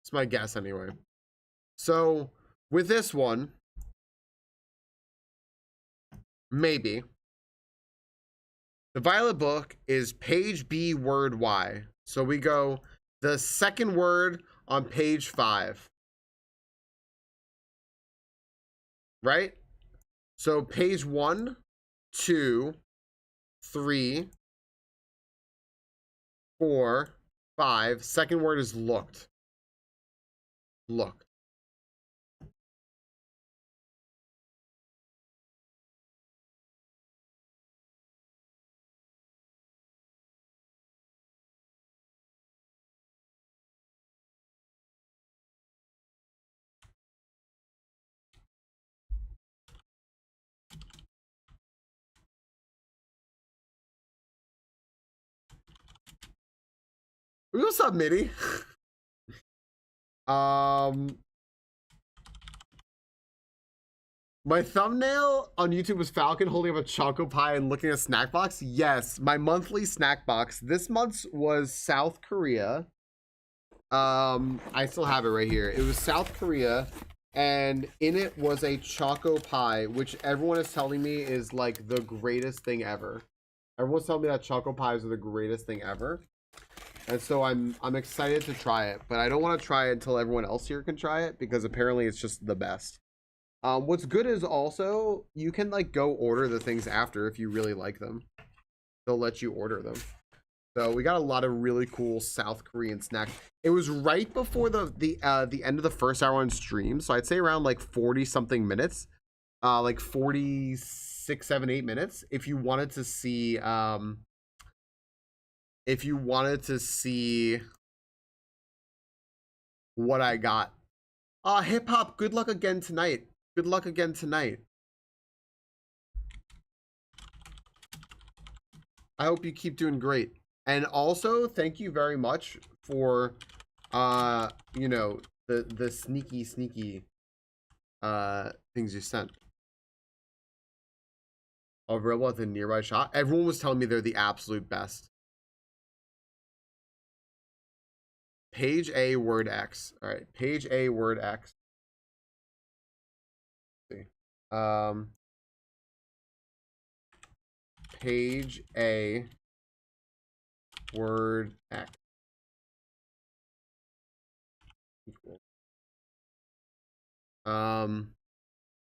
It's my guess anyway. So with this one, maybe. The Violet book is page B, word Y. So we go the second word on page 5. Right? So page 1, 2, 3, 4, 5. Second word is looked. Look. What's up, Mitty? My thumbnail on YouTube was Falcon holding up a choco pie and looking at a snack box. Yes, my monthly snack box. This month's was South Korea. I still have it right here. It was South Korea, and in it was a choco pie, which everyone is telling me is like the greatest thing ever. Everyone's telling me that choco pies are the greatest thing ever. And so I'm excited to try it, but I don't want to try it until everyone else here can try it because apparently it's just the best. What's good is also you can like go order the things after if you really like them. They'll let you order them. So we got a lot of really cool South Korean snacks. It was right before the end of the first hour on stream, so I'd say around like 40 something minutes, like 46, 7, 8 minutes. If you wanted to see, what I got. Hip hop. Good luck again tonight. Good luck again tonight. I hope you keep doing great. And also, thank you very much for, you know, the sneaky things you sent. Available at the nearby shop. Everyone was telling me they're the absolute best. Page A, word X. All right, page A, word X. Let's see. Page A, word X. Equal.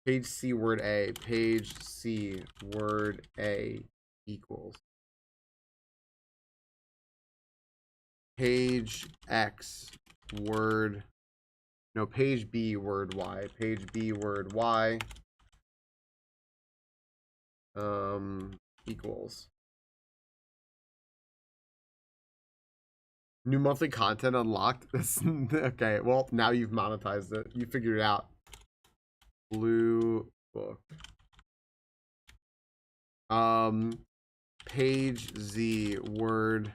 Page C, word A. Page C, word A equals. Page X, word. No, page B, word Y. Page B, word Y. Equals. New monthly content unlocked. Okay, well, now you've monetized it. You figured it out. Blue book. Page Z, word.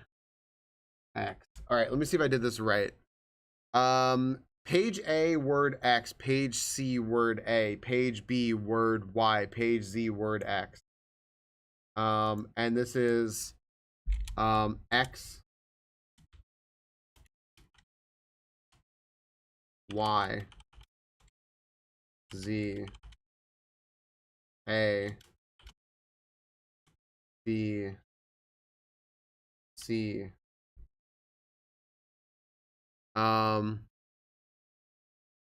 X. All right, let me see if I did this right. Page A, word X. Page C, word A. Page B, word Y. Page Z, word X. And this is X, Y, Z, A, B, C.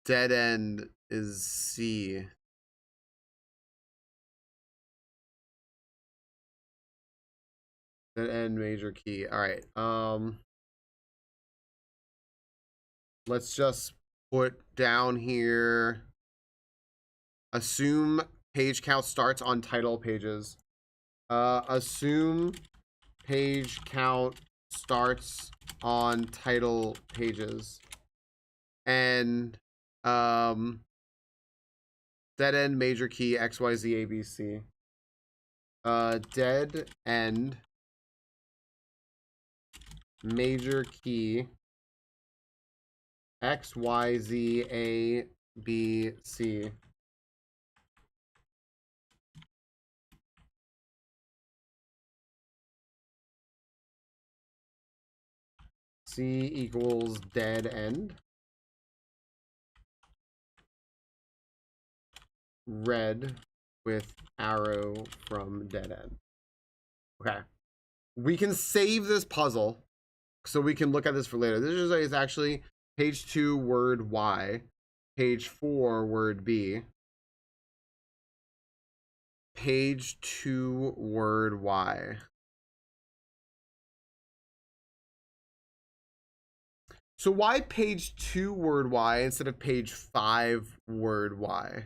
Dead end is C. Dead end major key. All right. Let's just put down here. Assume page count starts on title pages. Assume page count starts on title pages. And dead end major key XYZ ABC. Dead end major key XYZ ABC. C equals dead end. Red with arrow from dead end. Okay. We can save this puzzle so we can look at this for later. This is actually page 2, word Y. Page 4, word B. Page 2, word Y. So why page 2, word Y instead of page 5, word Y?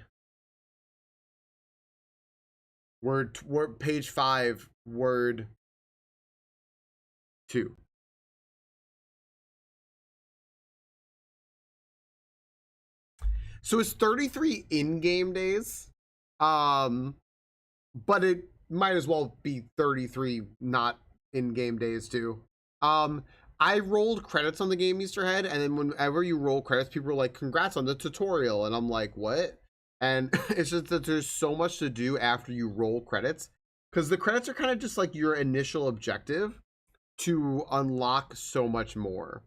Word page 5, word 2. So it's 33 in-game days. But it might as well be 33 not in-game days too. I rolled credits on the game Easter Head, and then whenever you roll credits, people are like, congrats on the tutorial. And I'm like, what? And it's just that there's so much to do after you roll credits. Because the credits are kind of just like your initial objective to unlock so much more.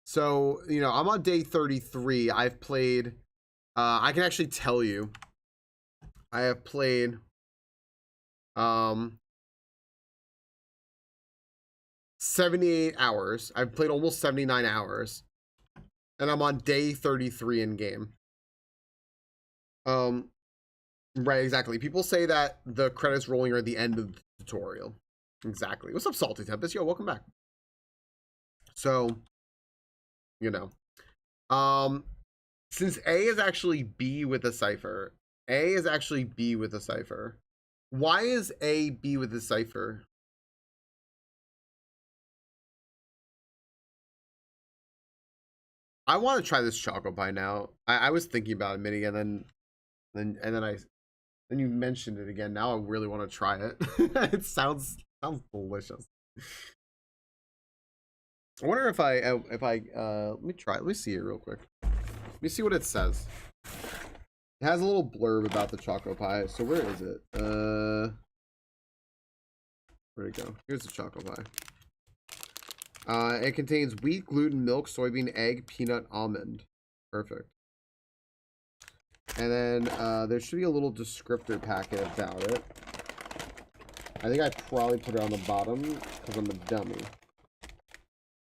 So, you know, I'm on day 33. I've played, I can actually tell you, I have played 78 hours. I've played almost 79 hours. And I'm on day 33 in game. Right, exactly. People say that the credits rolling are at the end of the tutorial. Exactly. What's up, Salty Tempest? Yo, welcome back. So, you know. Since A is actually B with a cipher, A is actually B with a cipher. Why is A B with a cipher? I want to try this choco pie now. I was thinking about it, Minnie, and then you mentioned it again. Now I really want to try it. It sounds delicious. I wonder if I let me try it. Let me see it real quick. Let me see what it says. It has a little blurb about the choco pie. So where is it? Where'd it go? Here's the choco pie. It contains wheat, gluten, milk, soybean, egg, peanut, almond. Perfect. And then there should be a little descriptor packet about it. I think I probably put it on the bottom because I'm a dummy.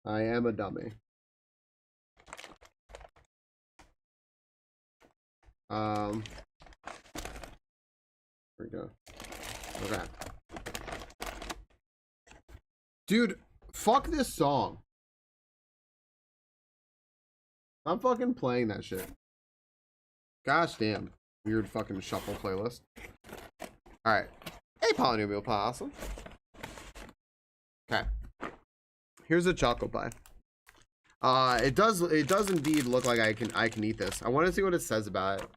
I am a dummy. There we go. Okay. Dude, fuck this song. I'm fucking playing that shit. Gosh damn. Weird fucking shuffle playlist. Alright. Hey, Polynomial Possum. Okay. Here's a choco pie. It does indeed look like I can eat this. I want to see what it says about it.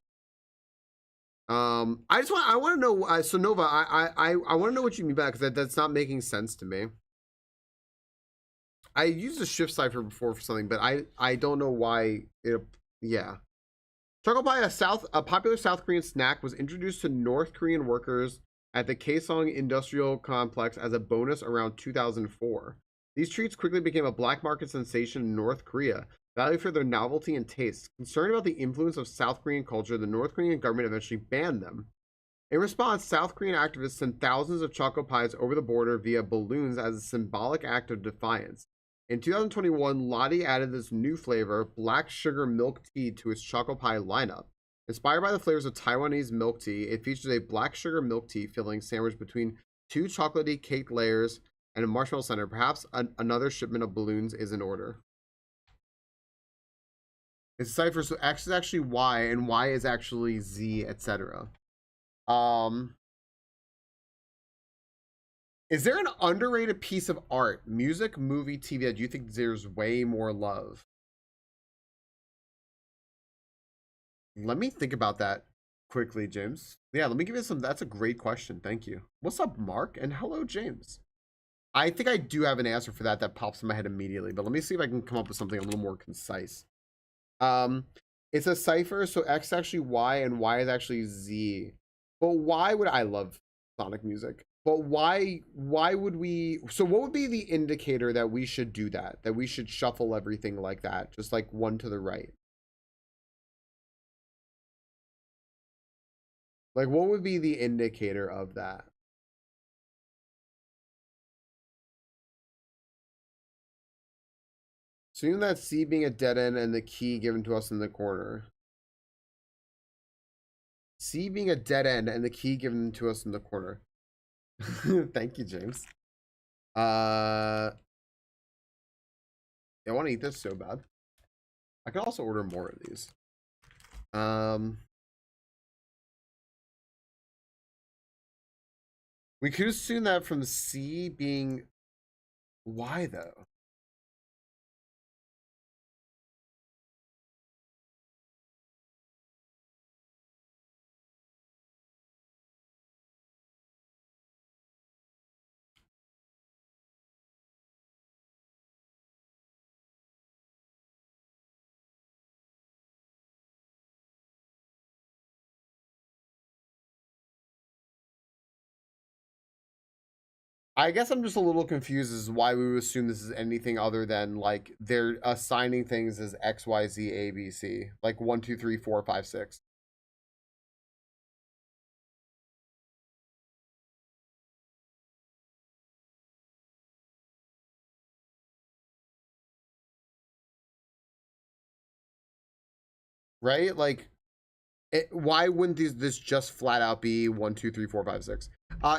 I want to know. So Nova, I want to know what you mean by that, because that's not making sense to me. I used a shift cipher before for something, but I don't know why it. Yeah. Choco pie, a popular South Korean snack, was introduced to North Korean workers at the Kaesong Industrial Complex as a bonus around 2004. These treats quickly became a black market sensation in North Korea, valued for their novelty and taste. Concerned about the influence of South Korean culture, the North Korean government eventually banned them. In response, South Korean activists sent thousands of choco pies over the border via balloons as a symbolic act of defiance. In 2021, Lottie added this new flavor, black sugar milk tea, to its choco pie lineup. Inspired by the flavors of Taiwanese milk tea, it features a black sugar milk tea filling sandwiched between two chocolatey cake layers and a marshmallow center. Perhaps another shipment of balloons is in order. It's cipher, so X is actually Y and Y is actually Z, etc. Is there an underrated piece of art, music, movie, TV that you think deserves way more love? Let me think about that quickly, James. Yeah, let me give you some. That's a great question. Thank you. What's up, Mark? And hello, James. I think I do have an answer for that pops in my head immediately, but let me see if I can come up with something a little more concise. It's a cipher, so X is actually Y and Y is actually Z. But why would I love Sonic music? But why would we, so what would be the indicator that we should do that? That we should shuffle everything like that, just like one to the right? Like what would be the indicator of that? Assume that C being a dead end and the key given to us in the corner. C being a dead end and the key given to us in the corner. Thank you, James. I want to eat this so bad. I could also order more of these. We could assume that from C being Y though. I guess I'm just a little confused as to why we would assume this is anything other than like they're assigning things as X, Y, Z, A, B, C, like 1, 2, 3, 4, 5, 6. Right? Like, why wouldn't this just flat out be 1, 2, 3, 4, 5, 6?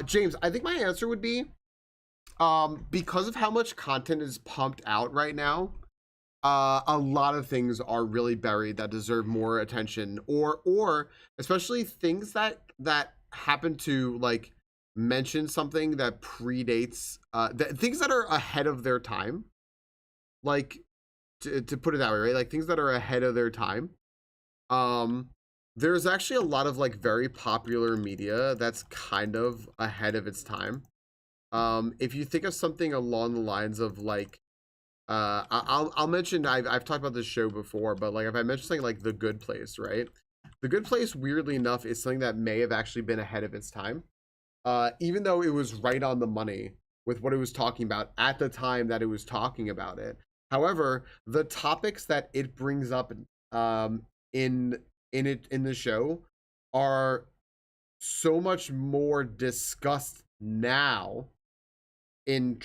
James, I think my answer would be because of how much content is pumped out right now. A lot of things are really buried that deserve more attention, or especially things that happen to like mention something that predates things that are ahead of their time, like to put it that way, right? Like things that are ahead of their time. um there's actually a lot of like very popular media that's kind of ahead of its time. If you think of something along the lines of like I'll mention, I've talked about this show before, but like if I mention something like The Good Place, right? The Good Place, weirdly enough, is something that may have actually been ahead of its time. Even though it was right on the money with what it was talking about at the time that it was talking about it. However, the topics that it brings up in in the show are so much more discussed now in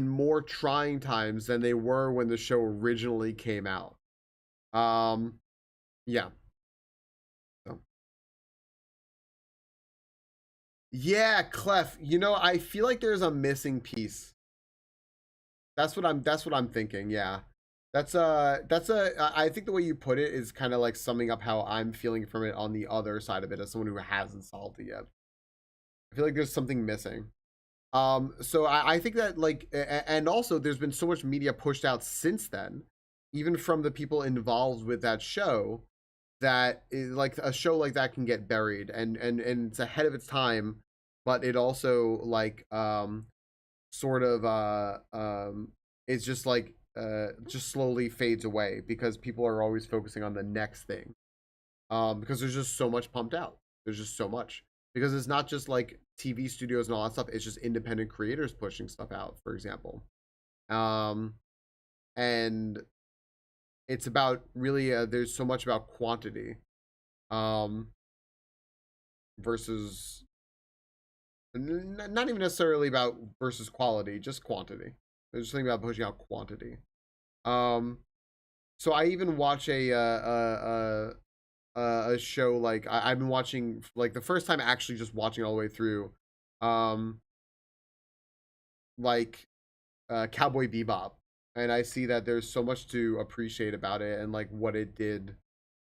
more trying times than they were when the show originally came out. Um, yeah. So. Yeah, Clef. You know, I feel like there's a missing piece. That's what I'm thinking. Yeah. I think the way you put it is kind of like summing up how I'm feeling from it on the other side of it as someone who hasn't solved it yet. I feel like there's something missing. So I think that like, and also there's been so much media pushed out since then, even from the people involved with that show, that like a show like that can get buried and it's ahead of its time, but it also like sort of it's just like just slowly fades away because people are always focusing on the next thing. Because there's just so much pumped out. There's just so much. Because it's not just like TV studios and all that stuff, it's just independent creators pushing stuff out, for example. Um and it's about really there's so much about quantity um versus not even necessarily about versus quality, just quantity. There's something about pushing out quantity. Um, so I even watch a show like I've been watching like the first time actually just watching all the way through, um, like Cowboy Bebop, and I see that there's so much to appreciate about it and like what it did,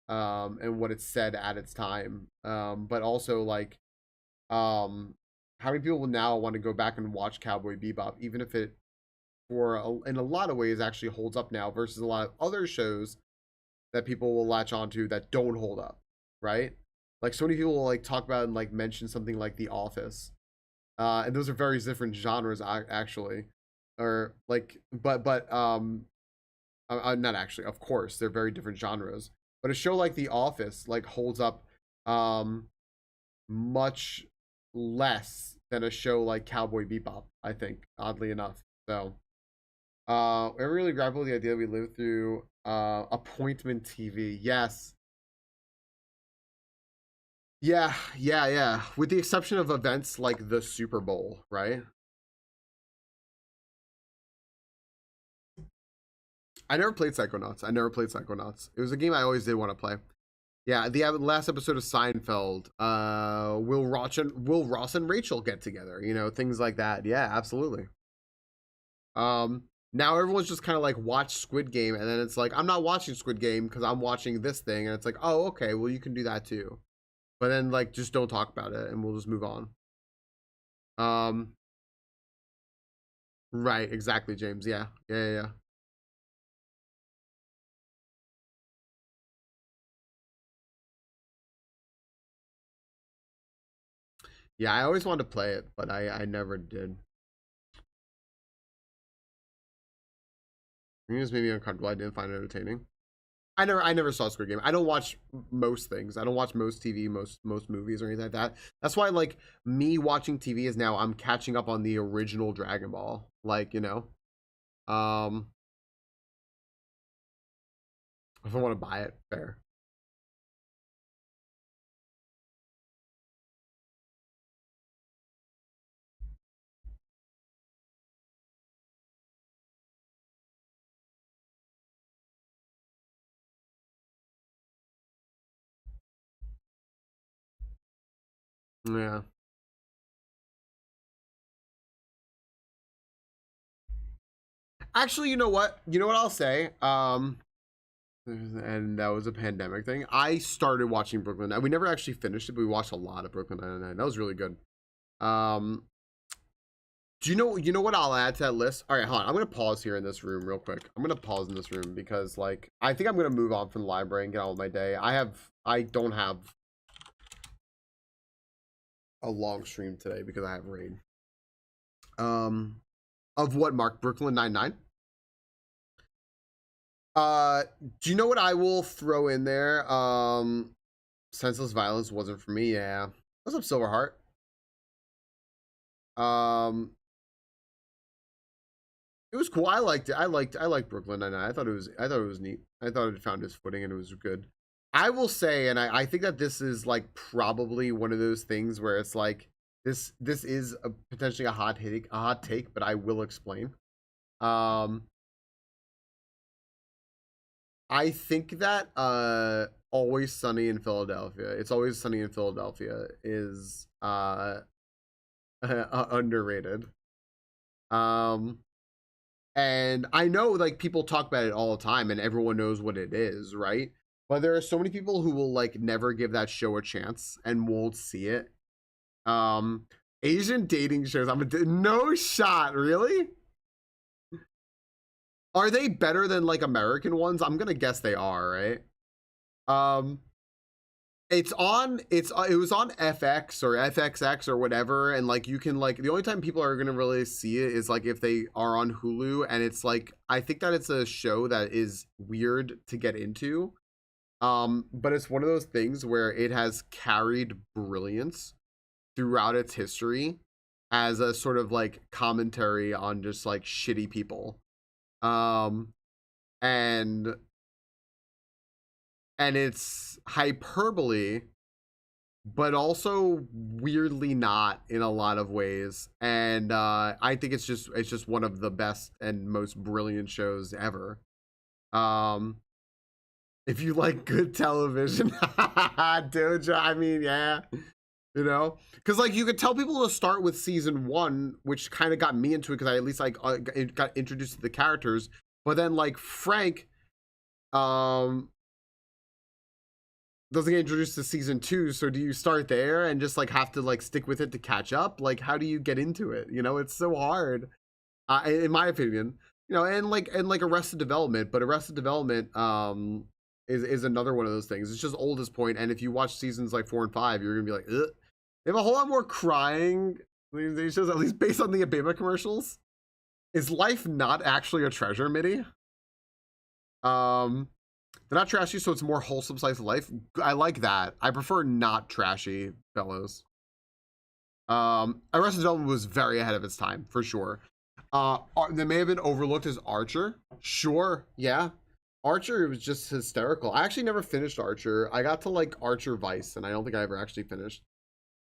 and what it said at its time, but also like um how many people now want to go back and watch Cowboy Bebop, even if it, in a lot of ways, actually holds up now versus a lot of other shows that people will latch onto that don't hold up, right? Like so many people will like talk about and like mention something like The Office, and those are very different genres actually, or like, not actually, of course, they're very different genres, but a show like The Office like holds up um much less than a show like Cowboy Bebop, I think, oddly enough. So, I really grapple with the idea we live through appointment TV. Yes. Yeah, yeah, yeah. With the exception of events like the Super Bowl, right? I never played Psychonauts. I never played Psychonauts. It was a game I always did want to play. Yeah, the last episode of Seinfeld, Will Ross and Rachel get together, things like that. Yeah, absolutely. Now everyone's just kind of like watch Squid Game, and then it's like I'm not watching Squid Game because I'm watching this thing, and it's like, oh, okay, well you can do that too, but then like just don't talk about it, and we'll just move on. Um, right, exactly, James. Yeah, yeah, yeah, yeah. Yeah, I always wanted to play it, but I never did. It just made me uncomfortable. I didn't find it entertaining. I never saw Squid Game. I don't watch most things. I don't watch most TV, most movies or anything like that. That's why like me watching TV is now I'm catching up on the original Dragon Ball. Like, um if I want to buy it, fair. Yeah. Actually, you know what? You know what I'll say? And that was a pandemic thing. I started watching Brooklyn Nine. We never actually finished it, but we watched a lot of Brooklyn Nine-Nine. That was really good. Um, do you know what I'll add to that list? All right, hold on. I'm gonna pause here in this room real quick. I'm gonna pause in this room because like I think I'm gonna move on from the library and get on with my day. I don't have a long stream today because I have raid. Um, of what, Mark? Brooklyn Nine-Nine? Uh, do you know what I will throw in there? Senseless Violence wasn't for me. Yeah. What's up, Silverheart? Um, it was cool. I liked it. I liked Brooklyn Nine-Nine. I thought it was neat. I thought it found its footing and it was good. I will say, and I think that this is like probably one of those things where it's like this is potentially a hot take, but I will explain. Um, I think that Always Sunny in Philadelphia. It's Always Sunny in Philadelphia is underrated. Um, and I know like people talk about it all the time and everyone knows what it is, right? But there are so many people who will like never give that show a chance and won't see it. Um, Asian dating shows. No shot, really? Are they better than like American ones? I'm gonna guess they are, right? Um, it was on FX or FXX or whatever, and like you can like the only time people are gonna really see it is like if they are on Hulu, and it's like I think that it's a show that is weird to get into. But it's one of those things where it has carried brilliance throughout its history as a sort of like commentary on just like shitty people. Um and it's hyperbole, but also weirdly not in a lot of ways. And I think it's just one of the best and most brilliant shows ever. Um if you like good television, Doja, I mean, yeah, you know, because like you could tell people to start with season one, which kind of got me into it because I at least like got introduced to the characters. But then like Frank, um, doesn't get introduced to season two, so do you start there and just like have to like stick with it to catch up? Like, how do you get into it? You know, it's so hard, in my opinion. You know, and like Arrested Development, but Arrested Development, is another one of those things. It's just oldest point, and if you watch seasons like 4 and 5, you're gonna be like, ugh. They have a whole lot more crying. These shows, at least based on the Abema commercials. Is life not actually a treasure, Mitty? They're not trashy, so it's more wholesome slice of life. I like that. I prefer not trashy fellows. Arrested Development was very ahead of its time, for sure. They may have been overlooked as Archer. Sure, yeah. Archer was just hysterical. I actually never finished Archer. I got to like Archer Vice, and I don't think I ever actually finished.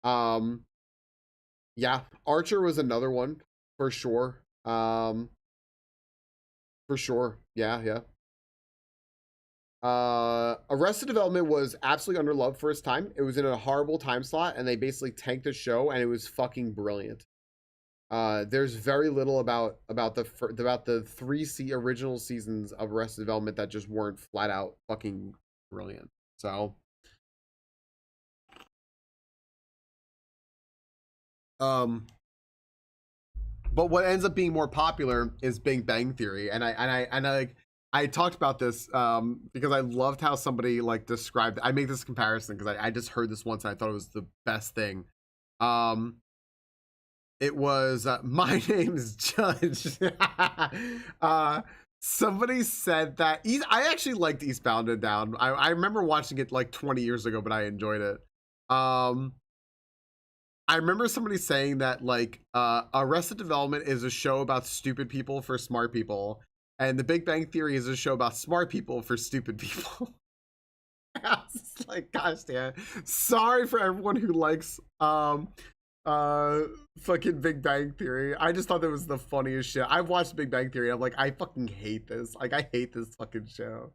Yeah, Archer was another one for sure. For sure. Yeah, yeah. Arrested Development was absolutely underloved for its time. It was in a horrible time slot, and they basically tanked the show, and it was fucking brilliant. There's very little about the original seasons of Arrested Development that just weren't flat out fucking brilliant. So, but what ends up being more popular is Big Bang Theory, and I talked about this because I loved how somebody like described. I make this comparison because I just heard this once and I thought it was the best thing. It was my name is Judge. Somebody said that I actually liked Eastbound and Down. I remember watching it like 20 years ago, but I enjoyed it. I remember somebody saying that like Arrested Development is a show about stupid people for smart people, and The Big Bang Theory is a show about smart people for stupid people. I was just like, gosh damn. Sorry for everyone who likes fucking Big Bang Theory. I just thought that was the funniest shit. I've watched Big Bang Theory. I'm like, I fucking hate this. Like, I hate this fucking show.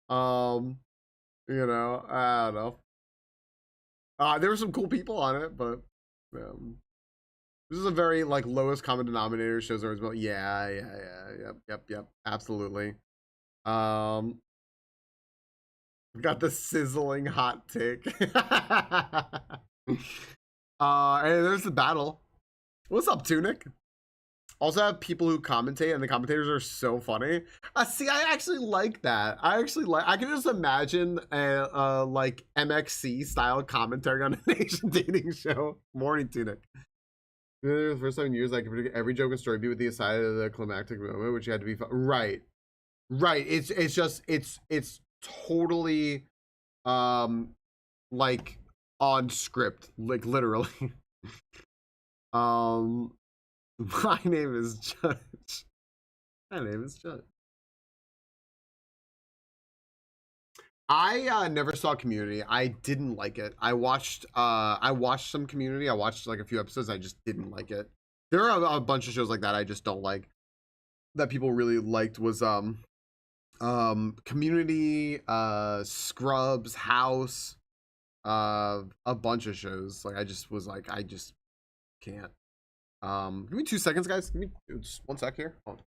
You know, I don't know. There were some cool people on it, but this is a very like lowest common denominator shows are well. Yeah, yep, absolutely. Got the sizzling hot take. And there's the battle. What's up, Tunic? Also have people who commentate, and the commentators are so funny. See, I actually like that. I can just imagine a like MXC style commentary on a Asian dating show. Morning, Tunic. The first 7 years, I could predict every joke and story be with the aside of the climactic moment, which had to be right. It's totally like on script, like literally. My name is Judge. My name is Judge. I never saw Community. I didn't like it. I watched some Community. I watched like a few episodes. I just didn't like it. There are a bunch of shows like that I just don't like. That people really liked was Community, Scrubs, House, a bunch of shows. Like I just was like, I just can't. Give me 2 seconds, guys. Give me just 1 sec here. Hold on.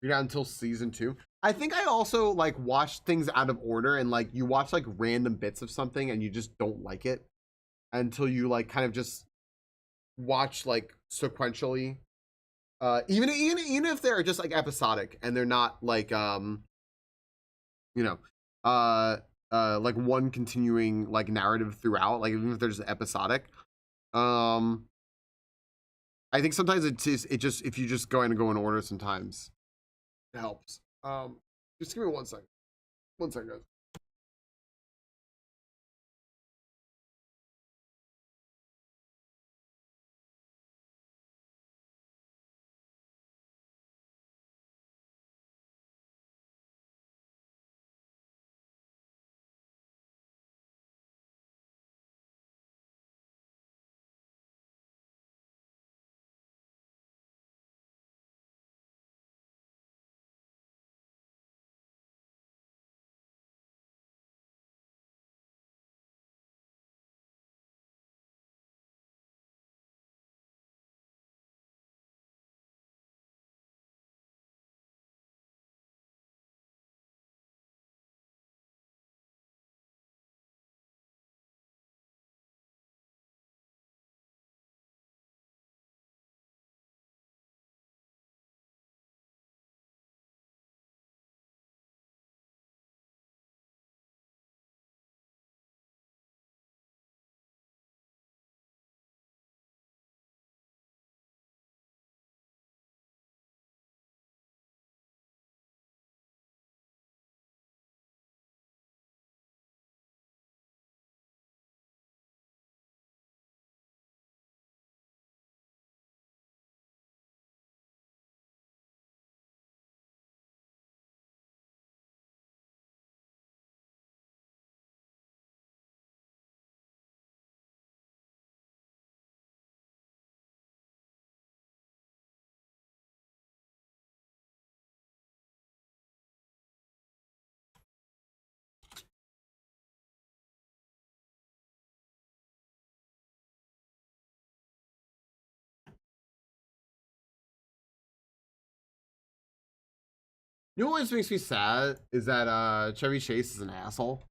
You're down until season 2. I think I also like watch things out of order, and like you watch like random bits of something and you just don't like it until you like kind of just watch like sequentially. Even if they're just like episodic and they're not like you know, like one continuing like narrative throughout, like even if they're just episodic. I think sometimes it just if you just go in order, sometimes it helps. Just give me 1 second. 1 second, guys. You know what always makes me sad is that Chevy Chase is an asshole.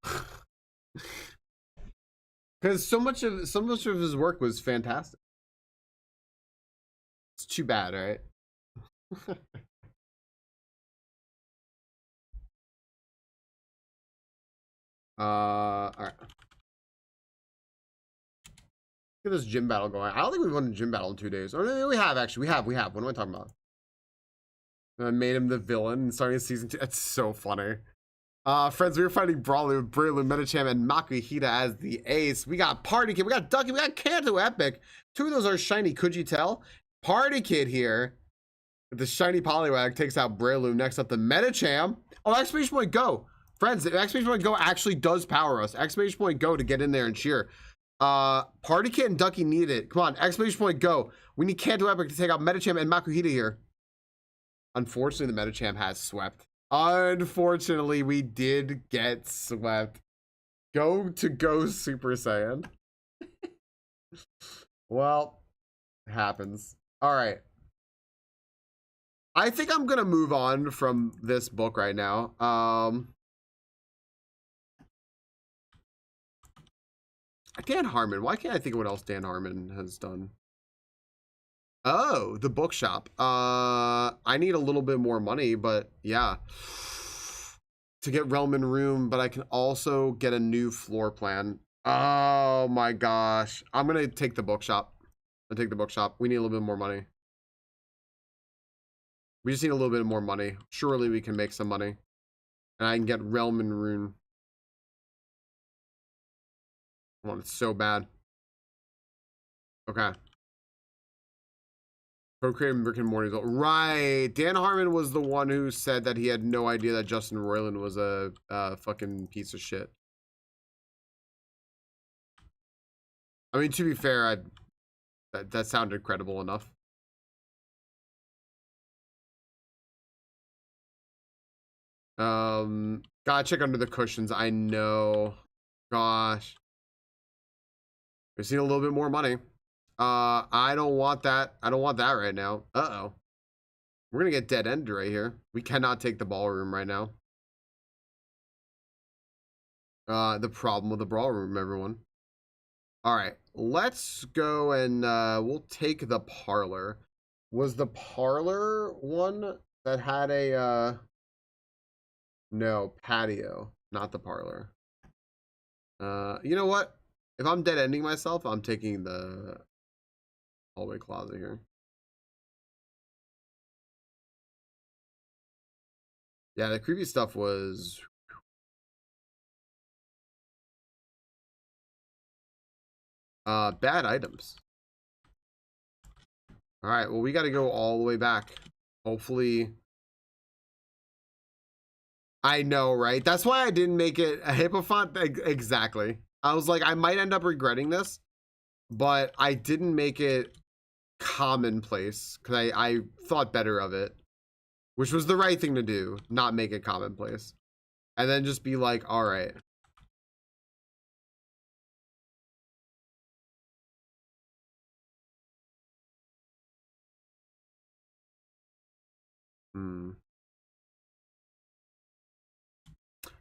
Because so much of his work was fantastic. It's too bad, right? All right. Get this gym battle going. I don't think we've won a gym battle in 2 days. Or no, we have actually. We have. What am I talking about? I made him the villain starting season 2. That's so funny. Friends, we were fighting Brawler with Breloom, Metacham, and Makuhita as the ace. We got Party Kid, we got Ducky, we got Kanto Epic. 2 of those are shiny, could you tell? Party Kid here. The shiny Poliwag takes out Breloom. Next up, the Metacham. Oh, exclamation point go. Friends, exclamation point go actually does power us. Exclamation point go to get in there and cheer. Party Kid and Ducky need it. Come on, exclamation point go. We need Kanto Epic to take out Metacham and Makuhita here. Unfortunately, the Metacham has swept. Unfortunately, we did get swept. Go Super Saiyan. Well, it happens. All right. I think I'm going to move on from this book right now. Dan Harmon. Why can't I think of what else Dan Harmon has done? Oh, the bookshop. I need a little bit more money, but yeah. To get Realm and Room, but I can also get a new floor plan. Oh my gosh. I'm gonna take the bookshop. I'll take the bookshop. We need a little bit more money. We just need a little bit more money. Surely we can make some money. And I can get Realm and Rune. I want it so bad. Okay. Procreating Rick and Morty. Right. Dan Harmon was the one who said that he had no idea that Justin Roiland was a fucking piece of shit. I mean, to be fair, that sounded credible enough. Gotta check under the cushions. I know. Gosh. We've seen a little bit more money. I don't want that. I don't want that right now. Uh-oh. We're gonna get dead end right here. We cannot take the ballroom right now. The problem with the ballroom, everyone. All right, let's go and we'll take the parlor. Was the parlor one that had a no patio? Not the parlor. You know what? If I'm dead ending myself, I'm taking the hallway closet here. Yeah, the creepy stuff was bad items. All right, well, we got to go all the way back. Hopefully. I know, right? That's why I didn't make it a hippo font. Exactly. I was like, I might end up regretting this, but I didn't make it commonplace because I thought better of it, which was the right thing to do, not make it commonplace. And then just be like, all right.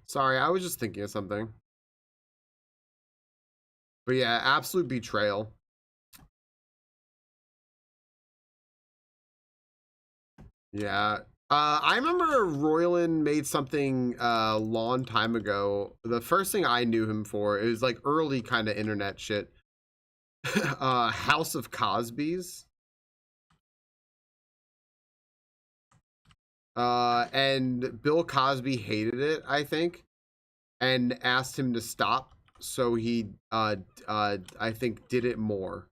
Sorry, I was just thinking of something. But yeah, absolute betrayal. Yeah. I remember Royland made something a long time ago. The first thing I knew him for is like early kind of internet shit. House of Cosby's. And Bill Cosby hated it, I think, and asked him to stop. So he, I think, did it more.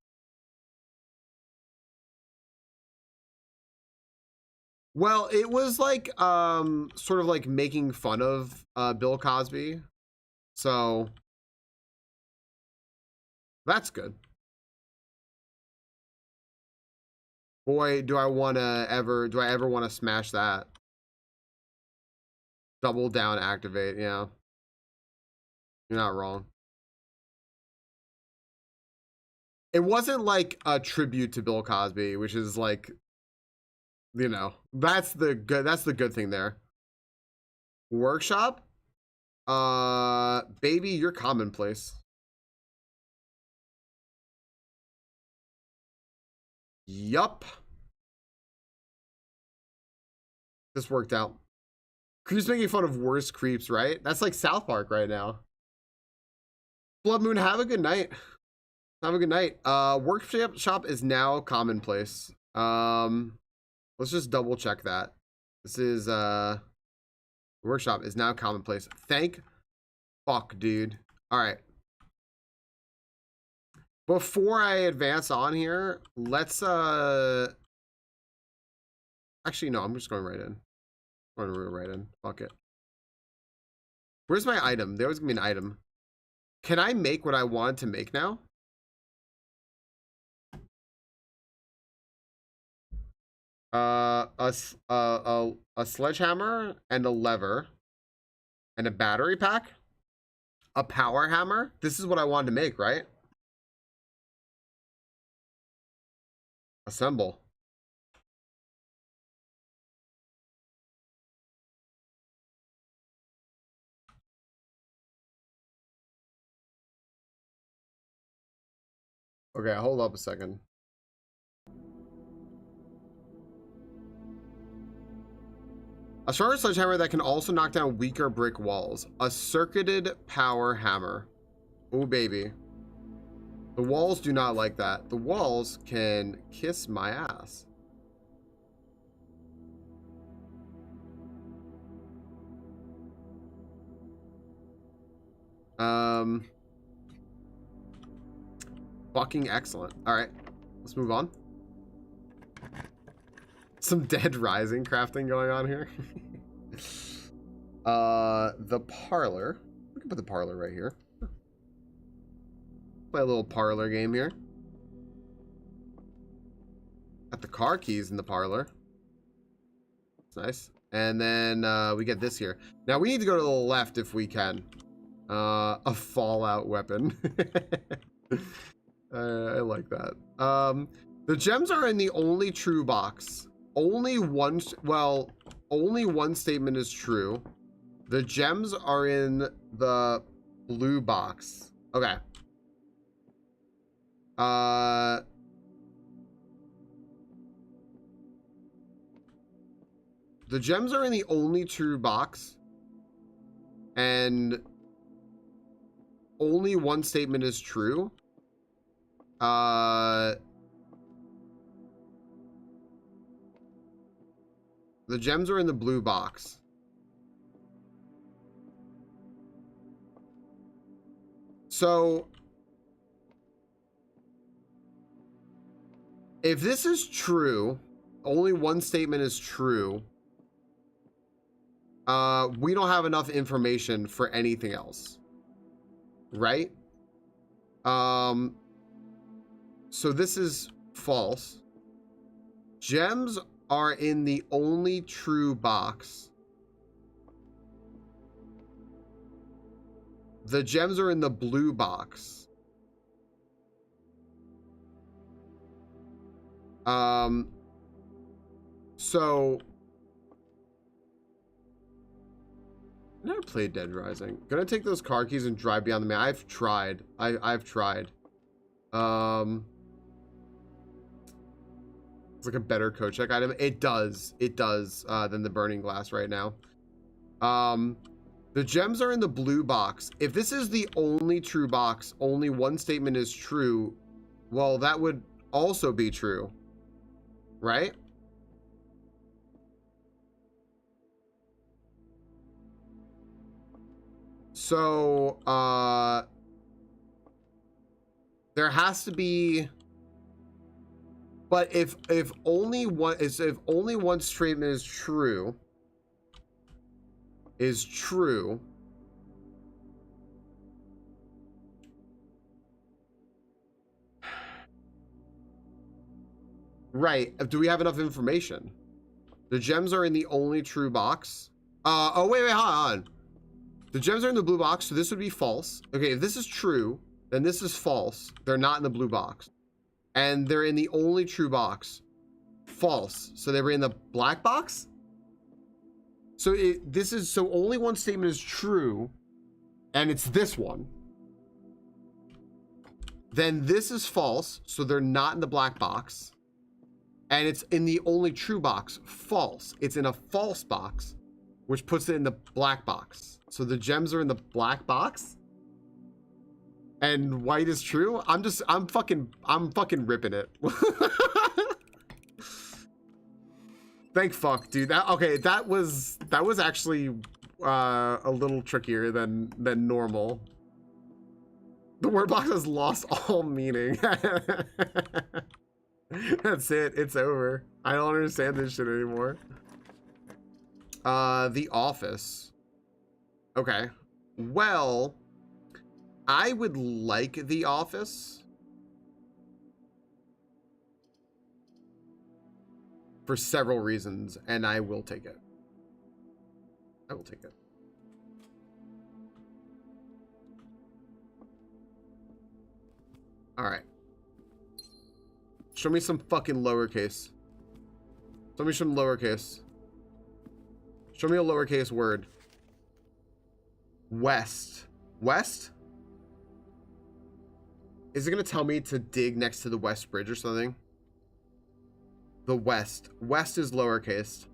Well, it was like, sort of like making fun of Bill Cosby. So that's good. Boy, do I ever want to smash that. Double down, activate. Yeah, you're not wrong. It wasn't like a tribute to Bill Cosby, which is like, you know, that's the good thing there. Workshop? Baby, you're commonplace. Yup. This worked out. Creeps making fun of worst creeps, right? That's like South Park right now. Blood Moon, have a good night. Have a good night. Workshop is now commonplace. Let's just double check that. This is workshop is now commonplace. Thank fuck, dude. All right. Before I advance on here, let's actually no, I'm just going right in. I'm going right in. Fuck it. Where's my item? There was gonna be an item. Can I make what I wanted to make now? A sledgehammer and a lever and a battery pack, a power hammer. This is what I wanted to make, right? Assemble. Okay, hold up a second. A stronger sledgehammer that can also knock down weaker brick walls. A circuited power hammer. Oh, baby. The walls do not like that. The walls can kiss my ass. Fucking excellent. All right, let's move on. Some Dead Rising crafting going on here. The parlor. We can put the parlor right here. Play a little parlor game here. Got the car keys in the parlor. It's nice. And then we get this here. Now we need to go to the left if we can. A Fallout weapon. I like that. The gems are in the only true box. Only one statement is true. The gems are in the blue box. Okay. The gems are in the only true box. And only one statement is true. The gems are in the blue box. So if this is true, only one statement is true. We don't have enough information for anything else, right? So this is false. Gems are in the only true box. The gems are in the blue box. So I never played Dead Rising. Gonna take those car keys and drive beyond the map. I've tried. I've tried. It's like a better code check item. It does than the burning glass right now. The gems are in the blue box. If this is the only true box, only one statement is true. Well, that would also be true, right? So, there has to be, but if only one statement is true, right? Do we have enough information? The gems are in the only true box. Oh wait, hold on. The gems are in the blue box, so this would be false. Okay, if this is true, then this is false. They're not in the blue box. And they're in the only true box. False. So they were in the black box? So so only one statement is true, and it's this one. Then this is false, so they're not in the black box. And it's in the only true box. False. It's in a false box, which puts it in the black box. So the gems are in the black box, and white is true. I'm fucking ripping it. Thank fuck, dude. That was actually a little trickier than normal. The word box has lost all meaning. That's it. It's over. I don't understand this shit anymore. The Office. Okay. Well, I would like The Office for several reasons, and I will take it. I will take it. All right. Show me some fucking lowercase. Show me some lowercase. Show me a lowercase word. West. West? Is it going to tell me to dig next to the West Bridge or something? The West. West is lowercase.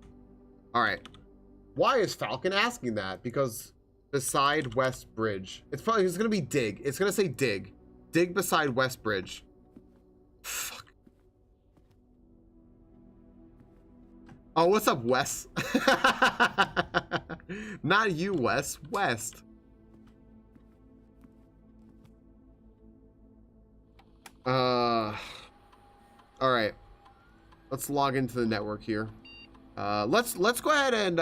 All right. Why is Falcon asking that? Because beside West Bridge. It's going to be dig. It's going to say dig. Dig beside West Bridge. Fuck. Oh, what's up, Wes? Not you, Wes. West. All right. Let's log into the network here. Let's go ahead and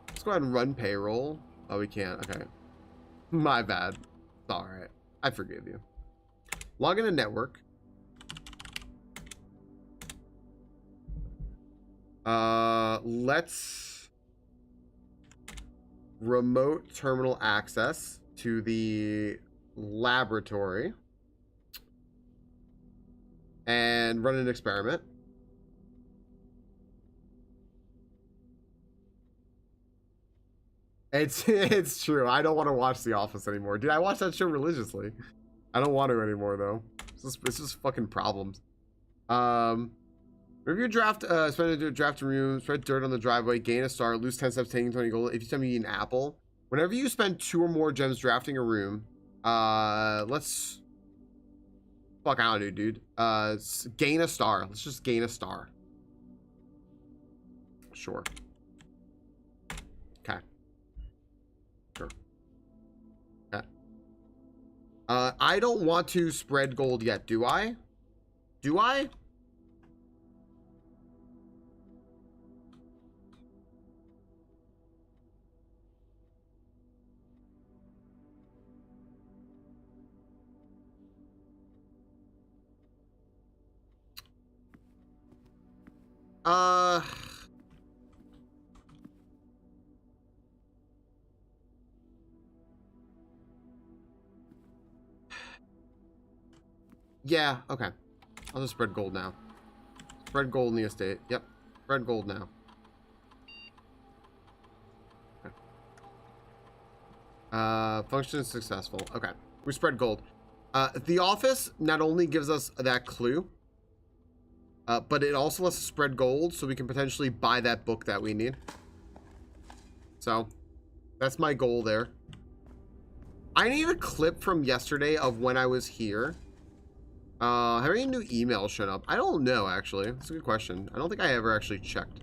let's go ahead and run payroll. Oh, we can't. Okay. My bad. It's all right. I forgive you. Log into network. Let's remote terminal access to the laboratory and run an experiment. It's true. I don't want to watch The Office anymore. Dude, I watch that show religiously. I don't want to anymore though. It's just fucking problems. Review draft, spend a draft room, spread dirt on the driveway, gain a star, lose 10 steps, taking 20 gold. If you tell me you eat an apple, Whenever you spend 2 or more gems drafting a room, let's... Fuck, I don't know, dude. Gain a star. Let's just gain a star. Sure. Okay. Sure. Okay. I don't want to spread gold yet, do I? Do I? Yeah, okay. I'll just spread gold now. Spread gold in the estate. Yep. Spread gold now. Okay. Function is successful. Okay. We spread gold. The office not only gives us that clue, but it also lets us spread gold so we can potentially buy that book that we need. So, that's my goal there. I need a clip from yesterday of when I was here. Have any new emails shown up? I don't know, actually. That's a good question. I don't think I ever actually checked.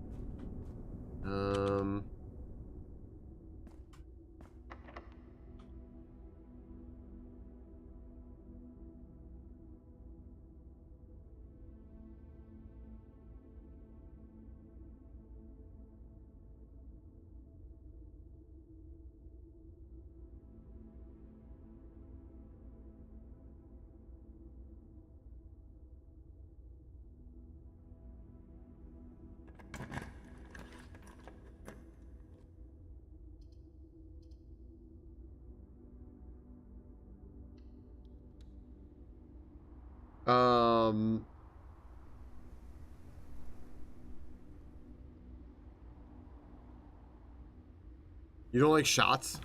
You don't like shots?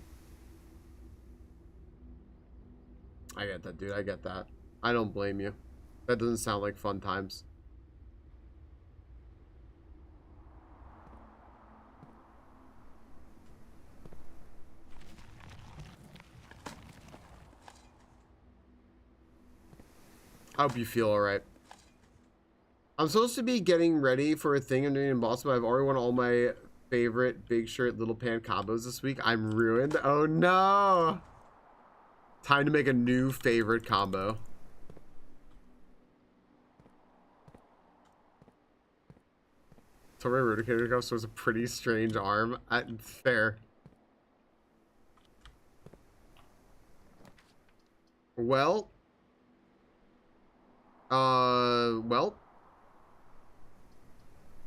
I get that, dude. I get that. I don't blame you. That doesn't sound like fun times. I hope you feel alright. I'm supposed to be getting ready for a thing I'm doing in Boston, but I've already won all my favorite big shirt little pan combos this week. I'm ruined. Oh no! Time to make a new favorite combo. So my rotator cuff shows a pretty strange arm. Fair. Well. Well.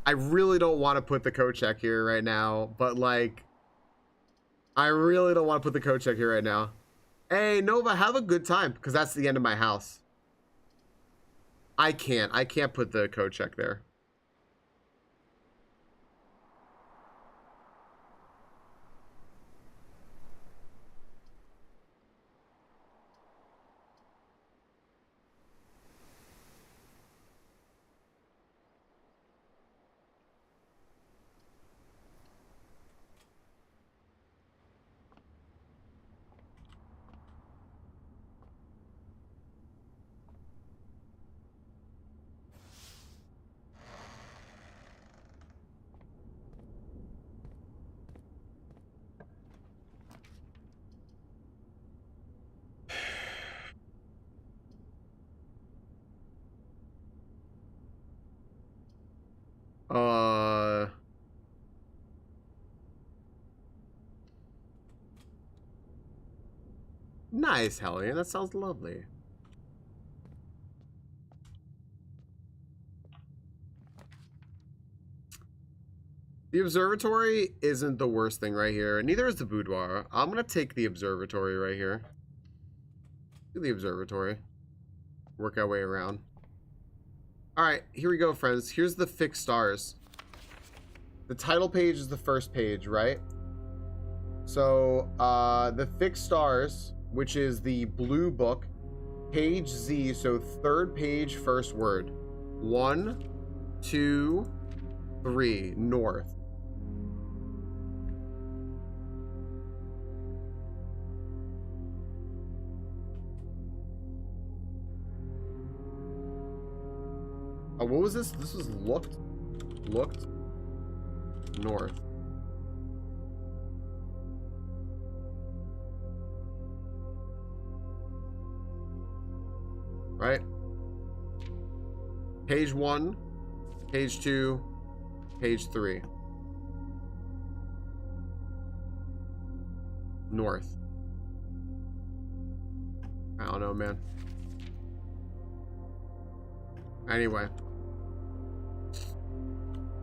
I really don't want to put the code check here right now, but like, I really don't want to put the code check here right now. Hey, Nova, have a good time, because that's the end of my house. I can't put the code check there. Nice, Hellion. That sounds lovely. The observatory isn't the worst thing right here. Neither is the boudoir. I'm gonna take the observatory right here. Do the observatory. Work our way around. Alright, here we go, friends. Here's the fixed stars. The title page is the first page, right? So, the fixed stars, which is the blue book, page Z, so third page, first word. 1, 2, 3, north. Oh, what was this? This was looked north. Right? Page 1, page 2, page 3. North. I don't know, man. Anyway.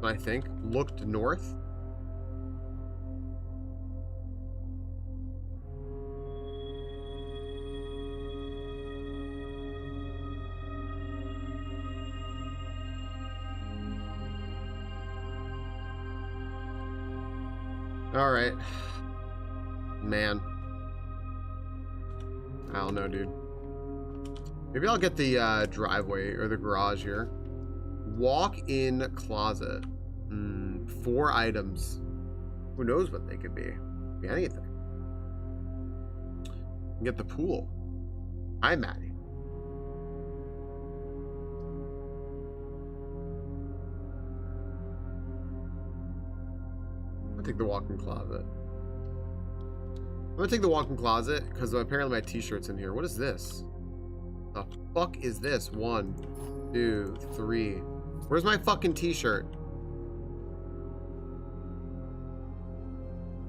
I think looked north. All right, man. I don't know, dude. Maybe I'll get the driveway or the garage here. Walk-in closet. 4 items. Who knows what they could be? Could be anything. Get the pool. Hi, Maddie. I'll take the walk-in closet. I'm gonna take the walk-in closet because apparently my t-shirt's in here. What is this? The fuck is this? 1, 2, 3. Where's my fucking t-shirt?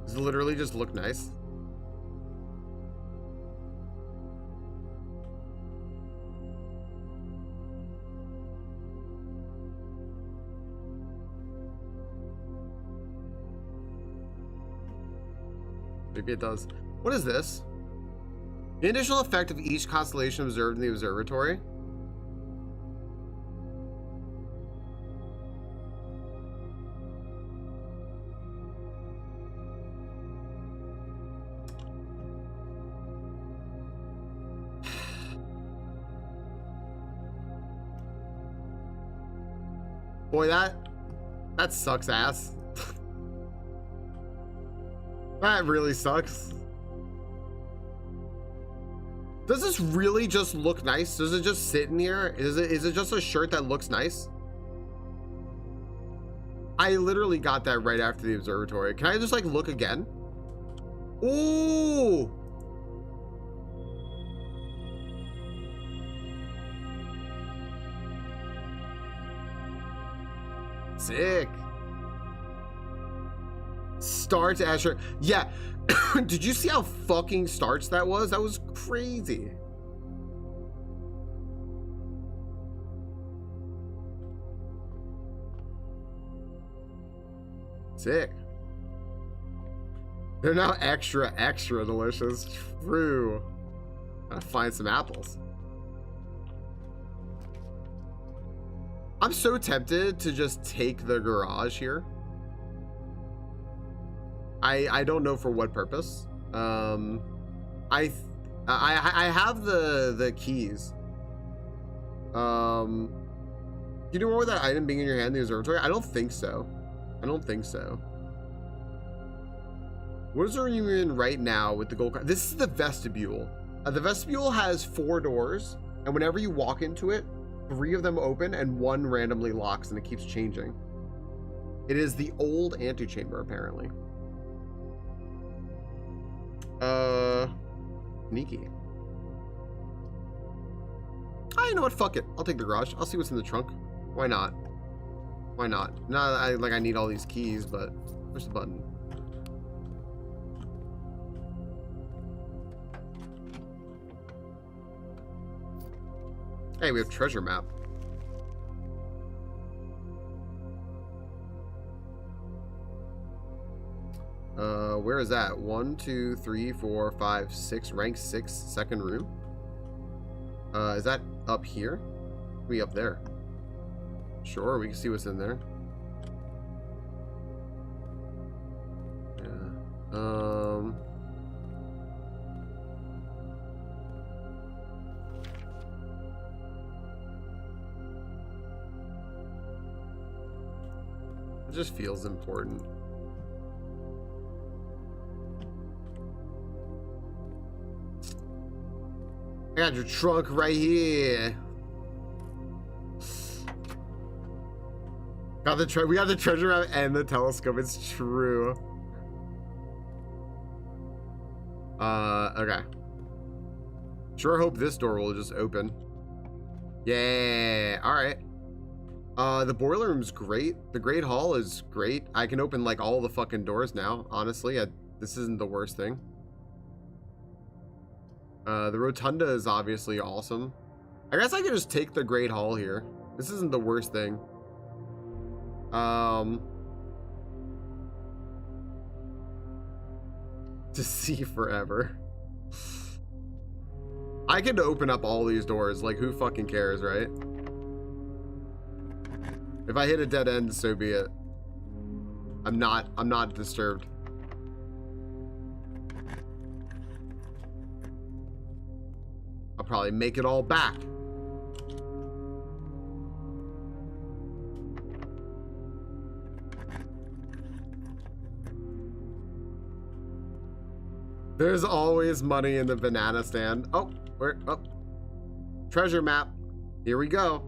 Does it literally just look nice? Maybe it does. What is this? The initial effect of each constellation observed in the observatory. Boy, that sucks ass. That really sucks. Does this really just look nice? Does it just sit in here? Is it just a shirt that looks nice? I literally got that right after the observatory. Can I just like look again? Ooh. Sick. Starts Asher. Yeah. Did you see how fucking starts that was? That was crazy. Sick. They're now extra delicious. True. Gotta find some apples. I'm so tempted to just take the garage here. I don't know for what purpose. I have the keys. You do more with that item being in your hand in the observatory? I don't think so. I don't think so. What is the room you're in right now with the gold? This is the vestibule. The vestibule has 4 doors, and whenever you walk into it, 3 of them open and 1 randomly locks, and it keeps changing. It is the old antechamber, apparently. Sneaky. Oh, you know what? Fuck it. I'll take the garage. I'll see what's in the trunk. Why not? Why not? Not I need all these keys, but push the button. Hey, we have treasure map. Where is that? 1, 2, 3, 4, 5, 6. Rank 6, second room. Is that up here? We up there? Sure, we can see what's in there. Yeah. It just feels important. I got your trunk right here. We got the treasure map and the telescope. It's true. Okay. Sure hope this door will just open. Yeah. All right. The boiler room's great. The Great Hall is great. I can open like all the fucking doors now. Honestly, this isn't the worst thing. The rotunda is obviously awesome. I guess I could just take the Great Hall here. This isn't the worst thing. To see forever. I could open up all these doors. Like, who fucking cares, right? If I hit a dead end, so be it. I'm not disturbed. I'll probably make it all back. There's always money in the banana stand. Oh, treasure map. Here we go.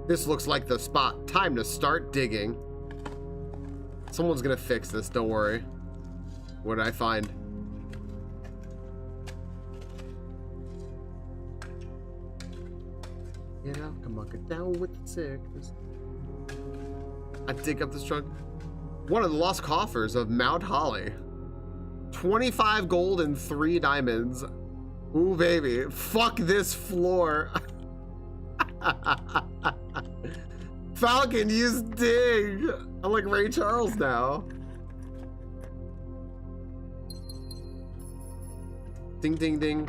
This looks like the spot. Time to start digging. Someone's gonna fix this, don't worry. What did I find? Get out, come on, get down with the sickness. I dig up this trunk. One of the lost coffers of Mount Holly. 25 gold and 3 diamonds. Ooh, baby. Fuck this floor. Falcon, use dig. I'm like Ray Charles now. Ding, ding, ding.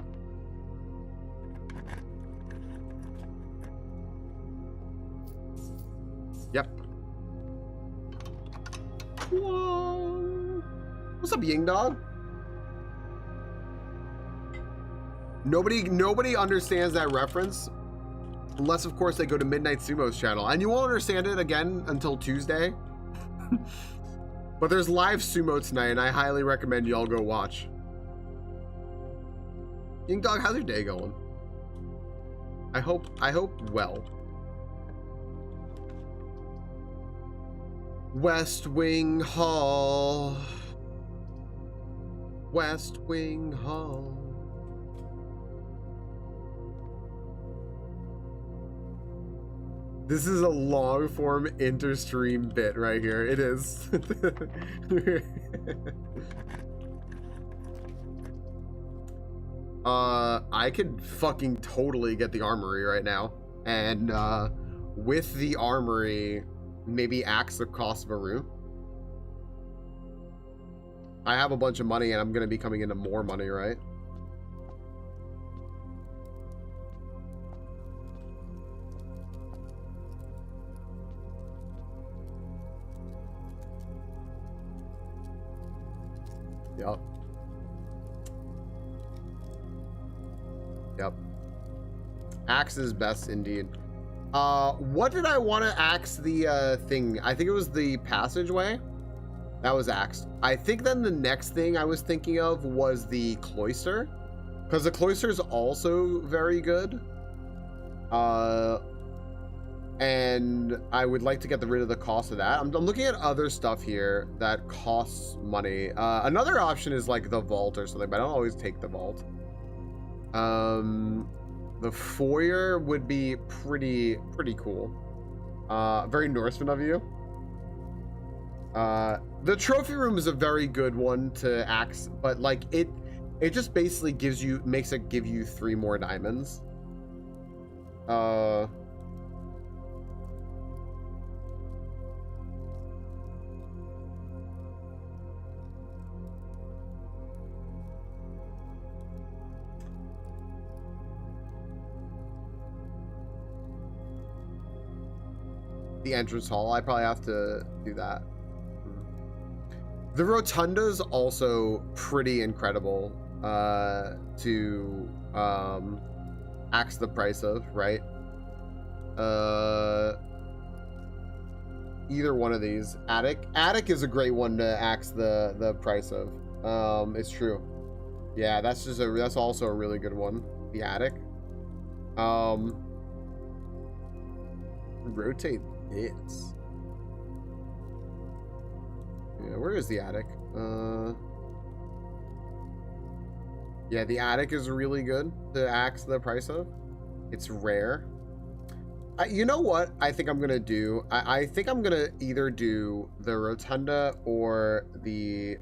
Yep. Whoa. What's up, Ying Dog? Nobody understands that reference unless, of course, they go to Midnight Sumo's channel, and you won't understand it again until Tuesday. But there's live sumo tonight, and I highly recommend y'all go watch. Ying Dog, how's your day going? I hope well. West Wing Hall. West Wing Hall. This is a long form inter-stream bit right here. It is. I could fucking totally get the armory right now. And with the armory, maybe axe the cost of a room. I have a bunch of money and I'm gonna be coming into more money, right? Yep. Yep. Axe is best indeed. What did I want to axe the thing? I think it was the passageway. That was axed. I think then the next thing I was thinking of was the cloister, because the cloister is also very good. And I would like to get rid of the cost of that. I'm looking at other stuff here that costs money. Another option is like the vault or something, but I don't always take the vault. The foyer would be pretty cool. Very Norseman of you. The trophy room is a very good one to axe, but like it just basically makes it give you 3 more diamonds. The entrance hall, I probably have to do that. The rotunda's also pretty incredible to axe the price of, right? Either one of these. Attic is a great one to axe the price of. It's true. Yeah, that's also a really good one. The attic. Rotate this. Yeah, where is the attic? Yeah, the attic is really good to axe the price of. It's rare. You know what I think I'm gonna do? I think I'm gonna either do the rotunda or the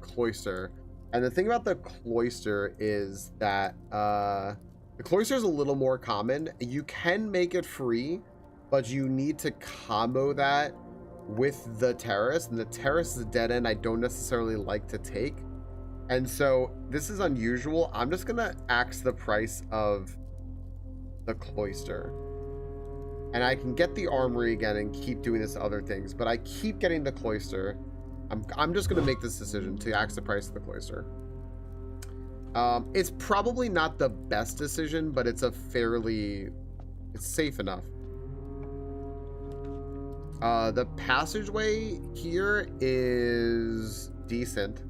cloister. And the thing about the cloister is that the cloister is a little more common. You can make it free, but you need to combo that with the terrace, and the terrace is a dead end I don't necessarily like to take. And so this is unusual. I'm just gonna axe the price of the cloister. And I can get the armory again and keep doing this other things, but I keep getting the cloister. I'm just gonna make this decision to axe the price of the cloister. It's probably not the best decision, but it's it's safe enough. The passageway here is decent.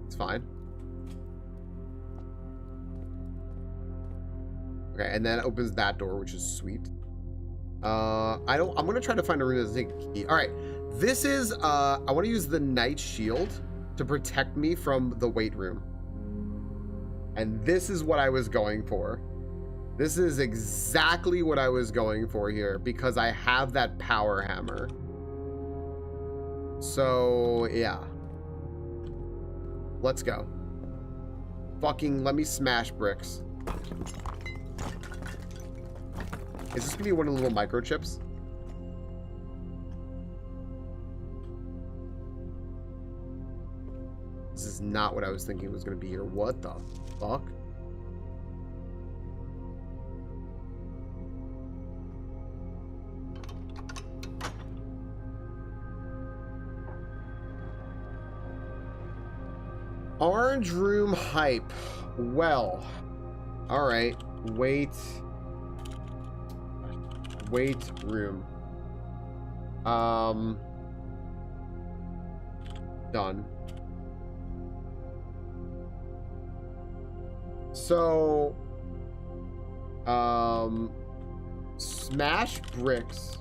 It's fine. Okay, and then it opens that door, which is sweet. I'm gonna try to find a room that's a key. All right, this is, I wanna use the Knight Shield to protect me from the weight room. And this is what I was going for. This is exactly what I was going for here because I have that power hammer. So, yeah. Let's go. Fucking let me smash bricks. Is this gonna be one of the little microchips? This is not what I was thinking was gonna be here. What the fuck? Orange room hype. Well, all right. Wait room. Done. So, smash bricks.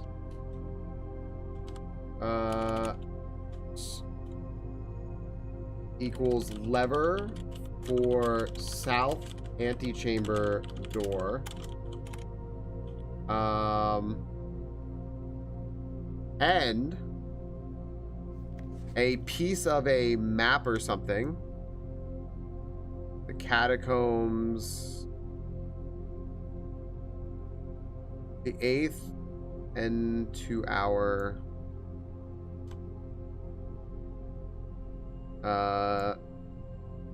Equals lever for south antechamber door. And a piece of a map or something. The catacombs. The 8th and 2 hour.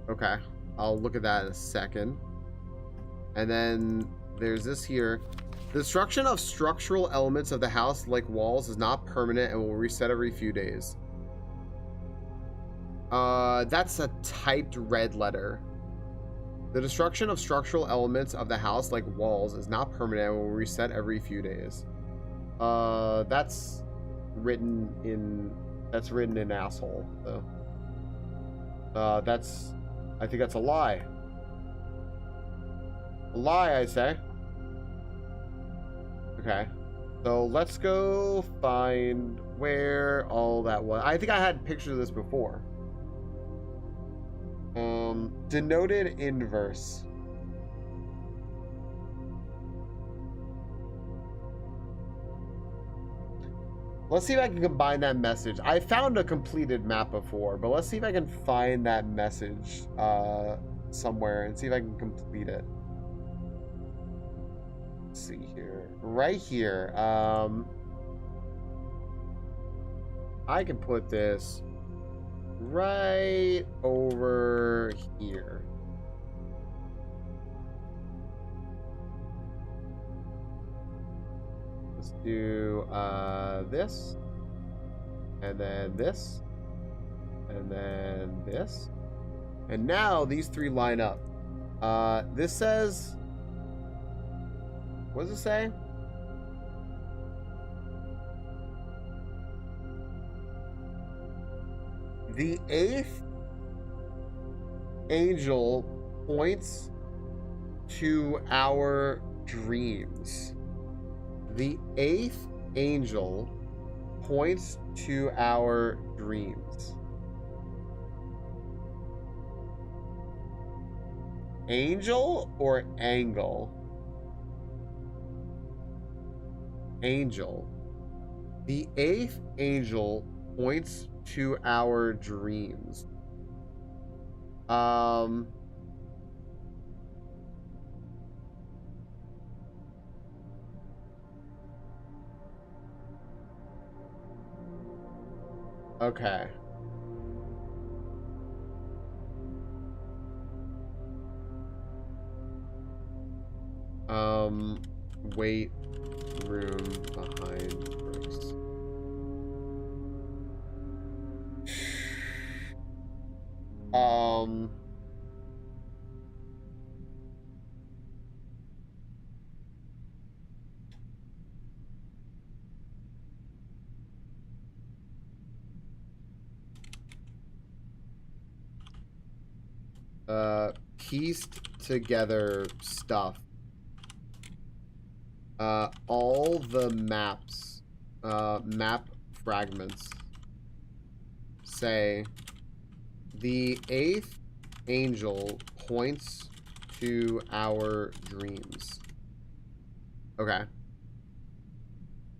Okay. I'll look at that in a second. And then there's this here. The destruction of structural elements of the house, like walls, is not permanent and will reset every few days. That's a typed red letter. The destruction of structural elements of the house, like walls, is not permanent and will reset every few days. That's written in asshole, though. I think that's a lie. A lie, I say. Okay. So let's go find where all that was. I think I had pictures of this before. Denoted inverse. Let's see if I can combine that message. I found a completed map before, but let's see if I can find that message somewhere and see if I can complete it. Let's see here. Right here. I can put this right over here. Let's do this, and then this, and then this. And now these three line up. This says, what does it say? The 8th angel points to our dreams. The 8th angel points to our dreams. Angel or angle? Angel. The 8th angel points to our dreams. Okay. Weight room behind bricks. Pieced together stuff. All the maps, map fragments say the 8th angel points to our dreams. Okay.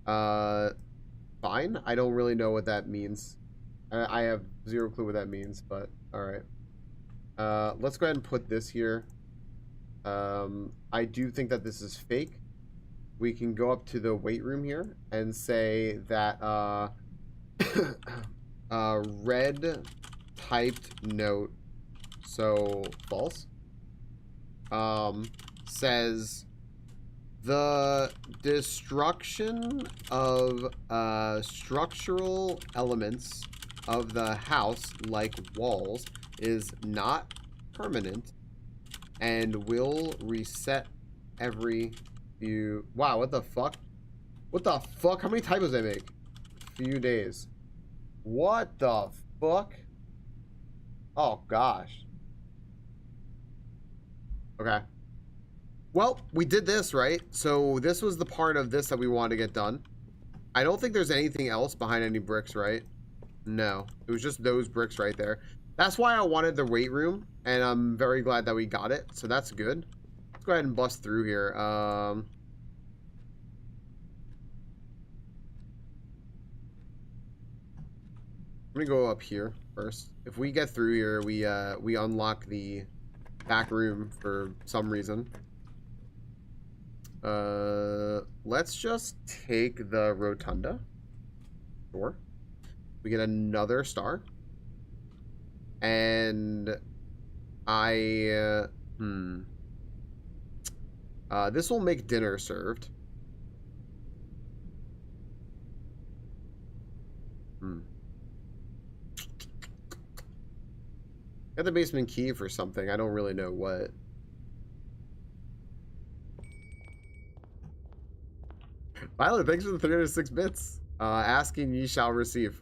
Fine. I don't really know what that means. I have zero clue what that means, but all right. Let's go ahead and put this here. I do think that this is fake. We can go up to the weight room here and say that red typed note, so false, says the destruction of structural elements of the house, like walls, is not permanent and will reset every few... Wow, what the fuck? What the fuck? How many typos did I make? Few days. What the fuck? Oh, gosh. Okay. Well, we did this, right? So this was the part of this that we wanted to get done. I don't think there's anything else behind any bricks, right? No. It was just those bricks right there. That's why I wanted the weight room, and I'm very glad that we got it. So that's good. Let's go ahead and bust through here. I'm gonna go up here first. If we get through here, we unlock the back room for some reason. Let's just take the rotunda. Sure. We get another star. And this will make dinner served. Got the basement key for something. I don't really know what. Violet, thanks for the 306 bits. Asking ye shall receive.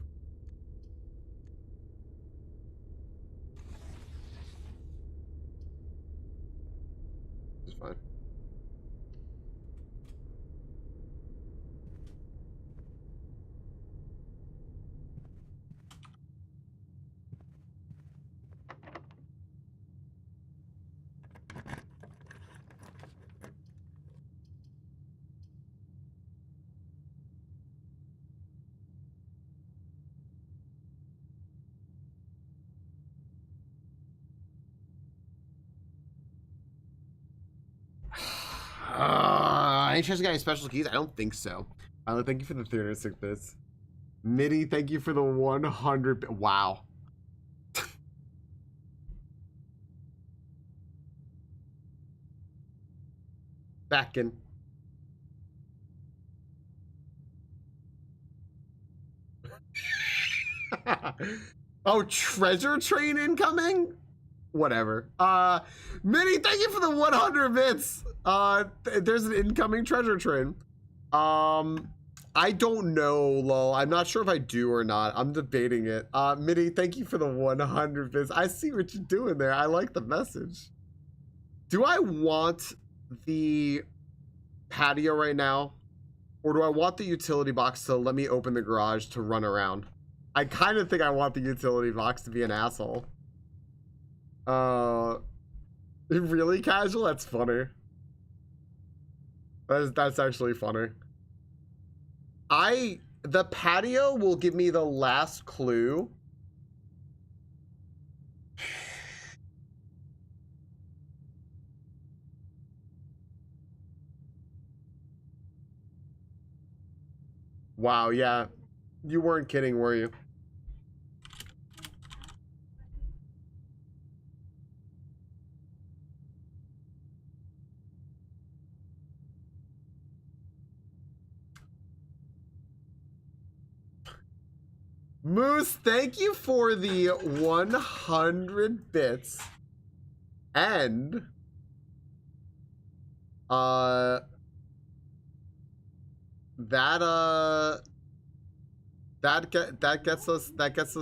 It's fine. Any chance you got any special keys? I don't think so. Thank you for the 306 bits. Midi, thank you for the 100. Wow. Back in. Oh, treasure train incoming? Whatever. Mini, thank you for the 100 bits. There's an incoming treasure train. I don't know, lol. I'm not sure if I do or not. I'm debating it. Mini, thank you for the 100 bits. I see what you're doing there. I like the message. Do I want the patio right now? Or do I want the utility box to let me open the garage to run around? I kind of think I want the utility box to be an asshole. Really casual? That's funny. That's actually funny. The patio will give me the last clue. Wow, yeah. You weren't kidding, were you? Moose, thank you for the 100 bits. And that gets us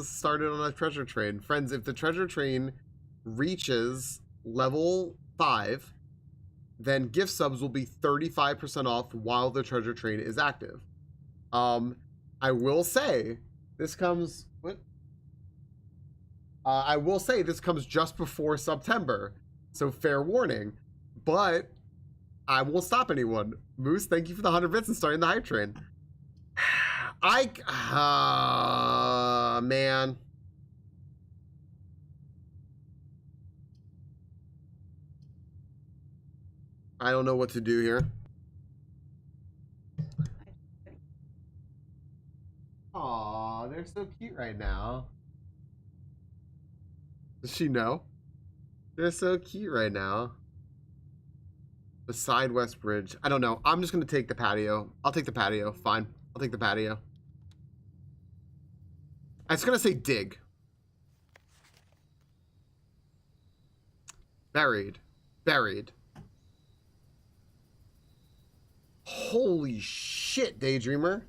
started on a treasure train. Friends, if the treasure train reaches level 5, then gift subs will be 35% off while the treasure train is active. I will say this comes I will say this comes just before September, so fair warning. But I won't stop anyone. Moose, thank you for the 100 bits and starting the hype train. Man. I don't know what to do here. Aw, they're so cute right now. Does she know? They're so cute right now. Beside West Bridge. I don't know. I'm just going to take the patio. I'll take the patio. Fine. I'll take the patio. I was going to say dig. Buried. Buried. Holy shit, Daydreamer.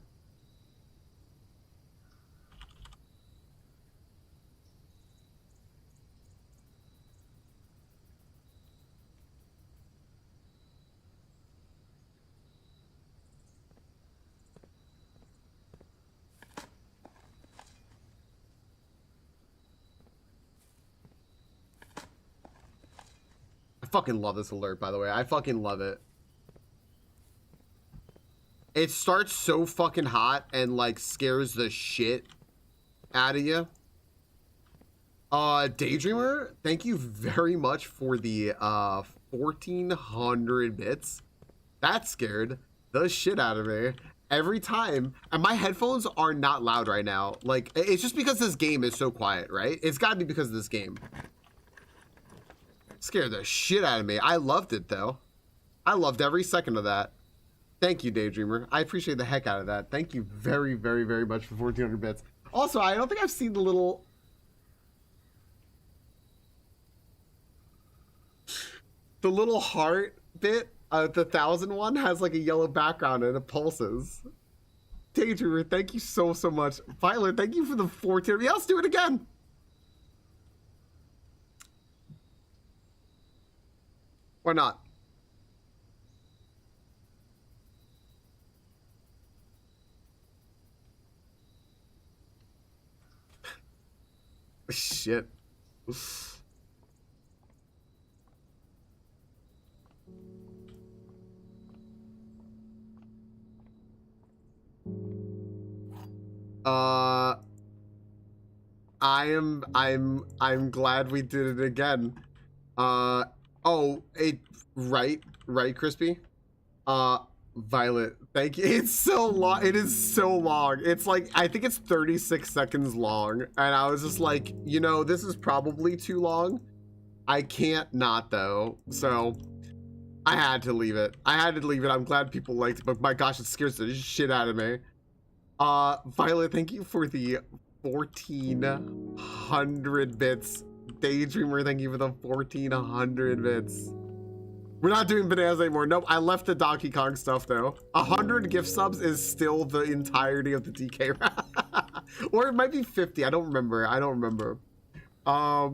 I fucking love this alert, by the way. I fucking love it. It starts so fucking hot and, like, scares the shit out of you. Daydreamer, thank you very much for the, 1,400 bits. That scared the shit out of me. Every time. And my headphones are not loud right now. Like, it's just because this game is so quiet, right? It's gotta be because of this game. Scared the shit out of me. I loved it, though. I loved every second of that. Thank you, Daydreamer. I appreciate the heck out of that. Thank you very, very, very much for 1,400 bits. Also, I don't think I've seen the little... The little heart bit, the 1,000 one has like a yellow background and it pulses. Daydreamer, thank you so, so much. Violet, thank you for the 4 Yeah, let's do it again. Why not? Shit. I'm glad we did it again. Right, Crispy. Violet, thank you. It's so long. It is so long. It's like, I think it's 36 seconds long. And I was just like, you know, this is probably too long. I can't not, though. So I had to leave it. I'm glad people liked it, but my gosh, it scares the shit out of me. Violet, thank you for the 1,400 bits. Daydreamer, thank you for the 1,400 bits. We're not doing bananas anymore. Nope, I left the Donkey Kong stuff, though. 100 gift subs is still the entirety of the DK round. Or it might be 50. I don't remember. My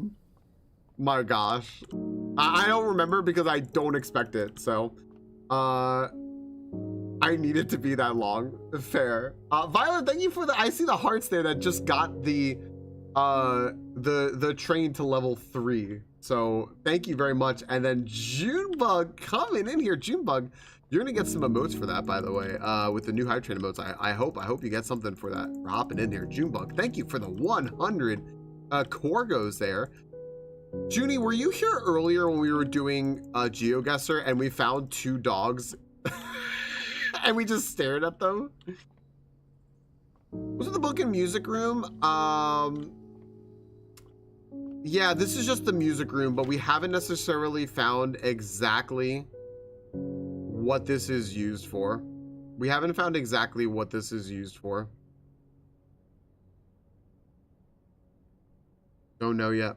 gosh. I don't remember because I don't expect it, so. I I need it to be that long. Fair. Violet, thank you for the, I see the hearts there that just got the train to level 3. So thank you very much. And then Junebug coming in here. Junebug, you're gonna get some emotes for that, by the way, with the new hype train emotes. I hope you get something for that for hopping in here. Junebug, thank you for the 100 Corgos there. Junie, were you here earlier when we were doing GeoGuessr and we found 2 dogs and we just stared at them? Was it the book and music room? Yeah, this is just the music room, but we haven't necessarily found exactly what this is used for. We haven't found exactly what this is used for. Don't know yet.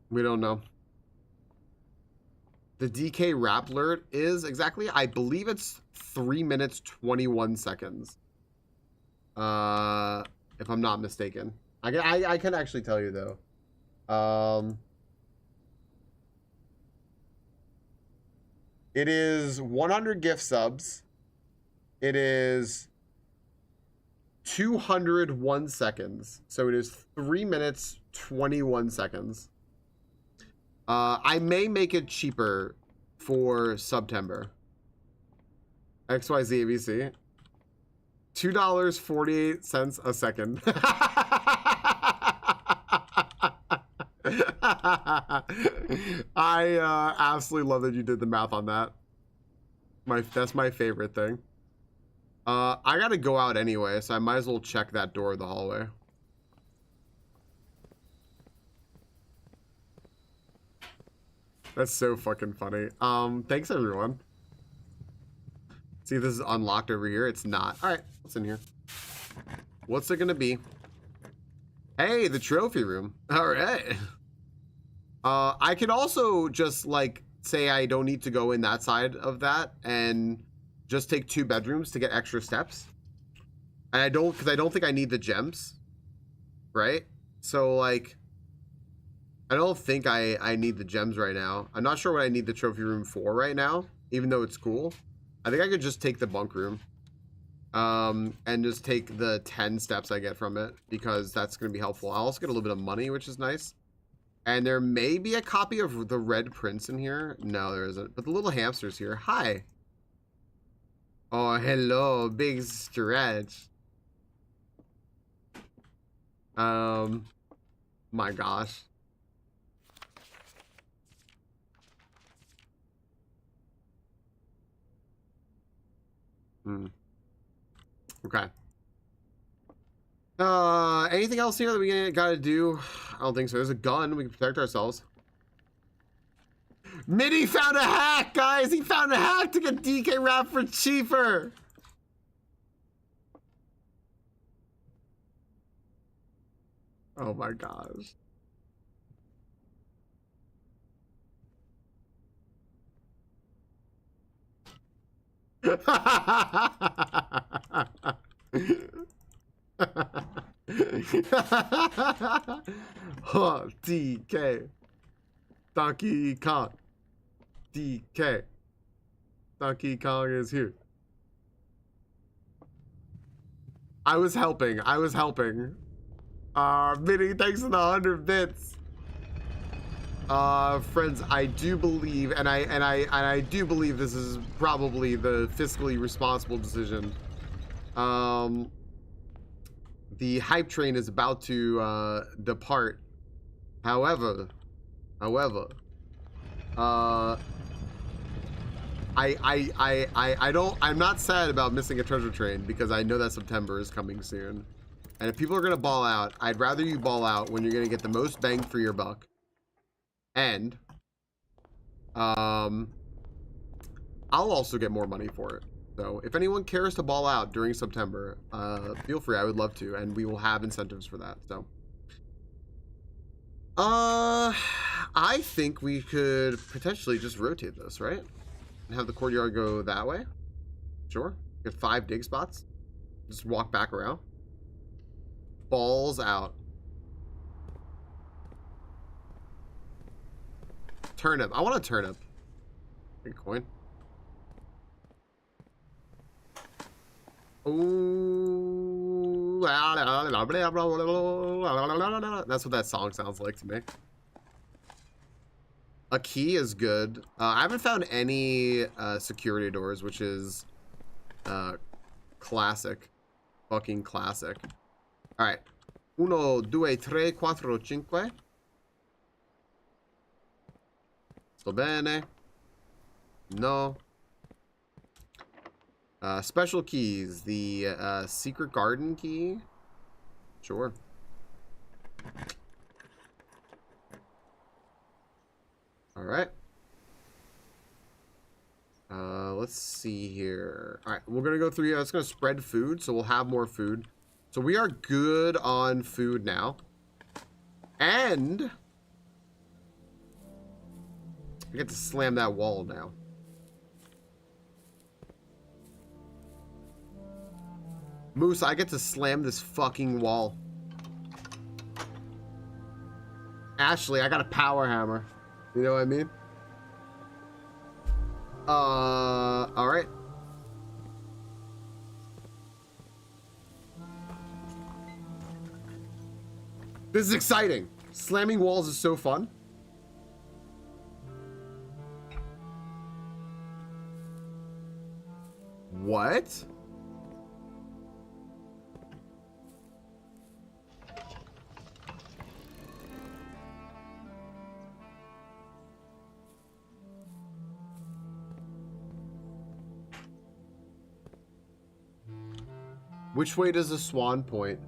We don't know. The DK rap alert is exactly, I believe it's 3 minutes 21 seconds. If I'm not mistaken. I can actually tell you though. It is 100 gift subs. It is 201 seconds. So it is 3 minutes 21 seconds. I may make it cheaper for September. XYZ ABC. $2.48 a second. I absolutely love that you did the math on that. That's my favorite thing. I gotta go out anyway, so I might as well check that door of the hallway. That's so fucking funny. Thanks everyone. See if this is unlocked over here. It's not. All right, what's in here? What's it gonna be? Hey, the trophy room. All right. I could also just like say I don't need to go in that side of that and just take 2 bedrooms to get extra steps. And because I don't think I need the gems, right? So like, I don't think I need the gems right now. I'm not sure what I need the trophy room for right now, even though it's cool. I think I could just take the bunk room and just take the 10 steps I get from it because that's going to be helpful. I'll also get a little bit of money, which is nice. And there may be a copy of the Red Prince in here. No, there isn't. But the little hamster's here. Hi. Oh, hello. Big stretch. My gosh. Okay. Anything else here that we gotta do? I don't think so. There's a gun. We can protect ourselves. Mitty found a hack, guys. He found a hack to get DK wrap for cheaper. Oh my gosh. Huh, DK. Donkey Kong. DK. Donkey Kong is here. I was helping. Minnie, thanks for the 100 bits. Friends, I do believe, and I do believe this is probably the fiscally responsible decision. The hype train is about to depart. However, I'm not sad about missing a treasure train because I know that September is coming soon. And if people are gonna ball out, I'd rather you ball out when you're gonna get the most bang for your buck. And I'll also get more money for it. So if anyone cares to ball out during September, feel free. I would love to, and we will have incentives for that. So I think we could potentially just rotate this, right? And have the courtyard go that way. Sure. Get 5 dig spots. Just walk back around. Balls out. Turnip. I want a turnip. Good coin. Ooh. That's what that song sounds like to me. A key is good. I haven't found any security doors, which is classic. Fucking classic. All right. 1, 2, 3, 4, 5. Sto bene. No. Special keys. The secret garden key. Sure. All right. Let's see here. All right, we're gonna go through. It's gonna spread food, so we'll have more food. So we are good on food now, and I get to slam that wall now. Moose, I get to slam this fucking wall. Ashley, I got a power hammer. You know what I mean? All right. This is exciting. Slamming walls is so fun. What? Which way does the swan point?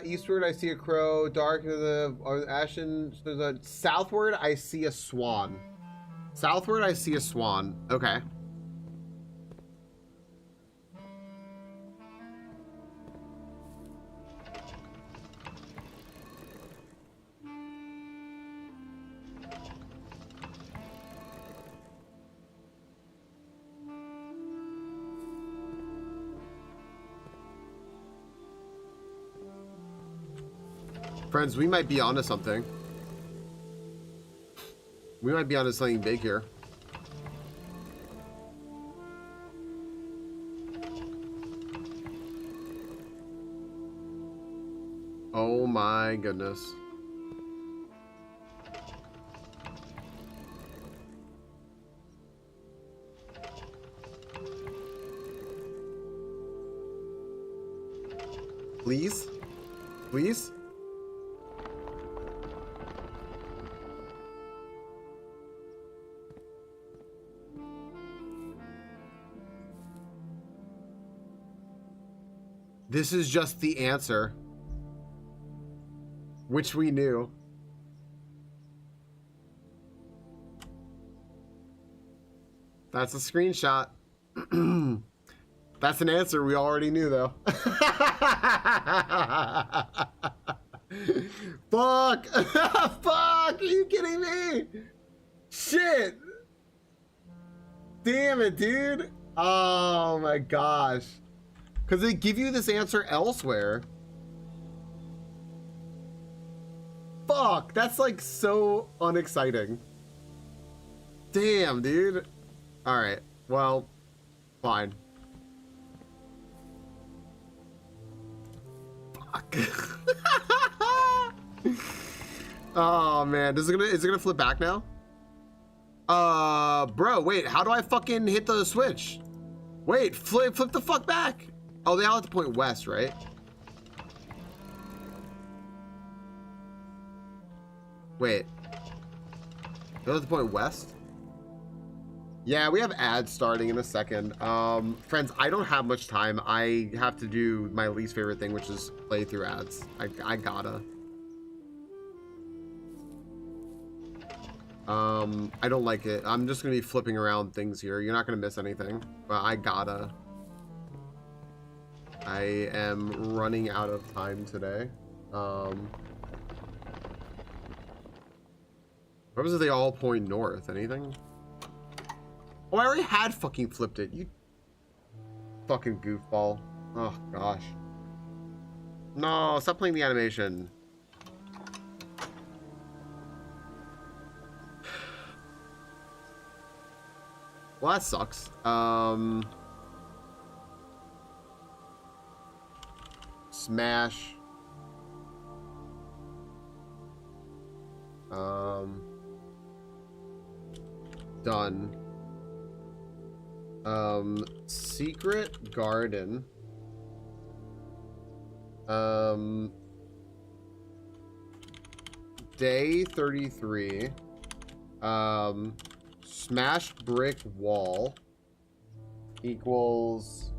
Eastward, I see a crow. Dark to the ashen. To the southward, I see a swan. Southward, I see a swan. Okay. Friends, we might be onto something. We might be onto something big here. Oh my goodness. Please? Please? This is just the answer, which we knew. That's a screenshot. That's an answer we already knew, though. Fuck! Fuck! Are you kidding me? Shit! Damn it, dude! Oh my gosh. Because they give you this answer elsewhere. Fuck, that's like so unexciting. Damn, dude. All right, well, fine. Fuck. Oh man, is it gonna flip back now? Bro, wait, how do I fucking hit the switch? Wait, flip the fuck back. Oh, they all have to point west, right? Wait. They all have to point west? Yeah, we have ads starting in a second. Friends, I don't have much time. I have to do my least favorite thing, which is play through ads. I gotta. I don't like it. I'm just gonna be flipping around things here. You're not gonna miss anything, but I gotta. I am running out of time today. What was it? They all point north. Anything? Oh, I already had fucking flipped it. You Fucking goofball. Oh, gosh. No, stop playing the animation. Well, that sucks. Smash. Done. Secret Garden. Day 33. Smash brick wall equals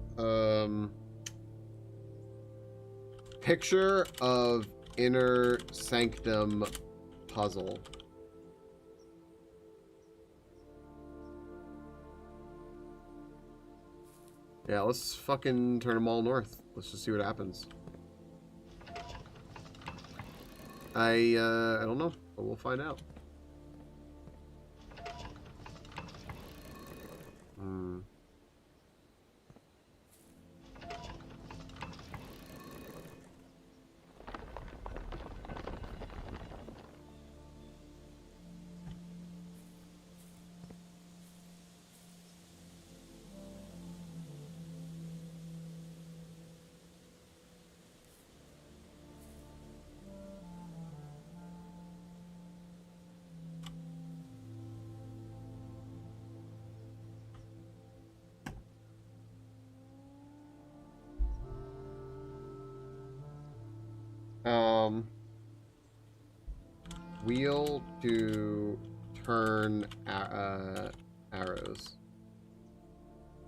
picture of inner sanctum puzzle. Yeah, let's fucking turn them all north. Let's just see what happens. I don't know, but we'll find out. Wheel to turn arrows.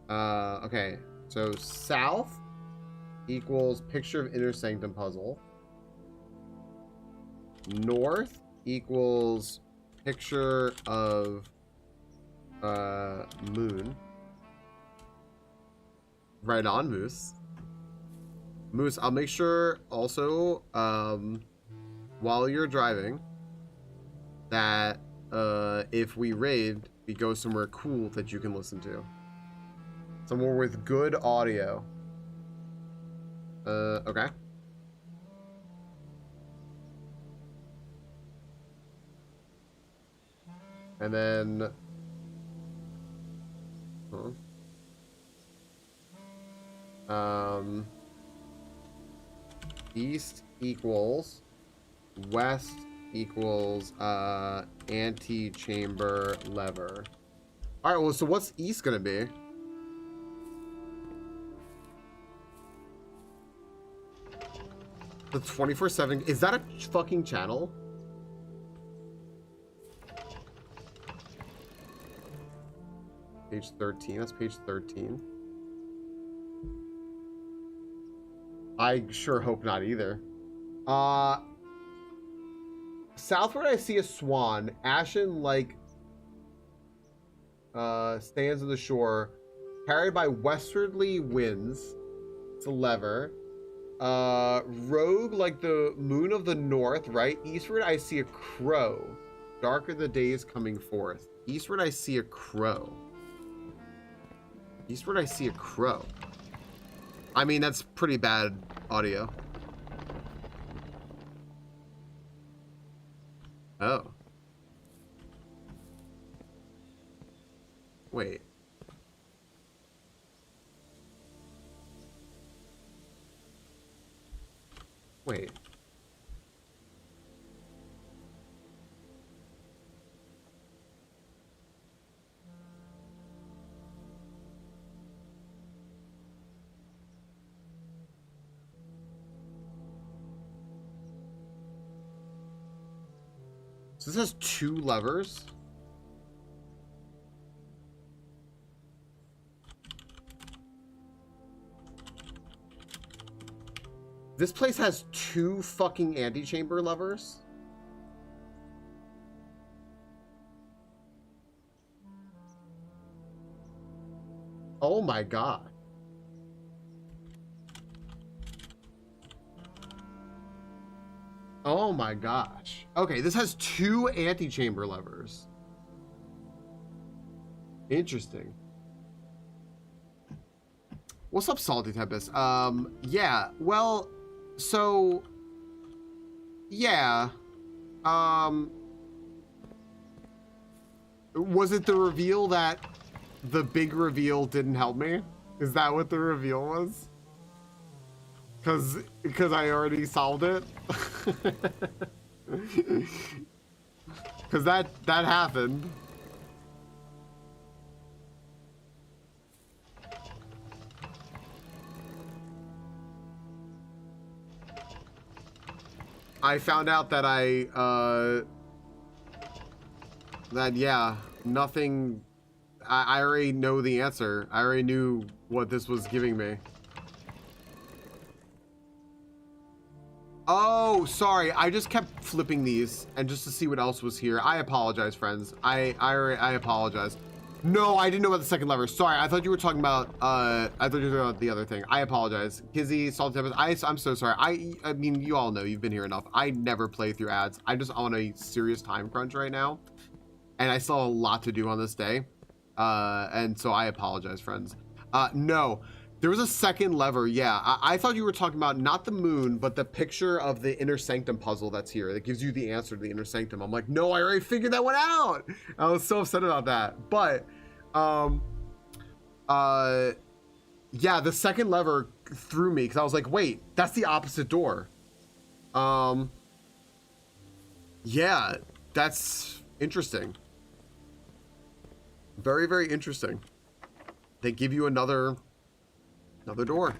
Okay, so south equals picture of inner sanctum puzzle. North equals picture of moon. Right on, Moose. Moose, I'll make sure also while you're driving that if we raid, we go somewhere cool that you can listen to. Somewhere with good audio. Okay. And then... east equals... west equals antechamber lever. All right, well, so what's east gonna be? The 24/7, is that a fucking channel? Page 13, that's page 13. I sure hope not either. Southward, I see a swan. Ashen, like, stands on the shore, carried by westwardly winds. It's a lever. Rogue, like the moon of the north, right? Eastward, I see a crow. Darker the days coming forth. Eastward, I see a crow. Eastward, I see a crow. I mean, that's pretty bad audio. Oh. Wait. Wait. So this has two levers. This place has two fucking antechamber levers. Oh my god. Oh my gosh. Okay, this has two antechamber levers. Interesting. What's up, Salty Tempest? Yeah, well, so, yeah, was it the reveal that the big reveal didn't help me? Is that what the reveal was? Because I already solved it? Because that happened. I found out that yeah, nothing, I already know the answer. I already knew what this was giving me. Oh, sorry. I just kept flipping these and just to see what else was here. I apologize, friends. I apologize. No, I didn't know about the second lever. Sorry, I thought you were talking about I thought you were talking about the other thing. I apologize. Kizzy, Salty Tempest, I'm so sorry. I mean, you all know, you've been here enough. I never play through ads. I'm just on a serious time crunch right now. And I still have a lot to do on this day. And so I apologize, friends. No, there was a second lever. Yeah, I thought you were talking about not the moon, but the picture of the inner sanctum puzzle that's here that gives you the answer to the inner sanctum. I'm like, no, I already figured that one out. I was so upset about that. But, yeah, the second lever threw me because I was like, wait, that's the opposite door. Yeah, that's interesting. Very, very interesting. They give you another door.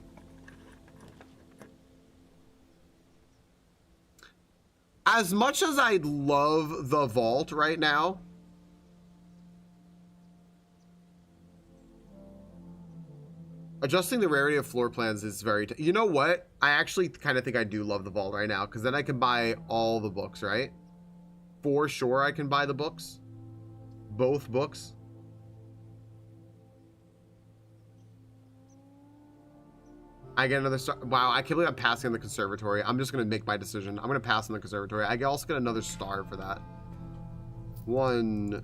As much as I love the vault right now, adjusting the rarity of floor plans is very, you know what? I actually kind of think I do love the vault right now because then I can buy all the books, right? For sure I can buy the books. Both books. I get another star. Wow, I can't believe I'm passing on the conservatory. I'm just gonna make my decision. I'm gonna pass on the conservatory. I also get another star for that. 1,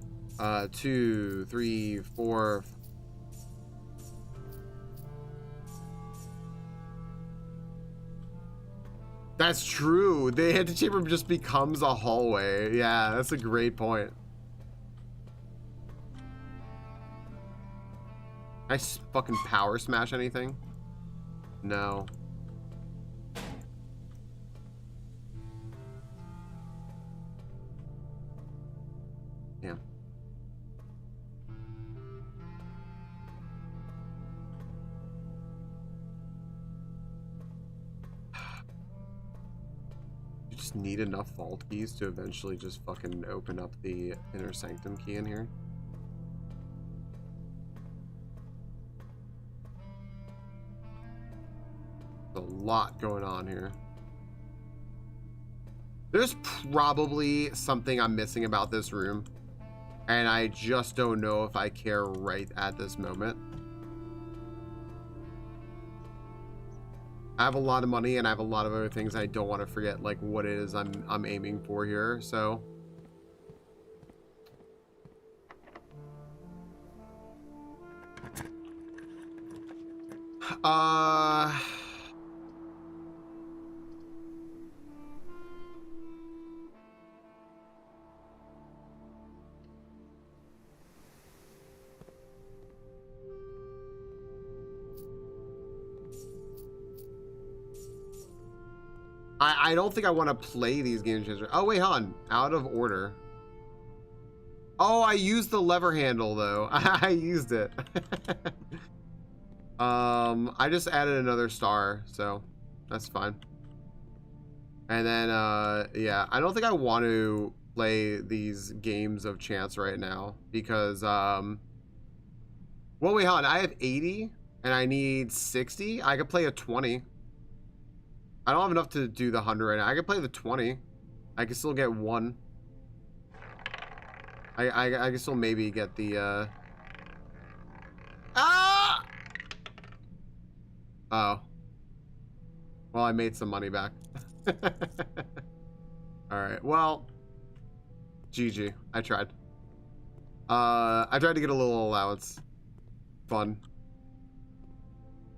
2, 3, 4. That's true. The antechamber just becomes a hallway. Yeah, that's a great point. I fucking power smash anything? No. Yeah. You just need enough vault keys to eventually just fucking open up the inner sanctum key in here. A lot going on here. There's probably something I'm missing about this room, and I just don't know if I care right at this moment. I have a lot of money and I have a lot of other things. I don't want to forget like what it is I'm aiming for here. So I don't think I want to play these games. Oh wait, hold on. Out of order. Oh, I used the lever handle though. I used it. I just added another star, so that's fine. And then yeah, I don't think I want to play these games of chance right now because well, wait, hold on. I have 80 and I need 60. I could play a 20. I don't have enough to do the 100 right now. I could play the 20. I could still get one. I can still maybe get the ah! Oh. Well, I made some money back. Alright, well, GG. I tried. I tried to get a little allowance. Fun.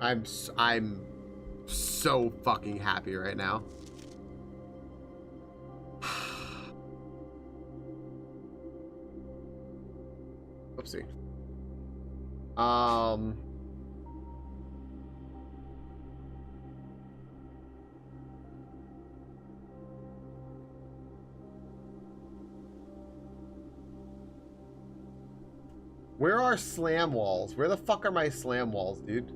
I'm so fucking happy right now. Oopsie. Where are slam walls? Where the fuck are my slam walls, dude?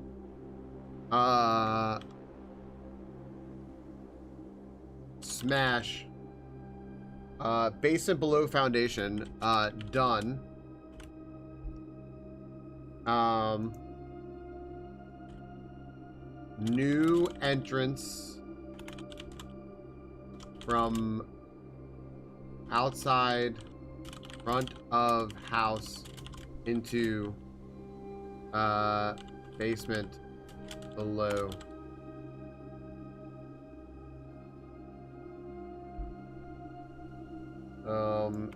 Smash. Basement below foundation. Done. New entrance from outside front of house into basement below.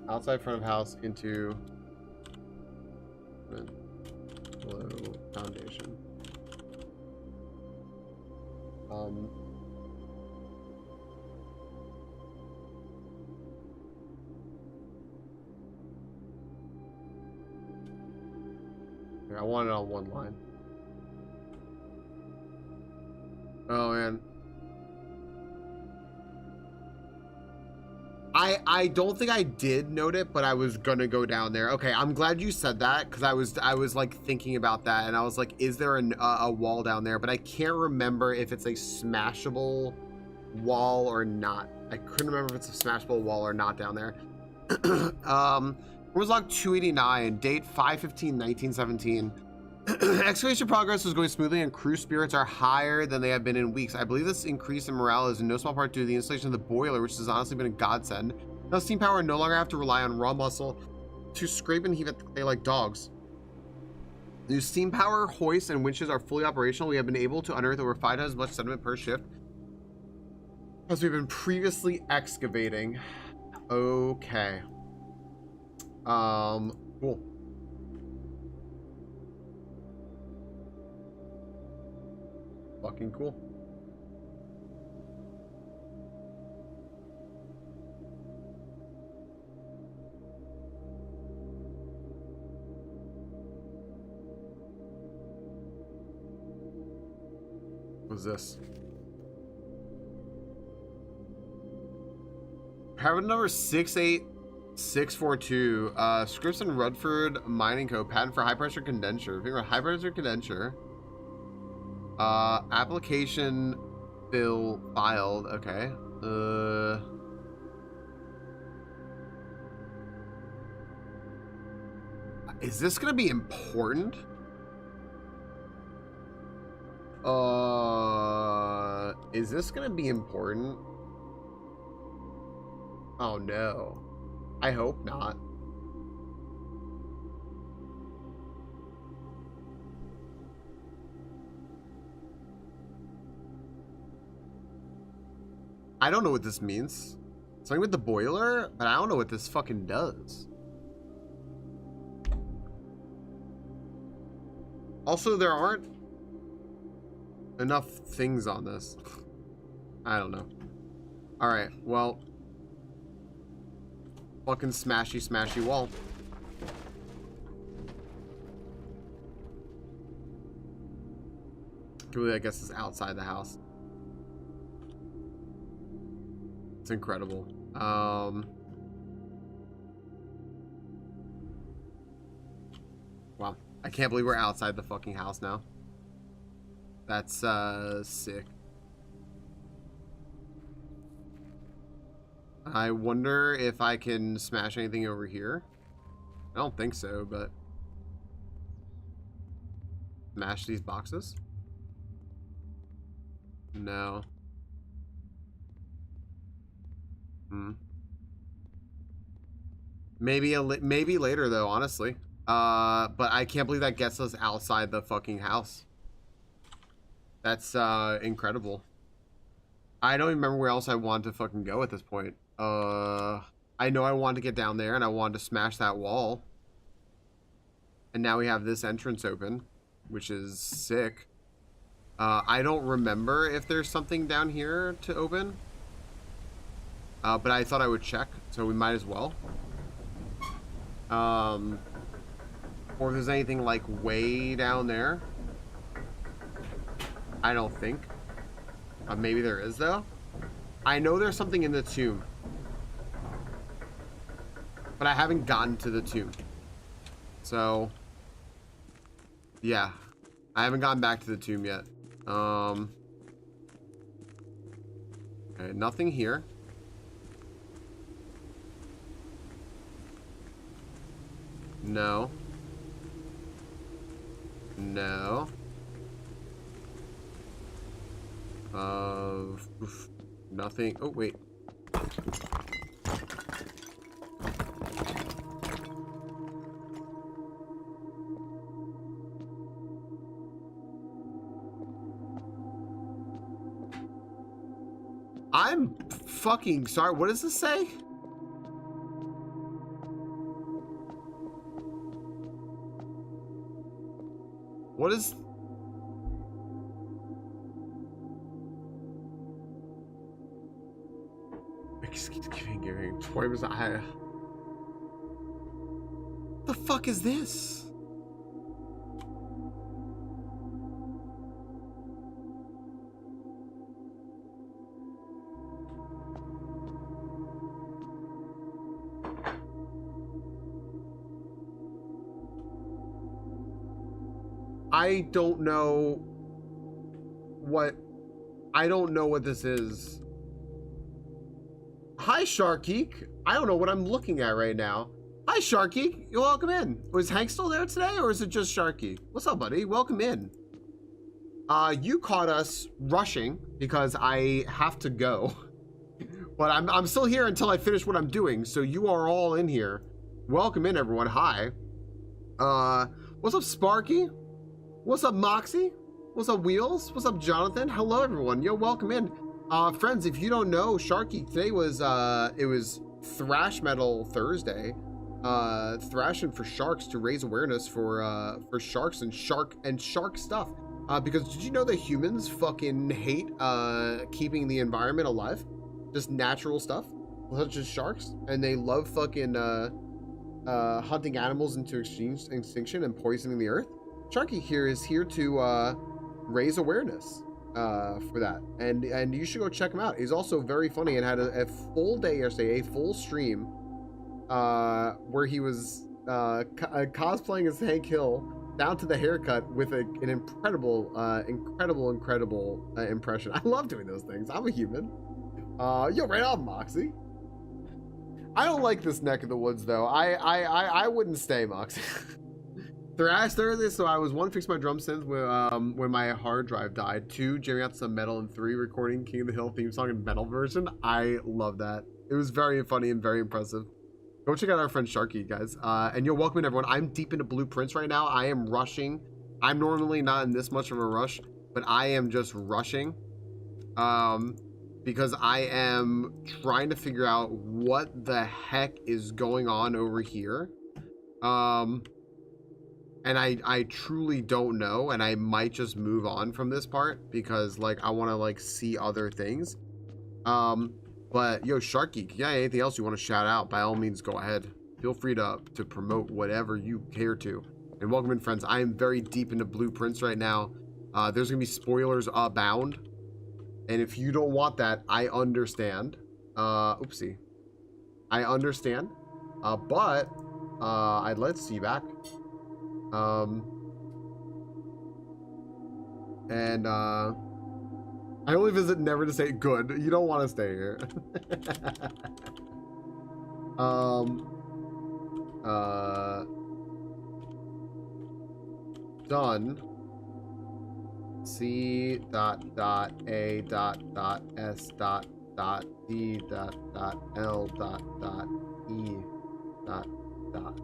Outside front of house into below foundation. I want it on one line. Oh man. I don't think I did note it, but I was gonna go down there. Okay, I'm glad you said that, because I was like thinking about that, and I was like, is there a wall down there? But I can't remember if it's a smashable wall or not. I couldn't remember if it's a smashable wall or not down there. Was log 289, date 5/15/1917. Excavation progress is going smoothly and crew spirits are higher than they have been in weeks. I believe this increase in morale is in no small part due to the installation of the boiler, which has honestly been a godsend. Now steam power no longer have to rely on raw muscle to scrape and heave at they like dogs. New steam power hoists and winches are fully operational. We have been able to unearth over 5 times as much sediment per shift as we've been previously excavating. Okay. Cool. Fucking cool. What's this? Pattern number 68642. Scripps and Rutherford Mining Co. Patent for high pressure condenser. Figure out high pressure condenser. Application bill filed. Okay. Is this gonna be important? Is this gonna be important? Oh no. I hope not. I don't know what this means. Something with the boiler, but I don't know what this fucking does. Also, there aren't enough things on this. I don't know. Alright, well. Fucking smashy wall. Really, I guess it's outside the house. It's incredible. Wow. I can't believe we're outside the fucking house now. That's sick. I wonder if I can smash anything over here. I don't think so, but smash these boxes? No. Maybe later though, honestly. But I can't believe that gets us outside the fucking house. That's incredible. I don't even remember where else I want to fucking go at this point. I know I wanted to get down there and I wanted to smash that wall. And now we have this entrance open, which is sick. I don't remember if there's something down here to open. But I thought I would check, so we might as well. Or if there's anything like way down there. I don't think. Maybe there is though. I know there's something in the tomb. But I haven't gotten to the tomb. So, yeah. I haven't gotten back to the tomb yet. Okay, nothing here. No. No. Nothing. Oh, wait. I'm fucking sorry. What does this say? What is... Giving 20%. What the fuck is this? I don't know what this is. Hi, Sharkeek. I don't know what I'm looking at right now. Hi, Sharkeek. You're welcome in. Was Hank still there today, or is it just Sharky? What's up, buddy? Welcome in. You caught us rushing because I have to go. But I'm still here until I finish what I'm doing, so you are all in here. Welcome in, everyone. Hi. What's up, Sparky? What's up, Moxie? What's up, Wheels? What's up, Jonathan? Hello, everyone. Yo, welcome in. Friends, if you don't know, Sharky, today was, it was Thrash Metal Thursday. Thrashing for sharks to raise awareness for sharks and shark stuff. Because did you know that humans fucking hate, keeping the environment alive? Just natural stuff, such as sharks. And they love fucking, hunting animals into extinction and poisoning the earth. Sharky here is here to, raise awareness for that, and you should go check him out. He's also very funny and had a full day yesterday, a full stream where he was cosplaying as Hank Hill down to the haircut with an incredible impression. I love doing those things. I'm a human. Yo, right on, Moxie. I don't like this neck of the woods though. I wouldn't stay, Moxie. Thrash Thursday, so I was 1, fixing my drum synth when my hard drive died. 2, jamming out some metal, and 3, recording King of the Hill theme song in metal version. I love that. It was very funny and very impressive. Go check out our friend Sharky, guys. And you're welcome in, everyone. I'm deep into blueprints right now. I am rushing. I'm normally not in this much of a rush, but I am just rushing. Because I am trying to figure out what the heck is going on over here. And I truly don't know, and I might just move on from this part because like I want to like see other things. But yo, Sharky, yeah, anything else you want to shout out, by all means go ahead. Feel free to promote whatever you care to. And welcome in, friends. I am very deep into blueprints right now. There's gonna be spoilers abound, and if you don't want that, I understand. Oopsie, I understand. But I'd let's see back. I only visit never to say good. You don't want to stay here. Done. C dot dot A dot dot S dot dot D dot dot L dot dot E dot dot.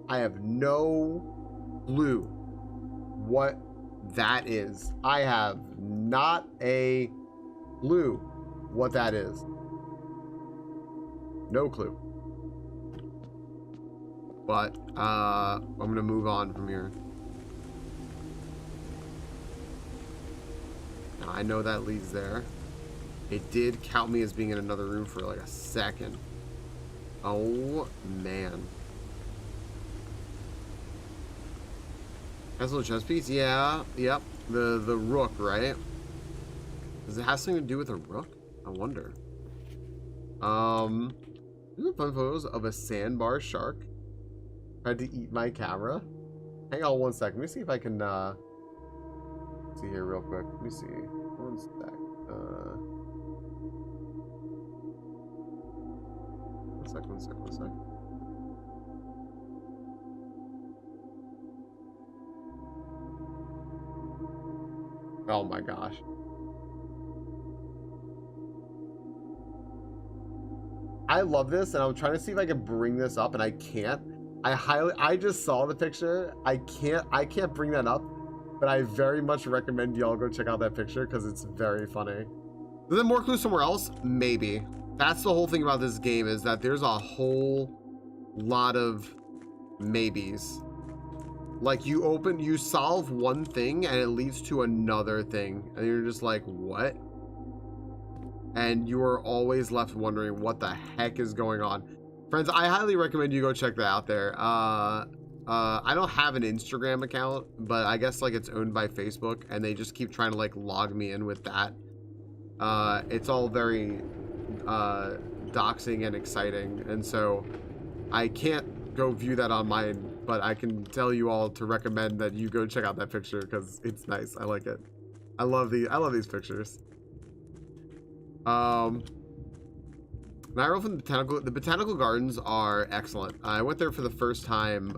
I have no clue what that is. I have not a clue what that is. No clue. But I'm gonna move on from here. Now, I know that leads there. It did count me as being in another room for like a second. Oh, man. That's a little chess piece? Yeah. Yep. The rook, right? Does it have something to do with a rook? I wonder. These are fun photos of a sandbar shark. Tried to eat my camera. Hang on 1 second. Let me see if I can see here real quick. Let me see. 1 sec. 1 sec, 1 sec, 1 sec. Oh my gosh. I love this, and I'm trying to see if I can bring this up, and I can't. I just saw the picture. I can't bring that up, but I very much recommend y'all go check out that picture because it's very funny. Is there more clues somewhere else? Maybe. That's the whole thing about this game, is that there's a whole lot of maybes. Like, you solve one thing and it leads to another thing, and you're just like, what? And you are always left wondering what the heck is going on. Friends, I highly recommend you go check that out there. I don't have an Instagram account, but I guess like it's owned by Facebook, and they just keep trying to like log me in with that. It's all very doxing and exciting, and so I can't go view that on mine, but I can tell you all to recommend that you go check out that picture because it's nice. I like it. I love these pictures. Night from the botanical gardens are excellent. I went there for the first time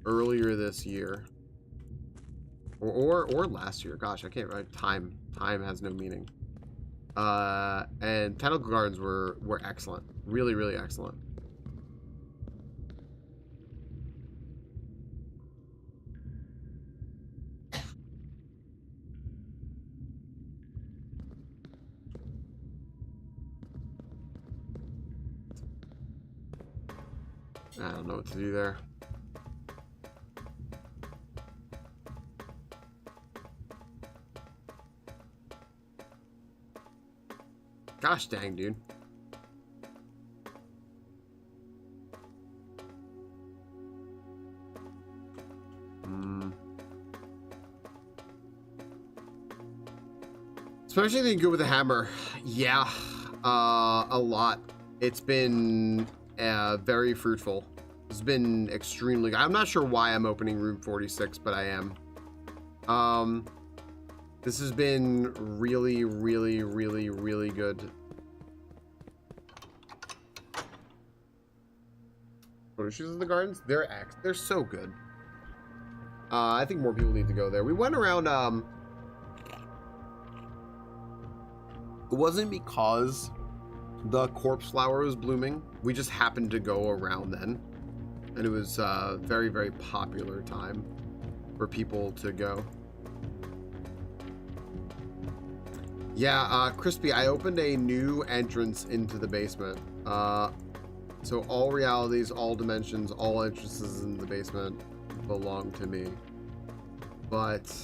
earlier this year, or last year. Gosh, I can't write. Time has no meaning. And botanical gardens were excellent, really excellent. I don't know what to do there. Gosh dang, dude. Especially anything good with a hammer. Yeah, a lot. It's been very fruitful. It's been extremely good. I'm not sure why I'm opening room 46, but I am. This has been really good. Photo shoots in the gardens? They're so good. I think more people need to go there. We went around, it wasn't because the corpse flower was blooming. We just happened to go around then. And it was a very popular time for people to go. Yeah, Crispy, I opened a new entrance into the basement. So all realities, all dimensions, all entrances in the basement belong to me. But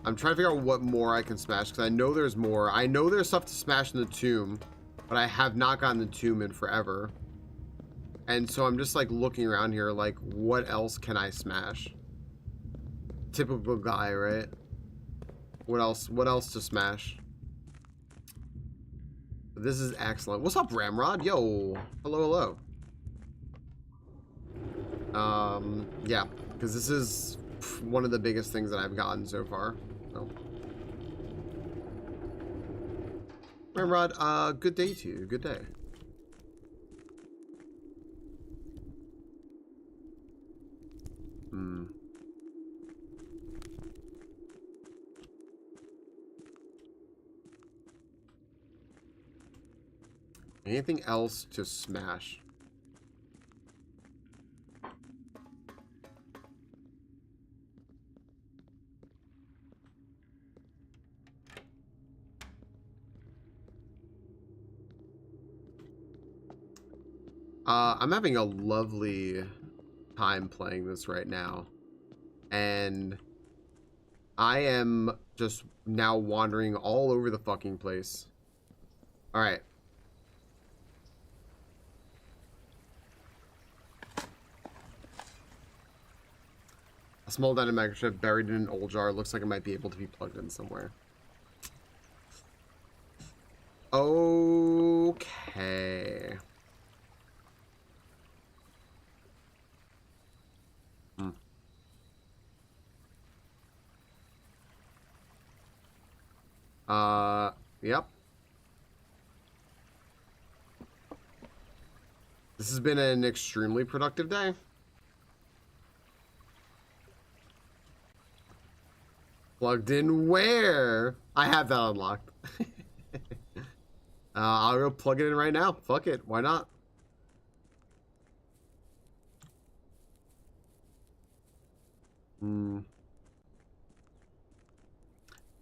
I'm trying to figure out what more I can smash, because I know there's more. I know there's stuff to smash in the tomb, but I have not gotten the tomb in forever. And so I'm just like looking around here, like, what else can I smash? Typical guy, right? What else to smash? This is excellent. What's up, Ramrod? Yo, hello. Yeah, because this is one of the biggest things that I've gotten so far. So. Ramrod, good day to you. Good day. Anything else to smash? I'm having a lovely time playing this right now, and I am just now wandering all over the fucking place. All right. A small dynamic chip buried in an old jar. Looks like it might be able to be plugged in somewhere. Okay. Yep. This has been an extremely productive day. Plugged in where? I have that unlocked. I'll go plug it in right now. Fuck it. Why not?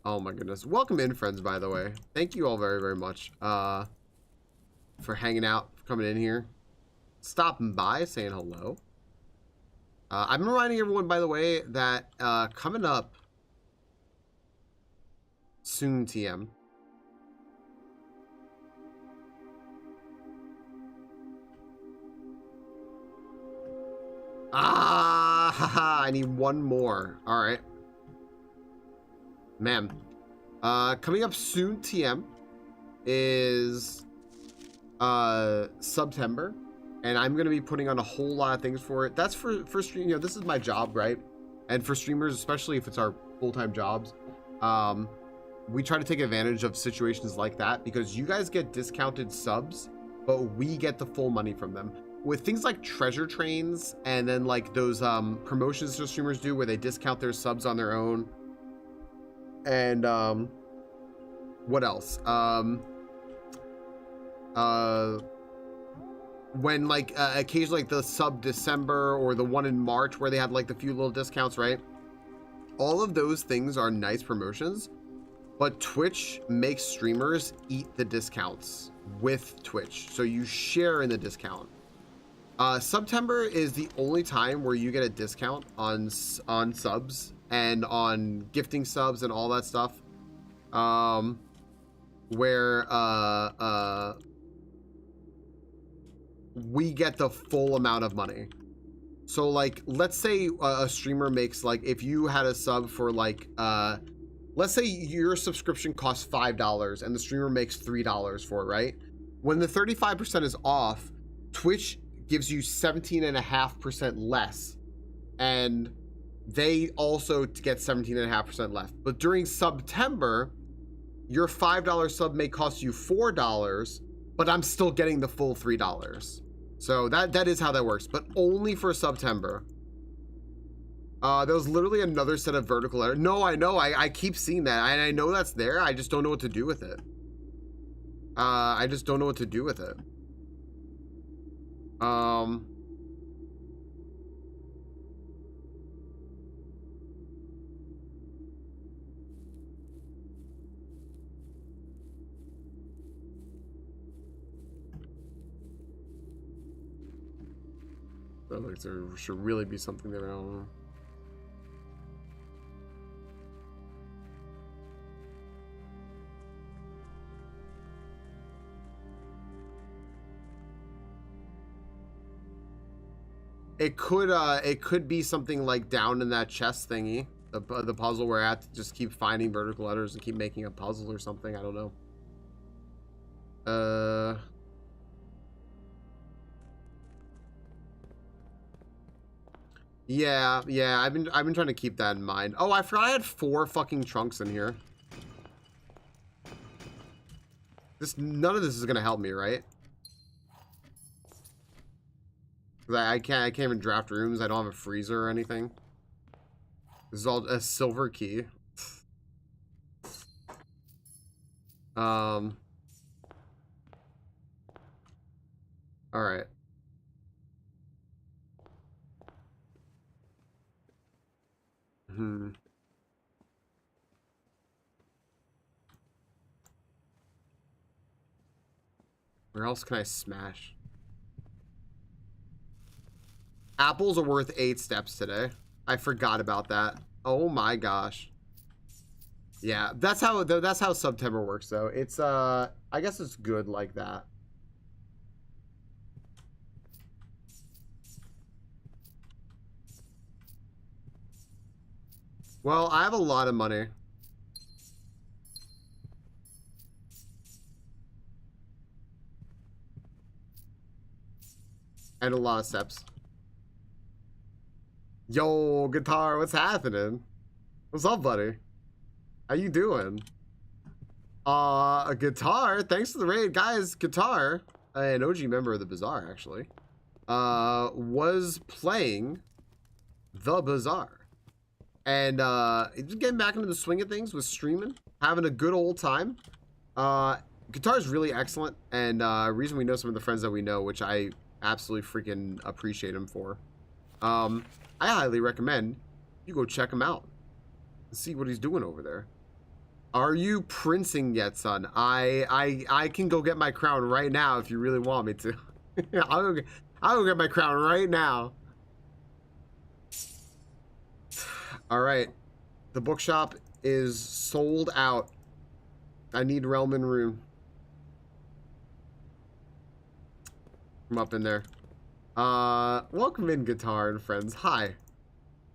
Oh my goodness. Welcome in, friends, by the way. Thank you all very, very much for hanging out, for coming in here. Stopping by, saying hello. I'm reminding everyone, by the way, that coming up soon, TM. I need one more. All right. Man. Coming up soon, TM, is September. And I'm going to be putting on a whole lot of things for it. That's for stream. You know, this is my job, right? And for streamers, especially if it's our full-time jobs, we try to take advantage of situations like that because you guys get discounted subs, but we get the full money from them. With things like treasure trains and then like those promotions that streamers do where they discount their subs on their own. And what else? When like occasionally like the sub December or the one in March where they have like the few little discounts, right? All of those things are nice promotions, but Twitch makes streamers eat the discounts with Twitch. So you share in the discount. September is the only time where you get a discount on subs and on gifting subs and all that stuff. Where we get the full amount of money. So like, let's say a streamer makes like, if you had a sub for like, let's say your subscription costs $5 and the streamer makes $3 for it, right? When the 35% is off, Twitch gives you 17.5% less, and they also get 17.5% left. But during September, your $5 sub may cost you $4, but I'm still getting the full $3. So that is how that works, but only for September. There was literally another set of vertical error. No, I know, I keep seeing that, and I know that's there. I just don't know what to do with it. I just don't know what to do with it. Like there should really be something there. I don't know. It could be something like down in that chest thingy, the puzzle where I have to just keep finding vertical letters and keep making a puzzle or something. I don't know. Yeah, I've been trying to keep that in mind. Oh, I forgot I had 4 fucking trunks in here. None of this is gonna help me, right? I can't even draft rooms. I don't have a freezer or anything. This is all a silver key. All right. Where else can I smash? Apples are worth 8 steps today. I forgot about that. Oh my gosh. Yeah, that's how September works though. It's I guess it's good like that. Well, I have a lot of money. And a lot of steps. Yo, guitar, what's happening? What's up, buddy? How you doing? A guitar, thanks to the raid. Guys, guitar, an OG member of the Bazaar, actually, was playing the Bazaar. And just getting back into the swing of things with streaming, having a good old time. Guitar is really excellent, and reason we know some of the friends that we know, which I absolutely freaking appreciate him for. I highly recommend you go check him out and see what he's doing over there. Are you princing yet, son? I can go get my crown right now if you really want me to. I'll go get my crown right now. All right, the bookshop is sold out. I need Realm and Rune. I'm up in there. Welcome in, Guitar and friends. Hi.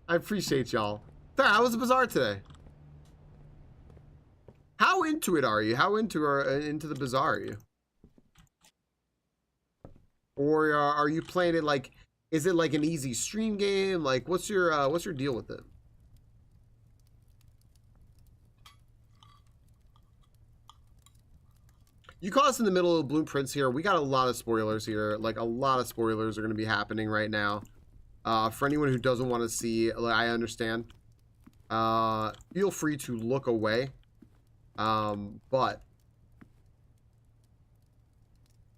I appreciate y'all. There, how was the Bazaar today? How into it are you? How into the Bazaar are you? Or are you playing it like, is it like an easy stream game? Like, what's your deal with it? You caught us in the middle of blueprints here. We got a lot of spoilers here. Like, a lot of spoilers are going to be happening right now. For anyone who doesn't want to see, I understand. Feel free to look away. But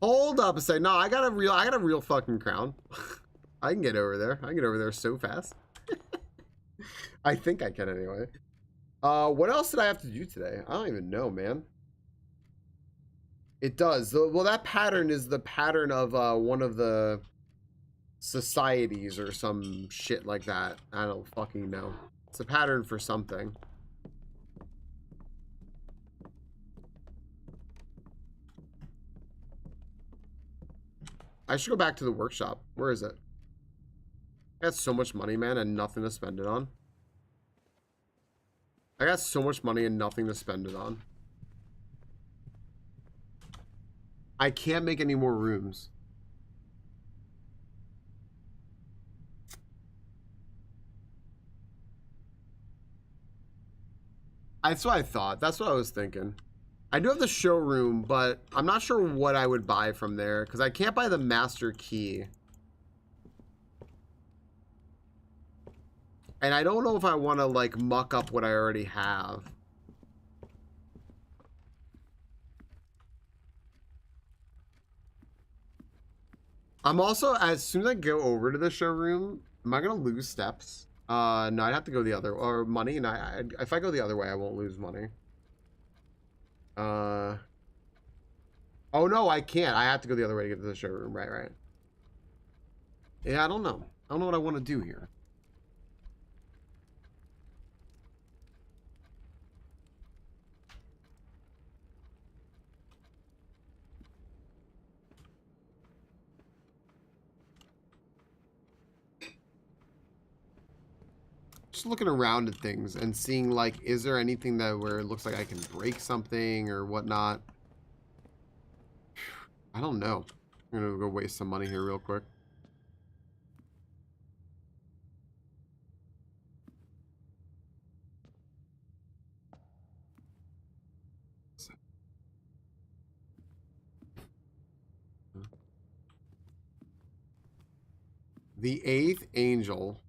hold up a second. No, I got a real fucking crown. I can get over there. I can get over there so fast. I think I can anyway. What else did I have to do today? I don't even know, man. It does. Well, that pattern is the pattern of one of the societies or some shit like that. I don't fucking know. It's a pattern for something. I should go back to the workshop. Where is it? I got so much money, man, and nothing to spend it on. I got so much money and nothing to spend it on. I can't make any more rooms. That's what I thought. That's what I was thinking. I do have the showroom, but I'm not sure what I would buy from there because I can't buy the master key. And I don't know if I want to like muck up what I already have. I'm also, as soon as I go over to the showroom, am I going to lose steps? No, I'd have to go the other, or money, and if I go the other way, I won't lose money. Oh no, I can't. I have to go the other way to get to the showroom. Right. Yeah, I don't know. I don't know what I want to do here. Just looking around at things and seeing like, is there anything that where it looks like I can break something or whatnot? I don't know. I'm gonna go waste some money here real quick. The 8th angel.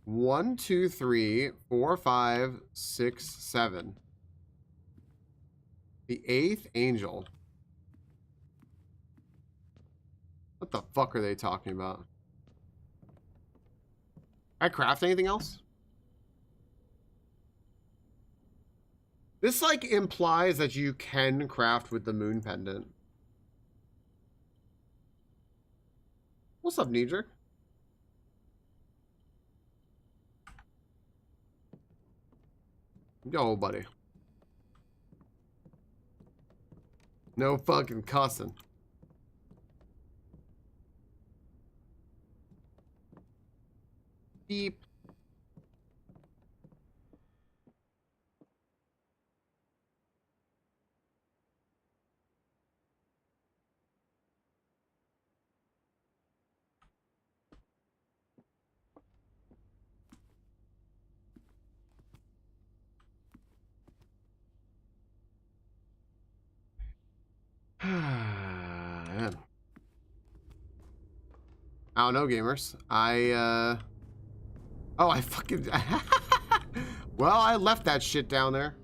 1, 2, 3, 4, 5, 6, 7. The 8th angel. What the fuck are they talking about? I craft anything else? This like implies that you can craft with the moon pendant. What's up, Niedric? Yo, buddy. No fucking cussing. Beep. Man. I don't know, gamers. Oh, I fucking... Well, I left that shit down there.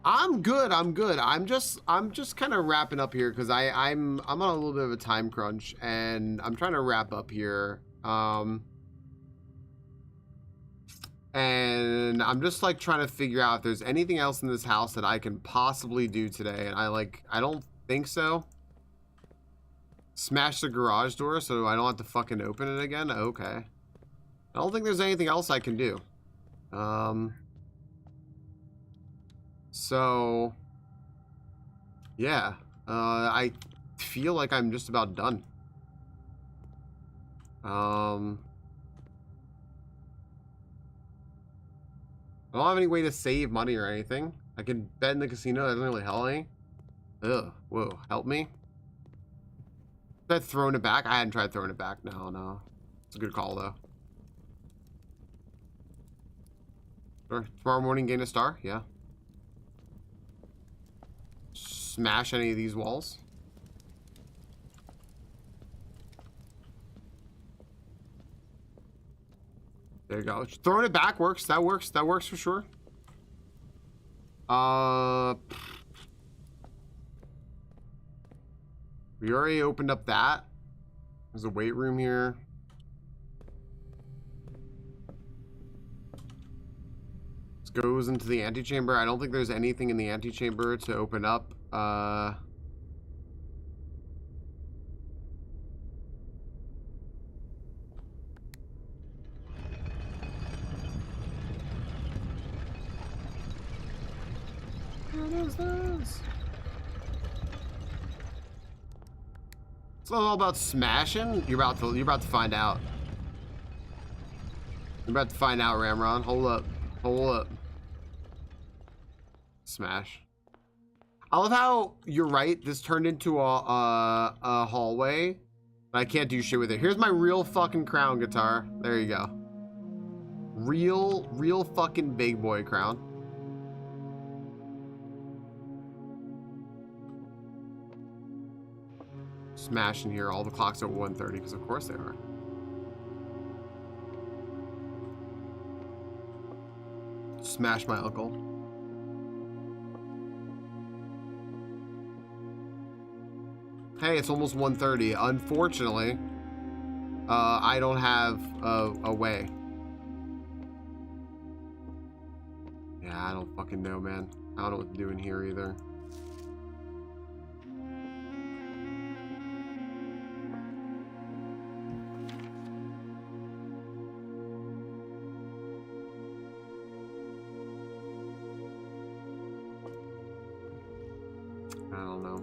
I'm good. I'm just kind of wrapping up here because I'm on a little bit of a time crunch and I'm trying to wrap up here. And I'm just like trying to figure out if there's anything else in this house that I can possibly do today. And I don't think so. Smash the garage door so I don't have to fucking open it again. Okay. I don't think there's anything else I can do. So yeah, I feel like I'm just about done. I don't have any way to save money or anything. I can bet in the casino. That doesn't really help me. Ugh. Whoa. Help me. Tried throwing it back. I hadn't tried throwing it back. No. It's a good call though. Sure. Tomorrow morning, gain a star. Yeah. Smash any of these walls. There you go. Throwing it back works. That works. That works for sure. We already opened up that. There's a weight room here. This goes into the antechamber. I don't think there's anything in the antechamber to open up. What is this? It's not all about smashing. You're about to find out. You're about to find out, Ramron. Hold up. Smash. I love how you're right. This turned into a hallway, but I can't do shit with it. Here's my real fucking crown guitar. There you go. Real fucking big boy crown. Smash in here. All the clocks are 1:30 because of course they are. Smash my uncle. Hey, it's almost 1:30. Unfortunately, I don't have a way. Yeah, I don't fucking know, man. I don't know what to do in here either. I don't know.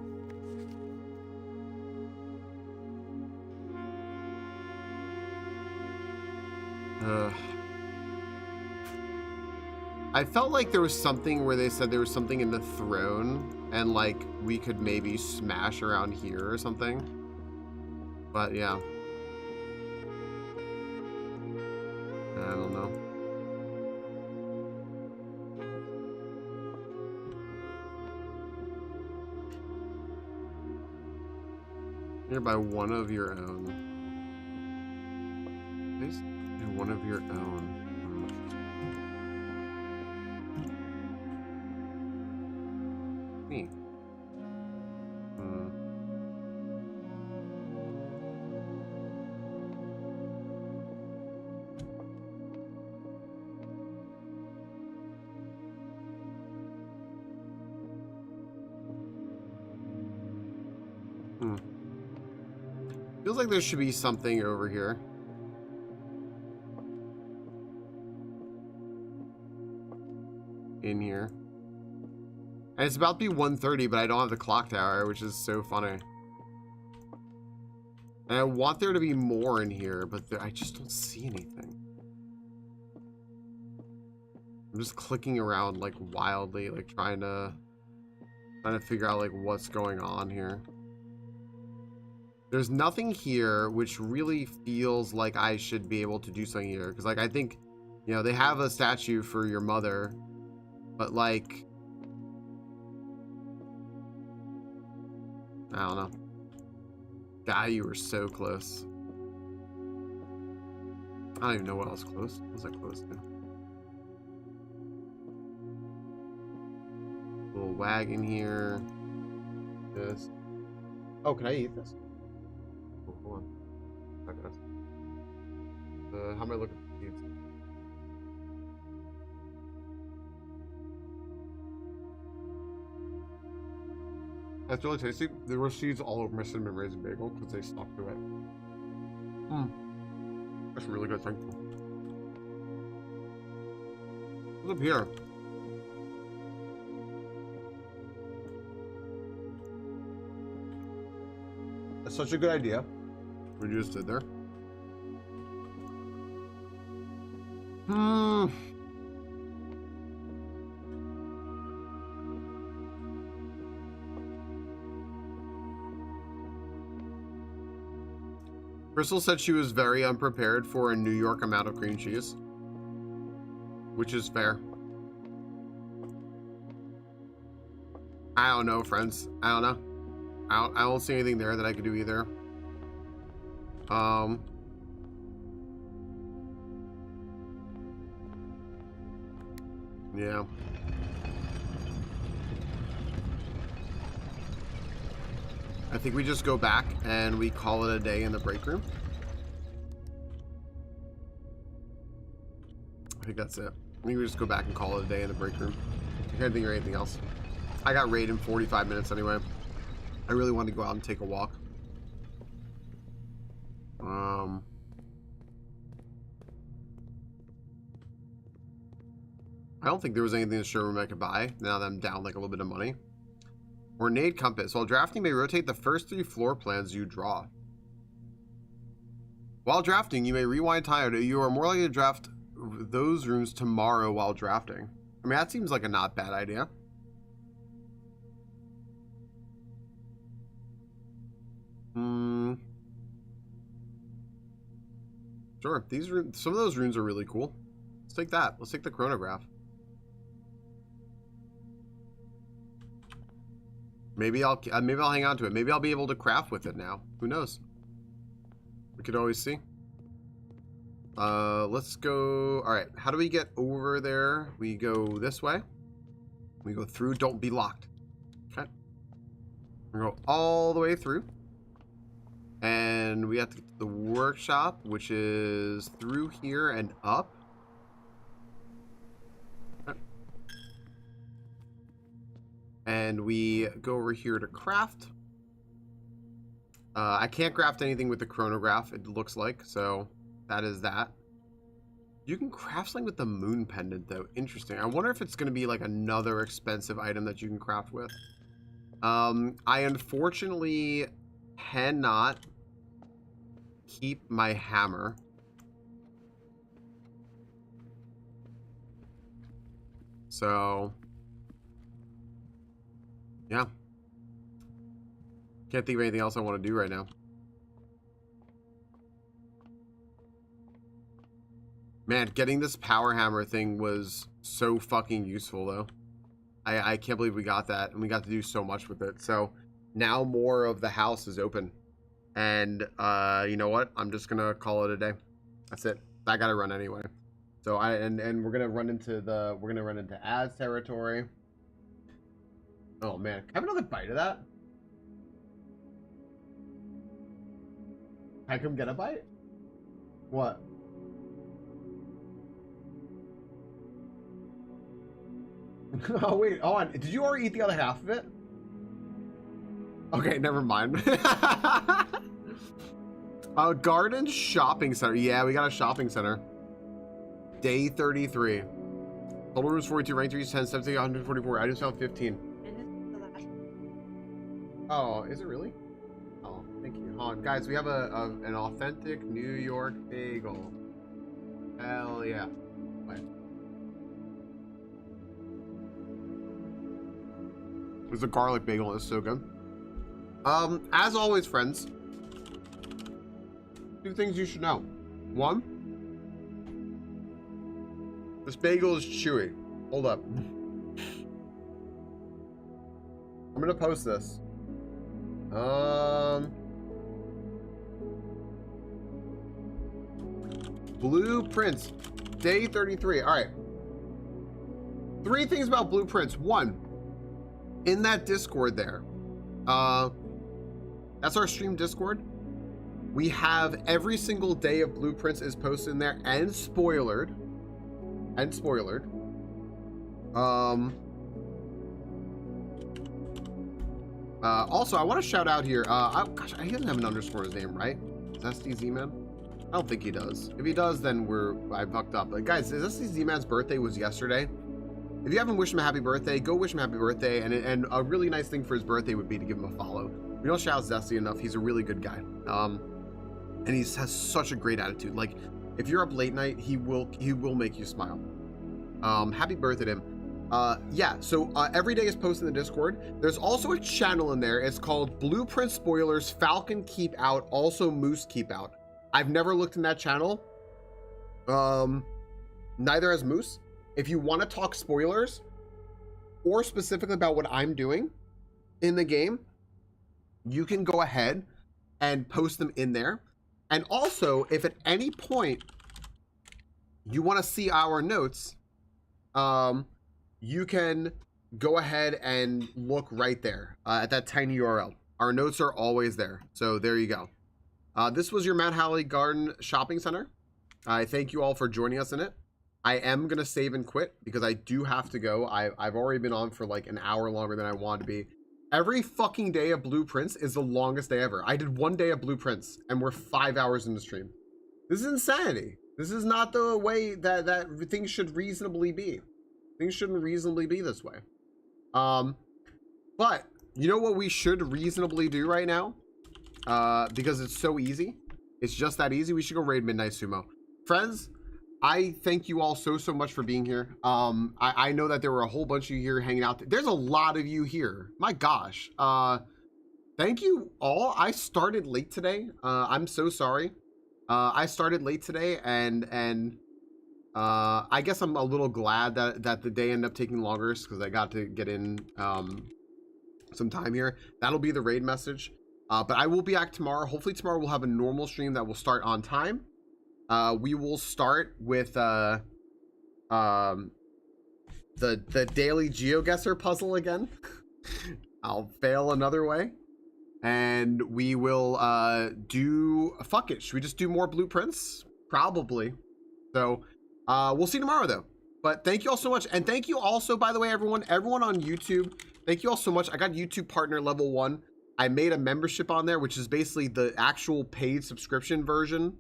I felt like there was something where they said there was something in the throne and like we could maybe smash around here or something. But yeah. I don't know. You're by one of your own. Please? You're one of your own. Me. Feels like there should be something over here. in here. And it's about to be 1:30, but I don't have the clock tower, which is so funny. And I want there to be more in here, but I just don't see anything. I'm just clicking around like wildly, like trying to figure out like what's going on here. There's nothing here which really feels like I should be able to do something here. Because like I think, you know, they have a statue for your mother, but like, I don't know. Guy, you were so close. I don't even know what else close. What was I close to? Little wagon here. This. Oh, can I eat this? Oh, hold on. I guess. How am I looking for seeds? That's really tasty. There were seeds all over my cinnamon raisin bagel because they stuck to it. That's really good. Thank you. What's up here? That's such a good idea. What you just did there. Crystal said she was very unprepared for a New York amount of cream cheese, which is fair. I don't know, friends. I don't know. I don't see anything there that I could do either. Yeah. I think we just go back and we call it a day in the break room. I think that's it. I think we just go back and call it a day in the break room. I can't think of anything else. I got raid in 45 minutes anyway. I really wanted to go out and take a walk. I don't think there was anything in the showroom I could buy now that I'm down like a little bit of money. Ornate compass. While drafting, may rotate the first 3 floor plans you draw. While drafting, you may rewind time. You are more likely to draft those rooms tomorrow while drafting. I mean, that seems like a not bad idea. Sure. These rooms, some of those rooms are really cool. Let's take that. Let's take the chronograph. Maybe I'll hang on to it. Maybe I'll be able to craft with it now. Who knows? We could always see. Let's go. All right. How do we get over there? We go this way. We go through. Don't be locked. Okay. We go all the way through. And we have to get to the workshop, which is through here and up. Okay. And we go over here to craft. I can't craft anything with the chronograph, it looks like, so that is that. You can craft something with the moon pendant, though. Interesting. I wonder if it's going to be like another expensive item that you can craft with. I unfortunately cannot keep my hammer. So, yeah. Can't think of anything else I want to do right now. Man, getting this power hammer thing was so fucking useful, though. I can't believe we got that, and we got to do so much with it. So, now more of the house is open. And, you know what? I'm just gonna call it a day. That's it. I gotta run anyway. So, and we're gonna run into ads territory. Oh, man. Can I have another bite of that? Can I come get a bite? What? Oh, wait. Oh, did you already eat the other half of it? Okay, never mind. Garden shopping center. Yeah, we got a shopping center. Day 33. Total rooms 42, rank 3 is 10, 17, 144. Items found 15. Oh, is it really? Oh, thank you. Hold on, guys, we have an authentic New York bagel. Hell yeah. Wait. There's a garlic bagel. It's so good. As always, friends, 2 things you should know. 1, this bagel is chewy. Hold up. I'm gonna post this. Blueprints, day 33. All right. 3 things about blueprints. 1, in that Discord there, that's our stream Discord. We have every single day of blueprints is posted in there and spoilered. Also, I want to shout out here. Gosh, he doesn't have an underscore in his name, right? Zesty Z-Man? I don't think he does. If he does, then I fucked up. But guys, Zesty Z-Man's birthday was yesterday. If you haven't wished him a happy birthday, go wish him a happy birthday. And a really nice thing for his birthday would be to give him a follow. We don't shout Zesty enough. He's a really good guy. And he has such a great attitude. Like, if you're up late night, he will make you smile. Happy birthday to him. Yeah, so every day is posted in the Discord. There's also a channel in there. It's called Blueprint Spoilers, Falcon Keep Out, also Moose Keep Out. I've never looked in that channel. Neither has Moose. If you want to talk spoilers or specifically about what I'm doing in the game, you can go ahead and post them in there. And also, if at any point you want to see our notes, you can go ahead and look right there at that tiny URL. Our notes are always there. So there you go. This was your Mount Holly Garden Shopping Center. I thank you all for joining us in it. I am going to save and quit because I do have to go. I've already been on for like an hour longer than I wanted to be. Every fucking day of Blueprints is the longest day ever. I did 1 day of Blueprints and we're 5 hours in the stream. This is insanity. This is not the way that things should reasonably be. Things shouldn't reasonably be this way. But you know what we should reasonably do right now? Because it's so easy. It's just that easy. We should go raid Midnight Sumo. Friends, I thank you all so much for being here. I know that there were a whole bunch of you here hanging out. There's a lot of you here. My gosh. Thank you all. I started late today. I'm so sorry. I started late today and I guess I'm a little glad that the day ended up taking longer because I got to get in some time here. That'll be the raid message. But I will be back tomorrow. Hopefully tomorrow we'll have a normal stream that will start on time. We will start with the daily GeoGuessr puzzle again. I'll fail another way. And we will fuck it. Should we just do more blueprints? Probably. So we'll see tomorrow though. But thank you all so much. And thank you also, by the way, everyone on YouTube. Thank you all so much. I got YouTube partner level 1. I made a membership on there, which is basically the actual paid subscription version.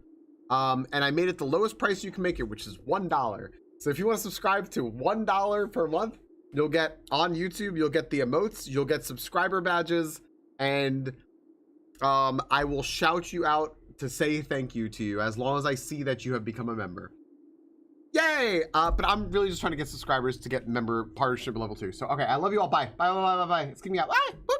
And I made it the lowest price you can make it, which is $1. So if you want to subscribe to $1 per month, you'll get on YouTube, you'll get the emotes, you'll get subscriber badges, and I will shout you out to say thank you to you as long as I see that you have become a member. Yay! But I'm really just trying to get subscribers to get member partnership level 2. So, okay, I love you all. Bye. Bye. It's kicking me out. Bye. Boop.